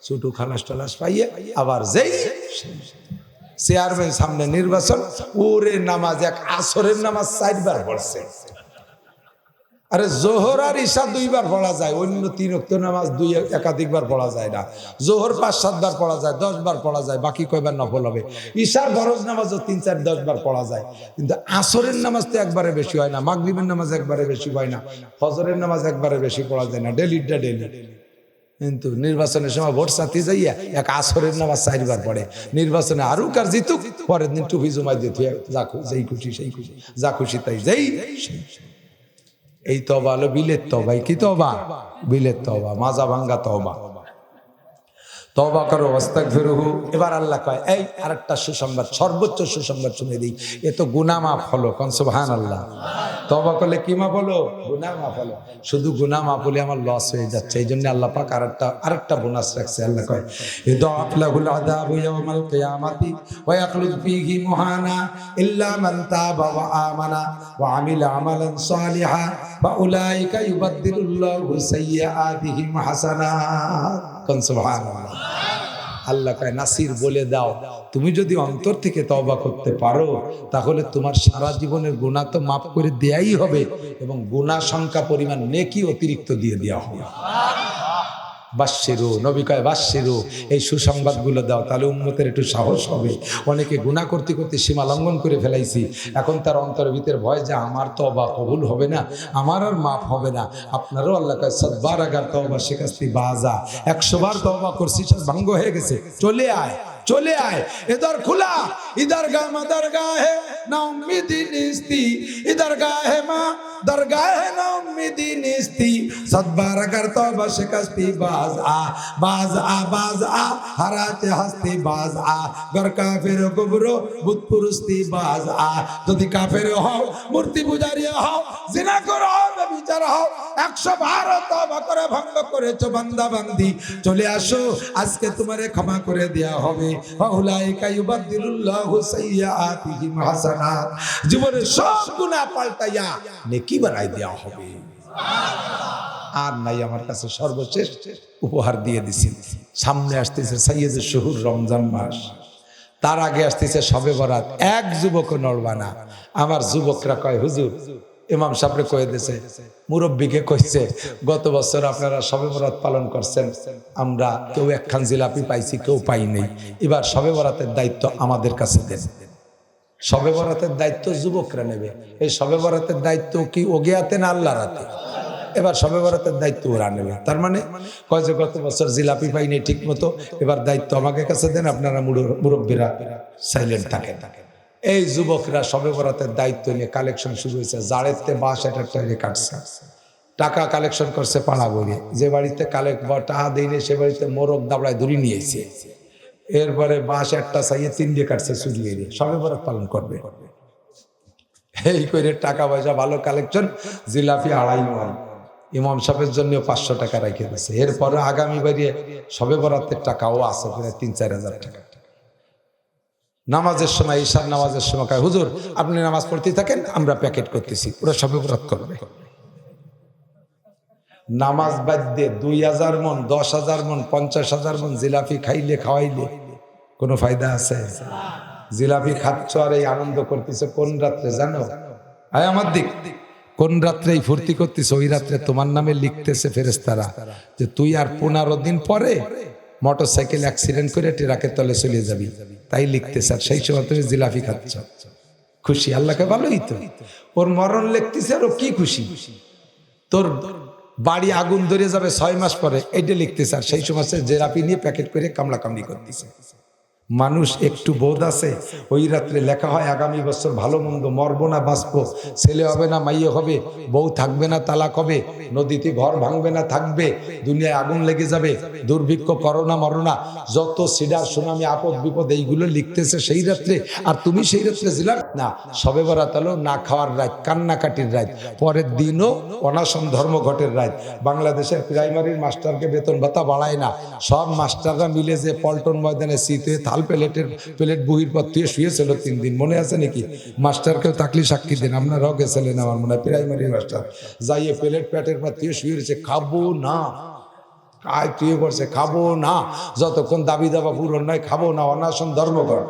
ছুটু খালাস টালাস পাইয়ে আবার যেই চেয়ারম্যান সামনে নির্বাচন, ওরে নামাজ এক আসরের নামাজ 4 বার পড়ছে। আরে জোহর আর ঈশা 2 বার পড়া যায়, অন্য 3 ওয়াক্ত নামাজ একাধিকবার পড়া যায় না। জোহর 5-7 বার পড়া যায়, 10 বার পড়া যায়, বাকি কয়বার নফল হবে। ঈশার ফরজ নামাজও 3-4-10 বার পড়া যায়, কিন্তু আসরের নামাজ তো একবারে বেশি হয় না, মাগরিবের নামাজ একবারে বেশি হয় না, ফজরের নামাজ একবারে বেশি পড়া যায় না, ডেলিটা ডেলি। কিন্তু নির্বাচনের সময় ভোট চাতে যাইয়া এক আসরের নামাজ 4 বার পড়ে, নির্বাচনে আরো কার জিতুক, পরের দিন টুপি জমাই দিতে যা যেই খুশি সেই খুশি, যা খুশি তাই যেই। এই তওবা হলো বিলের তওবা। কি তওবা? বিলের তওবা, মাজা ভাঙ্গা তওবা। তওবা করো আস্তাগফিরুহু। এবার আল্লাহ কয় এই আরেকটা সুসংবাদ, সর্বোচ্চ সুসংবাদ শুনে দিই, এ তো গুনাহ মাফ হলো, কোন সুবহানাল্লাহ। তওবা করলে কি মাফ হলো? গুনাহ মাফ হলো। শুধু গুনাহ মাফ হলে আমার লস হয়ে যাচ্ছে, এই জন্য আল্লাহ পাক আরেকটা বোনাস রাখছে। আল্লাহ কয় ইদাফ লাহুল আযাবু ইয়াওমাল কিয়ামাতি ওয়া ইয়াখলুদ ফীহি মুহানা ইল্লা মান তাবা ওয়া আমানা ওয়া আমিলা আমালান সালিহা ওয়া উলাইকা ইউবাদদিলুল্লাহু সাইয়্যাতিহিম হাসানাত। কোন সুবহানাল্লাহ। আল্লাহ কয় নাসির বলে দাও, তুমি যদি অন্তর থেকে তওবা করতে পারো তাহলে তোমার সারা জীবনের গুনাহ তো মাফ করে দেয়াই হবে, এবং গুনাহ সংখ্যা পরিমাণ নেকি অতিরিক্ত দিয়ে দেওয়া হবে। বাশশিরু, নবী কয় বাশশিরু, এই সুসংবাদগুলো দাও, তাহলে উম্মতের একটু সাহস হবে। অনেকে গুনাহ করতে করতে সীমা লঙ্ঘন করে ফেলাইছি, এখন তার অন্তরের ভিতরে ভয় যে আমার তওবা কবুল হবে না, আমার আর মাফ হবে না। আপনারও আল্লাহ কয় 7 আগার তওবা শিকাস্তি বাজা, 100 বার তওবা করছি, ভঙ্গ হয়ে গেছে, চলে আয় চলে আয়, ইধর খুলা ইধর গা মা দরগাহে না উম্মীদি নিস্তি, ইধর গাহে মা দরগাহে না উম্মীদি নিস্তি, 7 বার আগার তওবা শিকাস্তি বাজ আ বাজ আ বাজ আ, হারাতে হাসতে বাজ আ, গর কাফের কুবরো বুত পুরুস্তি বাজ আ। যদি কাফের হও, মূর্তি পূজারী হও, জিনা করো, ব্যভিচার হও, 100 বার তওবা করে ভঙ্গ করেছো বান্দা বান্দি, চলে আসো, আজকে তোমারে ক্ষমা করে দেয়া হবে। ফাউলাইকা ইউবাদদিলুল্লাহু সাইয়্যাতিহিম হাসানাত, জীবনের সব গুনাহ পাল্টাইয়া নেকি বানাই দেয়া হবে। আর নাই আমার কাছে সর্বশেষ উপহার দিয়ে দিছি, সামনে আসতেছে সাইয়্যিদুশ শুহুর রমজান মাস, তার আগে আসতেছে শবে বরাত। এক যুবক নড়বা না। আমার যুবকরা কয় হুজুর, ইমাম সাহেবরে কয়ে দিয়েছে, মুরব্বীকে কইছে, গত বছর আপনারা শবে বরাত পালন করছেন, আমরা কেউ 1 খান জিলাপি পাইছি, কেউ পাই নাই, এবার শবে বরাতের দায়িত্ব আমাদের কাছে দেন। শবে বরাতের দায়িত্ব যুবকরা নেবে। এই শবে বরাতের দায়িত্ব কি ওগে হাতে না আল্লাহর হাতে? এবার শবে বরাতের দায়িত্ব ওরা নেবে। তার মানে কয় যে গত বছর জিলাপি পাইনি ঠিক মতো, এবার দায়িত্ব আমাকে কাছে দেন, আপনারা মুরব্বীরা সাইলেন্ট থাকেন। এই যুবকরা শবে বরাতের দায়িত্ব নিয়ে কালেকশন শুরু হয়েছে। জাড়েতে বাঁশ একটা তৈরি কাটছে, টাকা কালেকশন করছে পাড়া বইয়ে। যে বাড়িতে টাকা দিইনি সে বাড়িতে মোরগ দাবড়ায় ধরে নিয়েছে। এরপরে বাঁশ একটা চাইয়ে 3 দিয়ে কাটছে চুরিয়ে দিয়ে শবে বরাত পালন করবে। এই করে টাকা পয়সা ভালো কালেকশন, জিলাপি 2.5 মণ। ইমাম সাহেবের জন্য 500 টাকা রেখে দিয়েছে। এরপরে আগামী বাড়িয়ে শবে বরাতের টাকাও আছে প্রায় 3-4 হাজার টাকা। নামাজের সময়, ঈশার নামাজের সময় কয়, হুজুর আপনি নামাজ পড়তে থাকেন, আমরা প্যাকেট করতেছি, ওরা শবে বরাত করবে। নামাজ বাদ দিয়ে 2000 মণ, 10,000 মণ, 50,000 মণ জিলাপি খাওয়াইলে কোনো ফায়দা আছে? জিলাপি খাচ্ছ আর এই আনন্দ করতেছে কোন রাত্রে জানো? আয় আমার দিক, কোন রাত্রে এই ফুর্তি করতেছে? ওই রাত্রে তোমার নামে লিখতেছে ফেরেশতারা যে তুই আর 15 দিন পরে মোটরসাইকেল অ্যাক্সিডেন্ট করে ট্রাকের তলে চলে যাবি, তাই লিখতেছে। আর সেই সময় তুমি জিলাপি খাচ্ছ, খুশি? আল্লাহকে ভালোই তো। ওর মরণ লিখতেছে আর ও কি খুশি? তোর বাড়ি আগুন ধরে যাবে 6 মাস পরে, এইটা লিখতেছে। আর সেই সময় জিলাপি নিয়ে প্যাকেট করে কামড়াকামড়ি করতেছে। মানুষ একটু বোধ আছে? ওই রাত্রে লেখা হয় আগামী বছর ভালো মন্দ, মরবো না বাঁচবো, ছেলে হবে না মাইয়ে হবে, বউ থাকবে না তালাক হবে, নদীতে ঘর ভাঙবে না থাকবে, দুনিয়ায় আগুন লেগে যাবে, দুর্ভিক্ষ, করোনা মরনা, যত সিডার সুনামি আপদ বিপদ এইগুলো লিখতেছে সেই রাত্রে। আর তুমি সেই রাত্রে ছিলাম না। শবে বরাত হলো না খাওয়ার রাত, কান্নাকাটির রাত, পরের দিনও অনাশন ধর্মঘটের রাত। বাংলাদেশের প্রাইমারির মাস্টারকে বেতন ভাতা বাড়ায় না, সব মাস্টাররা মিলে যে পল্টন ময়দানে শীতে থাল প্লেট বহির পর দিয়ে শুয়েছিল 3 দিন, মনে আছে নাকি? মাস্টারকেও তাকলি সাক্ষী দেন, আপনারাও গেছিলেন আমার মনে হয়, প্রাইমারি মাস্টার যাইয়ে প্লেট প্যাটের পর দিয়ে শুয়ে রয়েছে, খাবো না, কায় তুই করছে খাবো না, যতক্ষণ দাবি দাবা পূরণ নয় খাবো না, অনাশন ধর্মঘট।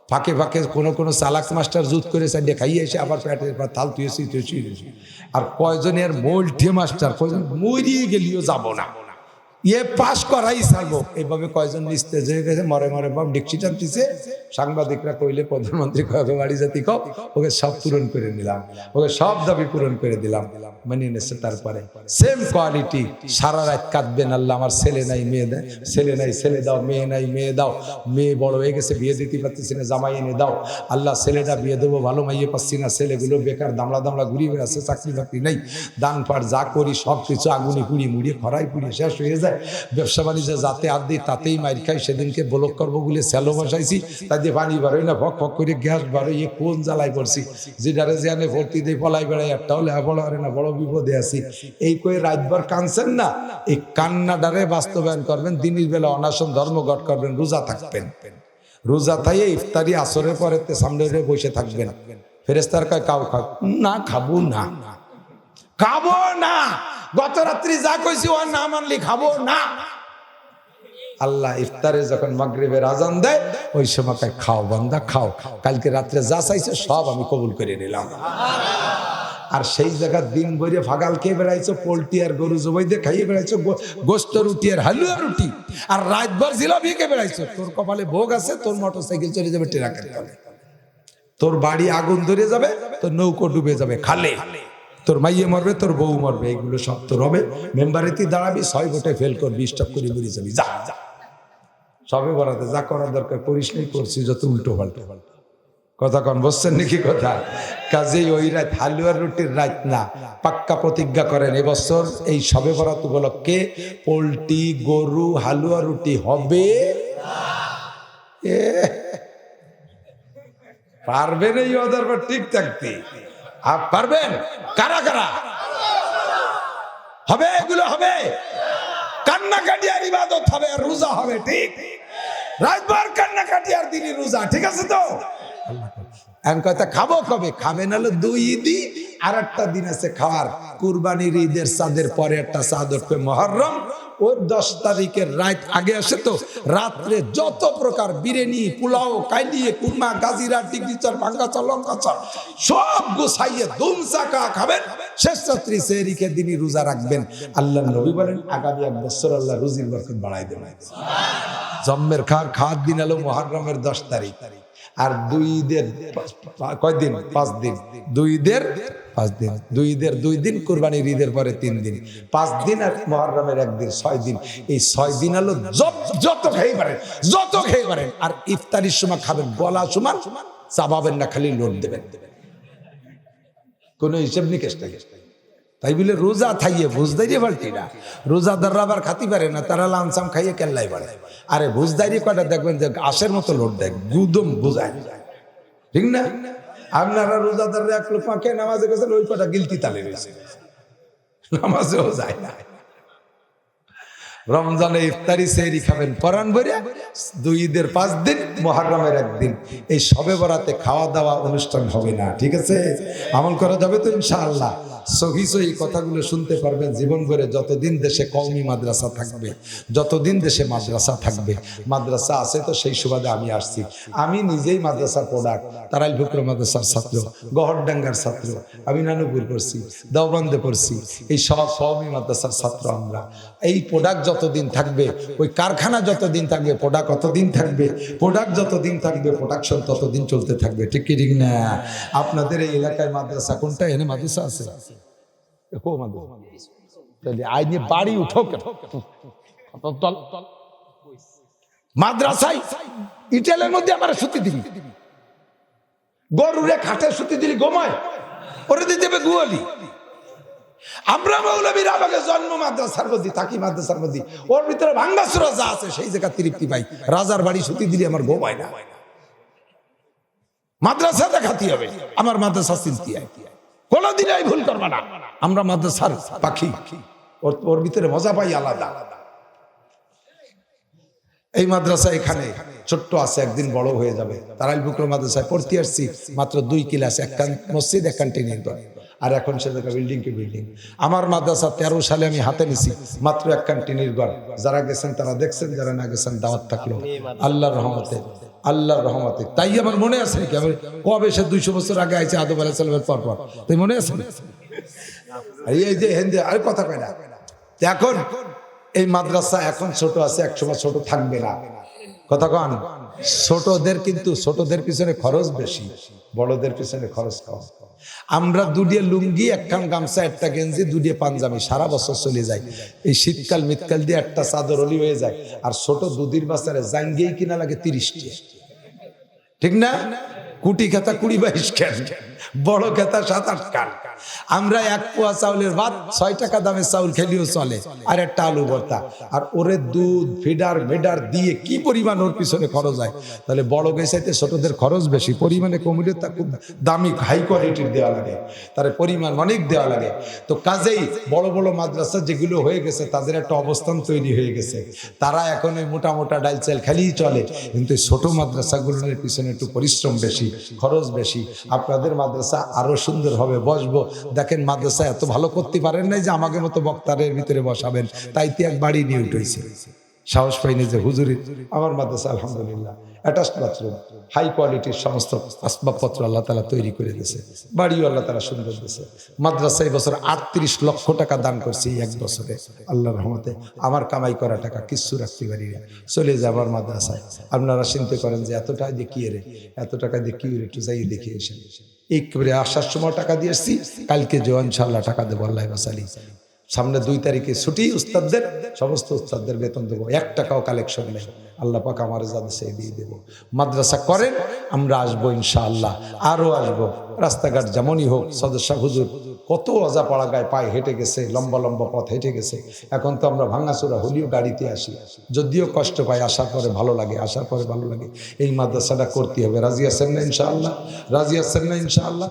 ফাঁকে ফাঁকে কোনো চালাক মাস্টার জুত করে সাইডে খাইয়ে এসে আবার প্যাটের পর থাল তুয়েছি। আর কয়জনের মোল্টে মাস্টার, কয়জন মরিয়ে গেলিও যাব না, ইয়ে পাশ করাই ছাড়বো, এইভাবে কয়জন লিস্টে যে গেছে মরে মরে বাপ ডিক্সি টানতেছে। সাংবাদিকরা কইলে প্রধানমন্ত্রী কবে বাড়ি জাতি কও, ওকে সব পূরণ করে নিলাম, ওকে সব দাবি পূরণ করে দিলাম, মানিয়ে নিচ্ছে। তারপরে সেম কোয়ালিটি, সারা রাত কাঁদবেন, আল্লাহ আমার ছেলে নাই মেয়ে দেয়, ছেলে নাই ছেলে দাও, মেয়ে নাই মেয়ে দাও, মেয়ে বড় হয়ে গেছে বিয়ে দিতে পারতেছি না, জামাই এনে দাও, আল্লাহ ছেলেটা বিয়ে দেবো ভালো মাইয়ে পাচ্ছি না, ছেলেগুলো বেকার দামড়া দামড়া ঘুরিয়ে বেড়াচ্ছে, চাকরি বাকরি নেই, দান পাট যা করি সব কিছু আগুনে পুড়িয়ে মুড়িয়ে খরাই পুড়িয়ে শেষ হয়ে যায়। ব্যবসা বাণিজ্যে যাতে আর দিই তাতেই মাইর খাই। সেদিনকে ব্লক করবো বলে স্যালো বসাইছি, তাই দিয়ে পানি বাড়োই না, ফক ফক করে গ্যাস বাড়োই, কোন জ্বালাই পড়ছি, যেটারে জানে ভর্তি দিয়ে পলাই বেড়াই, একটা হলে বড় হারে না, বড় বিপদে আছি। এই কয়ে রাতভর কানছেন না, এই কান্নাডারে বাস্তবায়ন করবেন। দিনের বেলা অনাশন ধর্মঘট করবেন, রোজা থাকবেন, রোজা থাইয়ে ইফতারি আসরের পরে সামনে বসে থাকবেন। ফেরেশতার কয় কাউ খাও না, খাবো না, খাবো না, গত রাত্রি যা কইছি ও না মানলি খাবো না। আল্লাহ ইফতারে যখন মাগরিবের আজান দেয় ওই সময় খাও বান্দা খাও, কালকে রাত্রে যা চাইছে সব আমি কবুল করে নিলাম। আর সেই জায়গা দিন ভরে ফাগাল খেয়ে বেড়াইছো, পোল্ট্রি আর গরু জবাই দিয়ে খাইয়ে বেড়াইছো, গোস্ত রুটি আর হালুয়া রুটি, আর রাতভর জিলাপি খেয়ে বেড়াইছো। তোর কপালে ভোগ আছে, তোর মোটরসাইকেল চলে যাবে ট্রাকের তলে, তোর বাড়ি আগুন ধরে যাবে, তোর নৌকো ডুবে যাবে খালে, তোর মাইয়ে মরবে, তোর বউ মরবে, এগুলো সব তোর হবে। মেম্বারেতে দাঁড়াবি, 6 ভোটে ফেল করবি, স্টপ করে বেরিয়ে যাবি, যা যা সবে বরাতে যা করার দরকার করিস নাই, করছি যত উল্টো পাল্টো কথা কন, বসছেন নাকি কথা? কাজেই ওই রাত হালুয়ার রুটির রাত না, পাক্কা প্রতিজ্ঞা করেন এবছর এই শবে বরাত উপলক্ষে পোল্ট্রি গরু হালুয়া রুটি হবে। পারবেন এই ওদের পর ঠিক থাকতে? পারবেন? কারা কারা হবে? এগুলো হবে, কান্নাকাটি আর ইবাদত হবে, আর রোজা হবে, ঠিক? রাতভর কান্নাকাটি আর দিনই রোজা, ঠিক আছে তো? আমি কথা খাবো কবে? খাবেন হলো 2 ঈদই, আর একটা দিন আছে খাওয়ার, কুরবানির ঈদের চাঁদের পরে একটা চাঁদ উঠবে মহররম, ওই 10 তারিখের রাত আগে আসে তো, রাত্রে যত প্রকার বিরিয়ানি, পোলাও, কাইলিয়ে, কুরমা, গাজিরা, টিকরিচর, ভাঙ্গাচর, লঙ্কাচর সব গুছাইয়ে দুমচাকা খাবেন। শেষ রাত্রি সেহরিকে দিনই রোজা রাখবেন। আল্লাহ নবী বলেন আগামী 1 বছর আল্লাহ রুজির বরকত বাড়াই দেবেন। জম্মের খাওয়ার দিন হলো মুহররমের 10 তারিখ, আর দুই ঈদের কয়দিন? 5 দিন। দুই ঈদের 5 দিন, দুই ঈদের 2 দিন, কুরবানির ঈদের পরে 3 দিন, 5 দিন আর মুহররমের 1 দিন, 6 দিন। এই 6 দিন হলো যত খেয়ে পারেন, যত খেয়ে পারেন। আর ইফতারির সময় খাবেন গলা সমান, চাবাবেন না, খালি লোট দেবেন, কোনো হিসেব নিকেশ নাই। তাই বলে রোজা থাইয়ে বুঝদাইরে পাল্টি না, রোজাদাররা আবার খাতি পারে না, তারা লামসাম খাইয়ে কেল্লাই বাড়ে। আরে বুঝদাইরে কয়টা দেখবেন যে আশের মতো লোট দেয়, গুদম বুঝায়, ঠিক না? আপনারা রোজাদাররা 1 লোক পাকে নামাজে গেছেন, ওই কটা গিলতি তালে রয়েছে, নামাজেও যায় না। রমজানে ইফতারি সেহরি খাবেন পরান ভরে, 2 ঈদের 5 দিন, মুহররমের 1 দিন। এই শবে বরাতে খাওয়া দাওয়া অনুষ্ঠান হবে না, ঠিক আছে? আমল করা যাবে তো ইনশাআল্লাহ। সহি কথাগুলো শুনতে পারবেন জীবন ভরে। যতদিন দেশে কওমি মাদ্রাসা থাকবে, যতদিন দেশে মাদ্রাসা থাকবে, মাদ্রাসা আছে তো সেই সুবাদে আমি আসছি। আমি নিজেই মাদ্রাসার প্রোডাক্ট, তারাইল ফুকরা মাদ্রাসার ছাত্র, গহরডাঙ্গার ছাত্র, আমি নানুপুর পড়ছি, দেওবন্দে পড়ছি, এই সব কওমি মাদ্রাসার ছাত্র আমরা। এই প্রোডাক্ট যতদিন থাকবে, ওই কারখানা যতদিন থাকবে, প্রোডাক্ট ততদিন থাকবে, প্রোডাক্ট যতদিন থাকবে, প্রোডাকশন ততদিন চলতে থাকবে, ঠিক কি ঠিক না? আপনাদের এই এলাকায় মাদ্রাসা কোনটা? এনে মাদ্রাসা আছে? আইনে বাড়ি উঠো মাদ্রাসায় ইটেলের মধ্যে আমার সুতি দিবি, গরুরে খাটে সুতি দিলি ঘুমায়, ওরে দিয়ে দেবে গুয়ালি। আমরা মৌলবীর আমাকে জন্ম মাদ্রাসার মধ্যে থাকি, মাদ্রাসার মধ্যে ওর ভিতরে ভাঙ্গাসুরা যা আছে সেই জায়গা তৃপ্তি পাই। রাজার বাড়ি সুতি দিলে আমার ঘুমায় না। মাদ্রাসা দেখাতে হবে, আমার মাদ্রাসা চিনতে হয়, কোনদিন এই ভুল করবা না। আমরা মাদ্রাসার পাখি, ওর ভিতরে মজা পাই আলাদা। এই মাদ্রাসা এখানে ছোট্ট আছে, একদিন বড় হয়ে যাবে। তারাইল ফুকরা মাদ্রাসায় পড়তে আসছি, মাত্র 2 ক্লাস, 1 মসজিদ, 1 ক্যান্টিনের ঘর। আর এখন সে জায়গা বিল্ডিং কে বিল্ডিং। আমার মাদ্রাসা 13 সালে আমি হাতে নিছি, মাত্র 1 ক্যান্টিনের ঘর। যারা গেছেন তারা দেখছেন, যারা না গেছেন দাওয়াত থাকলো, আল্লাহর রহমতে, আল্লাহর রহমতে। তাই আমার মনে আছে নাকি আমি কবে সে 200 বছর আগে আইছে আদম আলাইহিস সালামের পর পর, তাই মনে আছে? এই যে হিন্দে আর কথা কয় না। এখন এই মাদ্রাসা এখন ছোট আছে, একসময় ছোট থাকবে না, কথা কন। ছোটদের কিন্তু ছোটদের পিছনে খরচ বেশি, বড়দের পিছনে খরচ কম। আমরা 2 লুঙ্গি, 1 গামছা, 1 গেঞ্জি, 2 পাঞ্জাবি সারা বছর চলে যায়। এই শীতকাল মিতকাল দিয়ে 1 চাদর হলি হয়ে যায়। আর ছোট দুধের বাচ্চারা জাঙ্গিয়েই কিনা লাগে 30টি, ঠিক না? কুটি খেতা 20-22 কান, বড় খেতা 7-8 কান। আমরা 1 পোয়া চাউলের ভাত 6 টাকা দামের চাউল খেলেও চলে, আর 1টা আলু ভর্তা। আর ওরে দুধ ফিডার মেডার দিয়ে কি পরিমাণ ওর পিছনে খরচ হয়। তাহলে বড় গেছাইতে ছোটদের খরচ বেশি, পরিমাণে কমিলে তা খুব দামি হাই কোয়ালিটির দেওয়া লাগে, তার পরিমাণ অনেক দেওয়া লাগে। তো কাজেই বড় বড় মাদ্রাসা যেগুলো হয়ে গেছে তাদের একটা অবস্থান তৈরি হয়ে গেছে, তারা এখন ওই মোটা মোটা ডাল চাল খালিই চলে। কিন্তু ছোট মাদ্রাসাগুলোর পিছনে একটু পরিশ্রম বেশি, খরচ বেশি। আপনাদের মাদ্রাসা আরো সুন্দর হবে, বসবো। দেখেন মাদ্রাসা এত ভালো করতে পারেন নাই যে আমাকে মতো বক্তারের ভিতরে বসাবেন, তাই এক বাড়ি নিয়ে উঠেছে, সাহস পাইনি যে হুজুরি। আমার মাদ্রাসা আলহামদুলিল্লাহ অ্যাটাচড বাথরুম, হাই কোয়ালিটির সমস্ত আসবাবপত্র আল্লাহ তাআলা তৈরি করে দিয়েছে, বাড়িও আল্লাহ তাআলা সুন্দর দিয়েছে। মাদ্রাসা এই বছর 38 লক্ষ টাকা দান করছি 1 বছরে, আল্লাহর রহমতে। আমার কামাই করা টাকা কিচ্ছু রাখতে পারি না, চলে যায় আমার মাদ্রাসায়। আপনারা চিন্তা করেন যে এত টাকা দিয়ে কি রে, এত টাকা দিয়ে কি একটু যাই দেখে এসে। একবারে আসার সময় টাকা দিয়ে এসছি, কালকে যে ইনশাআল্লাহ টাকা দেবো, আল্লাহ বাসালি। সামনে 2 তারিখে ছুটি, উস্তাদদের সমস্ত উস্তাদদের বেতন দেবো, 1 টাকাও কালেকশন নেই। আল্লাহ পাক আমার যাদের সেই দিয়ে দেবো। মাদ্রাসা করেন, আমরা আসবো ইনশাআল্লাহ, আরও আসবো। রাস্তাঘাট যেমনই হোক, সদস্য হুজুর কত অজাপাড়া গায়ে পায়ে হেঁটে গেছে, লম্বা লম্বা পথ হেঁটে গেছে। এখন তো আমরা ভাঙাচোরা হলিও গাড়িতে আসি, যদিও কষ্ট পাই, আসার পরে ভালো লাগে, আসার পরে ভালো লাগে। এই মাদ্রাসাটা করতে হবে। রাজি আছেন না ইনশাআল্লাহ? রাজি আছেন না ইনশাআল্লাহ?